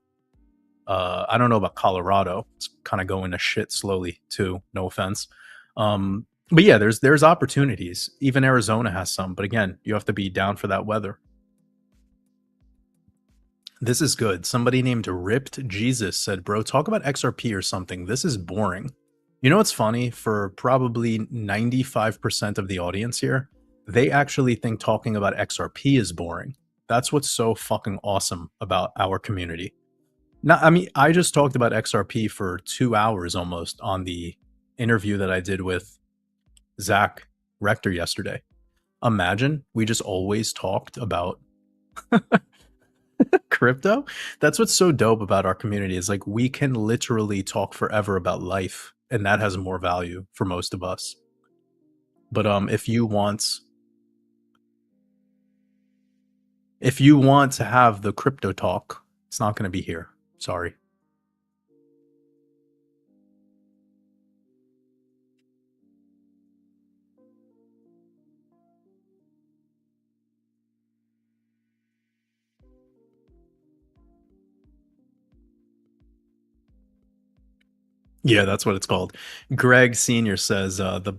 I don't know about Colorado. It's kind of going to shit slowly too. No offense. But yeah, there's opportunities. Even Arizona has some, but again, you have to be down for that weather. This is good. Somebody named Ripped Jesus said, "Bro, talk about XRP or something. This is boring." You know what's funny? For probably 95% of the audience here, they actually think talking about XRP is boring. That's what's so fucking awesome about our community. Now, I mean, I just talked about XRP for 2 hours almost on the interview that I did with Zach Rector yesterday. Imagine we just always talked about crypto. That's what's so dope about our community, is like we can literally talk forever about life, and that has more value for most of us. But if you want to have the crypto talk, it's not going to be here. Sorry. Yeah, that's what it's called. Greg Senior says the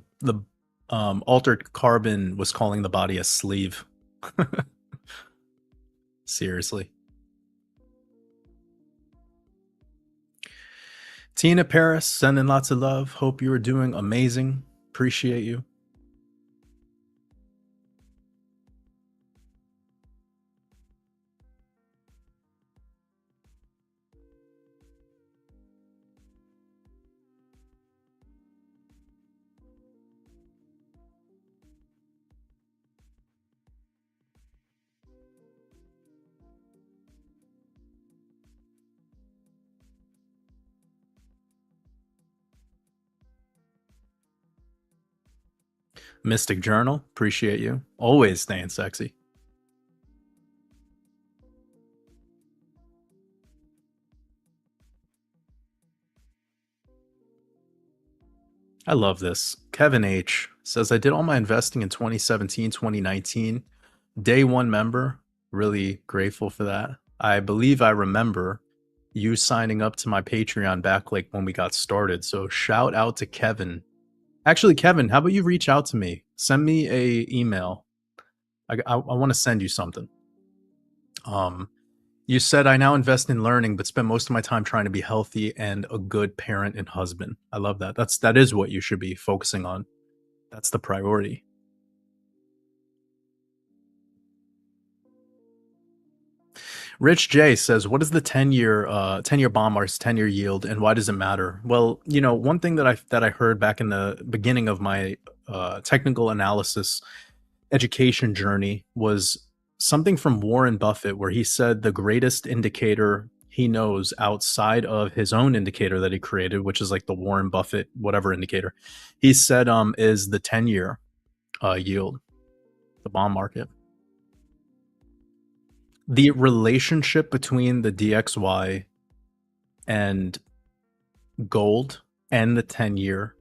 altered carbon was calling the body a sleeve. Seriously. Tina Paris, sending lots of love. Hope you are doing amazing. Appreciate you. Mystic Journal, appreciate you. Always staying sexy. I love this. Kevin H says, I did all my investing in 2017, 2019. Day one member. Really grateful for that. I believe I remember you signing up to my Patreon back like when we got started. So shout out to Kevin. Actually, Kevin, how about you reach out to me? Send me a email. I want to send you something. You said, I now invest in learning, but spend most of my time trying to be healthy and a good parent and husband. I love that. That is what you should be focusing on. That's the priority. Rich J says, what is the 10-year bond market's 10-year yield, and why does it matter? Well, one thing that I heard back in the beginning of my technical analysis education journey was something from Warren Buffett, where he said the greatest indicator he knows outside of his own indicator that he created, which is like the Warren Buffett whatever indicator, he said is the 10-year yield, the bond market. The relationship between the DXY and gold and the 10-year,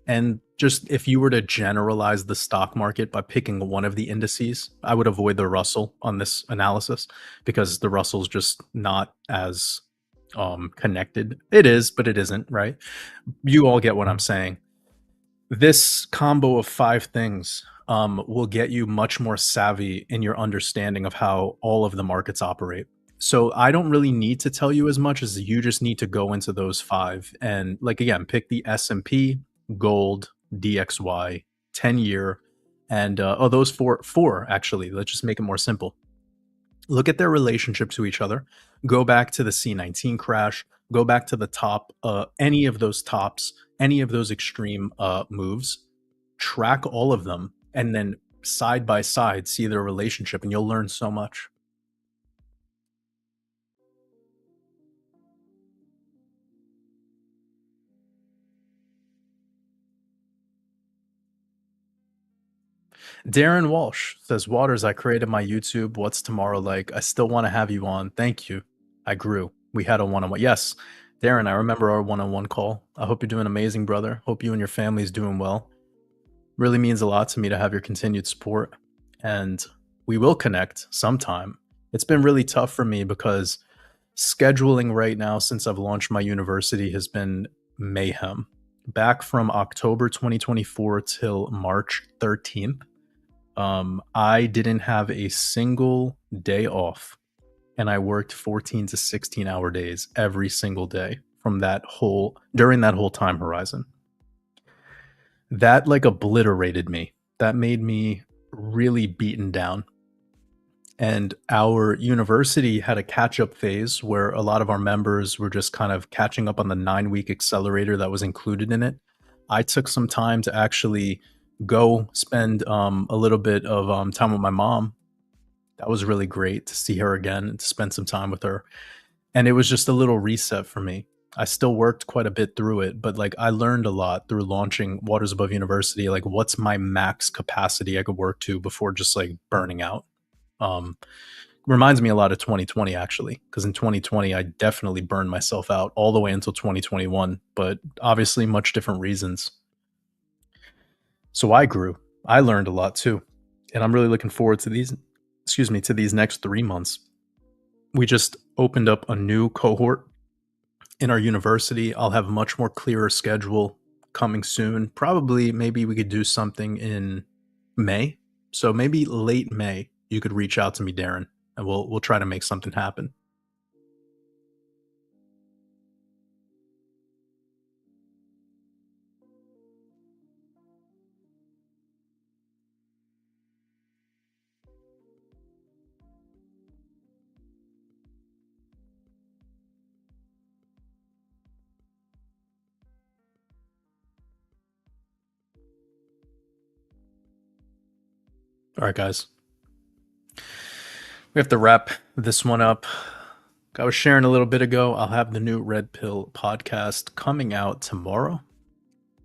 and just if you were to generalize the stock market by picking one of the indices, I would avoid the Russell on this analysis because the Russell's just not as connected. It is, but it isn't, right? You all get what I'm saying. This combo of 5 things will get you much more savvy in your understanding of how all of the markets operate. So I don't really need to tell you as much as you just need to go into those 5 and, like, again, pick the S&P, gold, DXY, 10-year, and those four actually. Let's just make it more simple. Look at their relationship to each other. Go back to the C19 crash. Go back to the top, any of those tops, any of those extreme moves. Track all of them, and then side by side see their relationship, and you'll learn so much. Darren Walsh says, Waters, I created my YouTube. What's tomorrow like? I still want to have you on. Thank you. I grew. We had a one-on-one. Yes, Darren, I remember our one-on-one call. I hope you're doing amazing, brother. Hope you and your family is doing well. Really means a lot to me to have your continued support. And we will connect sometime. It's been really tough for me because scheduling right now since I've launched my university has been mayhem. Back from October 2024 till March 13th, I didn't have a single day off, and I worked 14 to 16-hour days every single day from during that whole time horizon. That like obliterated me. That made me really beaten down. And our university had a catch-up phase where a lot of our members were just kind of catching up on the 9-week accelerator that was included in it. I took some time to actually go spend a little bit of time with my mom. That was really great to see her again and to spend some time with her. And it was just a little reset for me. I still worked quite a bit through it, but like I learned a lot through launching Waters Above University. Like, what's my max capacity I could work to before just like burning out? Reminds me a lot of 2020 actually, because in 2020 I definitely burned myself out all the way until 2021, but obviously much different reasons. So I grew. I learned a lot too, and I'm really looking forward to these next 3 months. We just opened up a new cohort in our university. I'll have a much more clearer schedule coming soon. Probably maybe we could do something in May. So maybe late May you could reach out to me, Darren, and we'll try to make something happen. All right, guys. We have to wrap this one up. I was sharing a little bit ago, I'll have the new Red Pill podcast coming out tomorrow.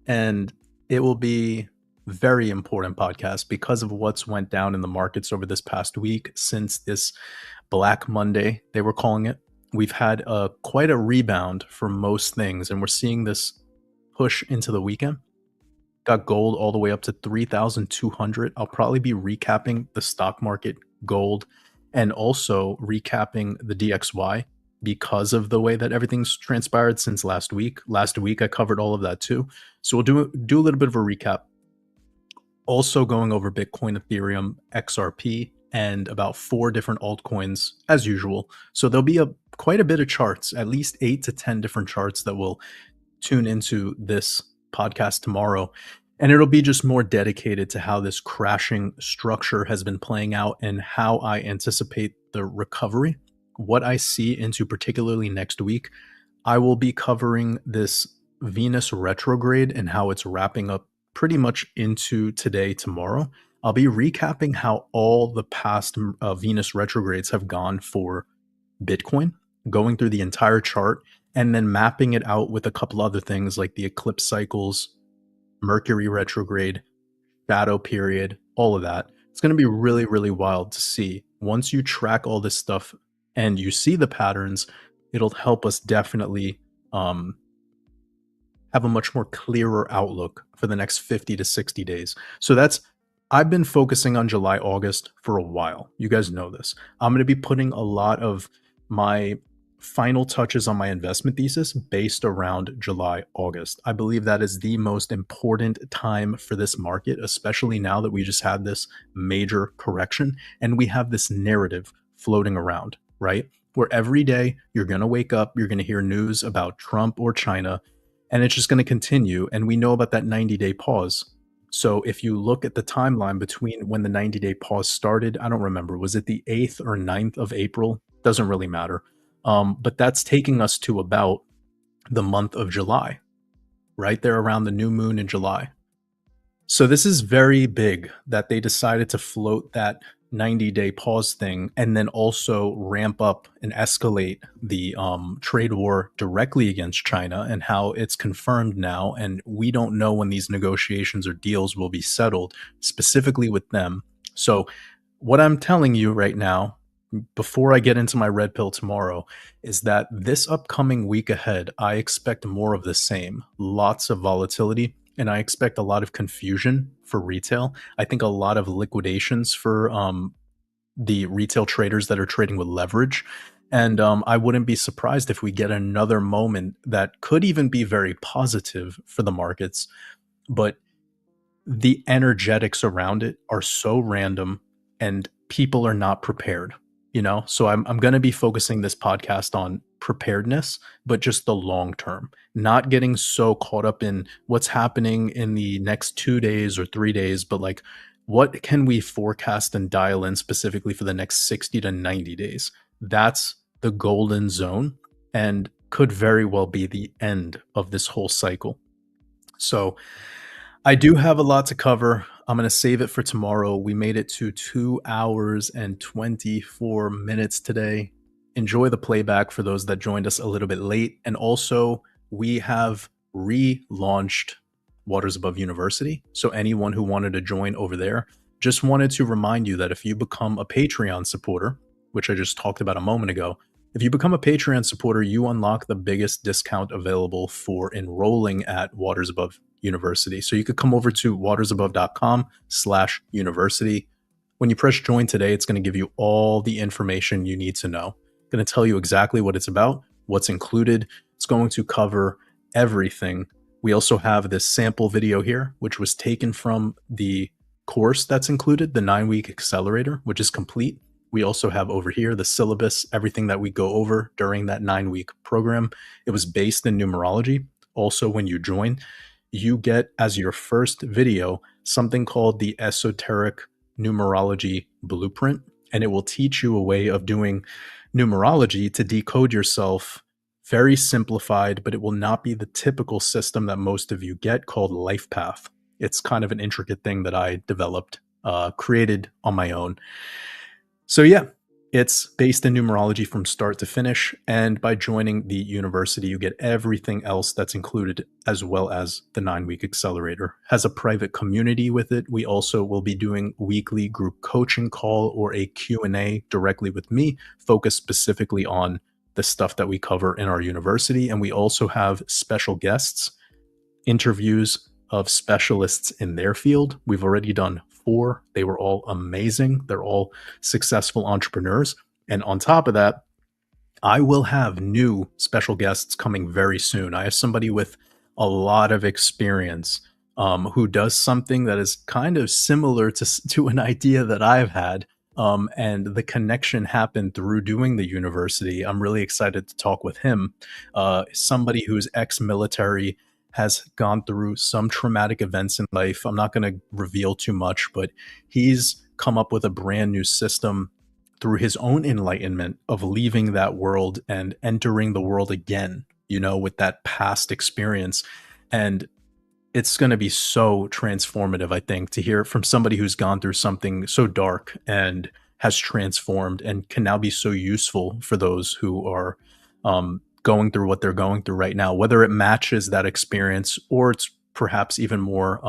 And it will be very important podcast because of what's went down in the markets over this past week since this Black Monday, they were calling it. We've had quite a rebound for most things, and we're seeing this push into the weekend. Got gold all the way up to 3,200. I'll probably be recapping the stock market, gold, and also recapping the DXY because of the way that everything's transpired since last week. Last week I covered all of that too. So we'll do a little bit of a recap. Also going over Bitcoin, Ethereum, XRP, and about 4 different altcoins as usual. So there'll be quite a bit of charts, at least 8 to 10 different charts that will tune into this podcast tomorrow. And it'll be just more dedicated to how this crashing structure has been playing out and how I anticipate the recovery, what I see into particularly next week. I will be covering this Venus retrograde and how it's wrapping up pretty much into today, tomorrow. I'll be recapping how all the past Venus retrogrades have gone for Bitcoin, going through the entire chart, and then mapping it out with a couple other things like the eclipse cycles, Mercury retrograde, shadow period, all of that. It's going to be really, really wild to see. Once you track all this stuff and you see the patterns, it'll help us definitely um, have a much more clearer outlook for the next 50 to 60 days. So that's I've been focusing on July, August for a while. You guys know this. I'm going to be putting a lot of my final touches on my investment thesis based around July, August. I believe that is the most important time for this market, especially now that we just had this major correction and we have this narrative floating around, right? Where every day you're going to wake up, you're going to hear news about Trump or China, and it's just going to continue. And we know about that 90-day pause. So if you look at the timeline between when the 90-day pause started, I don't remember, was it the 8th or 9th of April? Doesn't really matter. But that's taking us to about the month of July, right there around the new moon in July. So this is very big that they decided to float that 90-day pause thing and then also ramp up and escalate the trade war directly against China, and how it's confirmed now. And we don't know when these negotiations or deals will be settled specifically with them. So what I'm telling you right now, before I get into my red pill tomorrow, is that this upcoming week ahead, I expect more of the same. Lots of volatility, and I expect a lot of confusion for retail. I think a lot of liquidations for the retail traders that are trading with leverage. And I wouldn't be surprised if we get another moment that could even be very positive for the markets. But the energetics around it are so random and people are not prepared, so I'm going to be focusing this podcast on preparedness, but just the long term, not getting so caught up in what's happening in the next 2 days or 3 days, but like, what can we forecast and dial in specifically for the next 60 to 90 days? That's the golden zone and could very well be the end of this whole cycle. So I do have a lot to cover. I'm going to save it for tomorrow. We made it to 2 hours and 24 minutes today. Enjoy the playback for those that joined us a little bit late. And also, we have relaunched Waters Above University. So, anyone who wanted to join over there, just wanted to remind you that if you become a Patreon supporter, which I just talked about a moment ago, if you become a Patreon supporter, you unlock the biggest discount available for enrolling at Waters Above University. So you could come over to watersabove.com/university. When you press join today, it's going to give you all the information you need to know. It's going to tell you exactly what it's about, what's included. It's going to cover everything. We also have this sample video here, which was taken from the course that's included, the 9-week accelerator, which is complete. We also have over here the syllabus, everything that we go over during that 9-week program. It was based in numerology. Also, when you join, you get as your first video something called the Esoteric Numerology Blueprint, and it will teach you a way of doing numerology to decode yourself. Very simplified, but it will not be the typical system that most of you get called Life Path. It's kind of an intricate thing that I developed, created on my own. So yeah, it's based in numerology from start to finish. And by joining the university, you get everything else that's included, as well as the 9-week accelerator. Has a private community with it. We also will be doing weekly group coaching call or a Q&A directly with me, focused specifically on the stuff that we cover in our university. And we also have special guests, interviews of specialists in their field. We've already done 4. They were all amazing. They're all successful entrepreneurs. And on top of that, I will have new special guests coming very soon. I have somebody with a lot of experience who does something that is kind of similar to an idea that I've had. And the connection happened through doing the university. I'm really excited to talk with him. Somebody who's ex-military, has gone through some traumatic events in life. I'm not going to reveal too much, but he's come up with a brand new system through his own enlightenment of leaving that world and entering the world again, with that past experience. And it's going to be so transformative, I think, to hear from somebody who's gone through something so dark and has transformed and can now be so useful for those who are going through what they're going through right now, whether it matches that experience or it's perhaps even more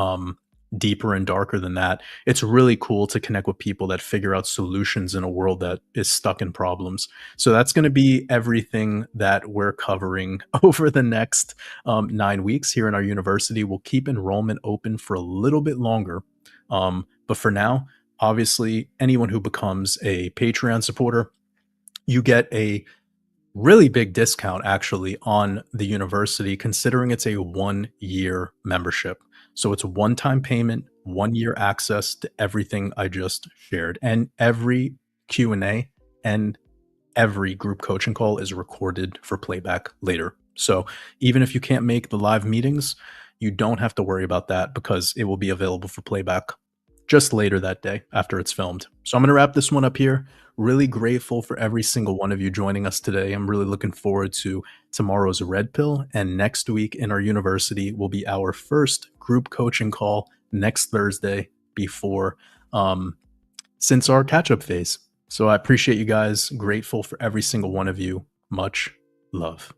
deeper and darker than that. It's really cool to connect with people that figure out solutions in a world that is stuck in problems. So that's going to be everything that we're covering over the next 9 weeks here in our university. We'll keep enrollment open for a little bit longer. But for now, obviously, anyone who becomes a Patreon supporter, you get a really big discount actually on the university, considering it's a 1 year membership. So it's a one time payment, 1 year access to everything I just shared. And every Q&A and every group coaching call is recorded for playback later. So even if you can't make the live meetings, you don't have to worry about that because it will be available for playback just later that day after it's filmed. So I'm going to wrap this one up here. Really grateful for every single one of you joining us today. I'm really looking forward to tomorrow's Red Pill. And next week in our university will be our first group coaching call next Thursday before since our catch-up phase. So I appreciate you guys. Grateful for every single one of you. Much love.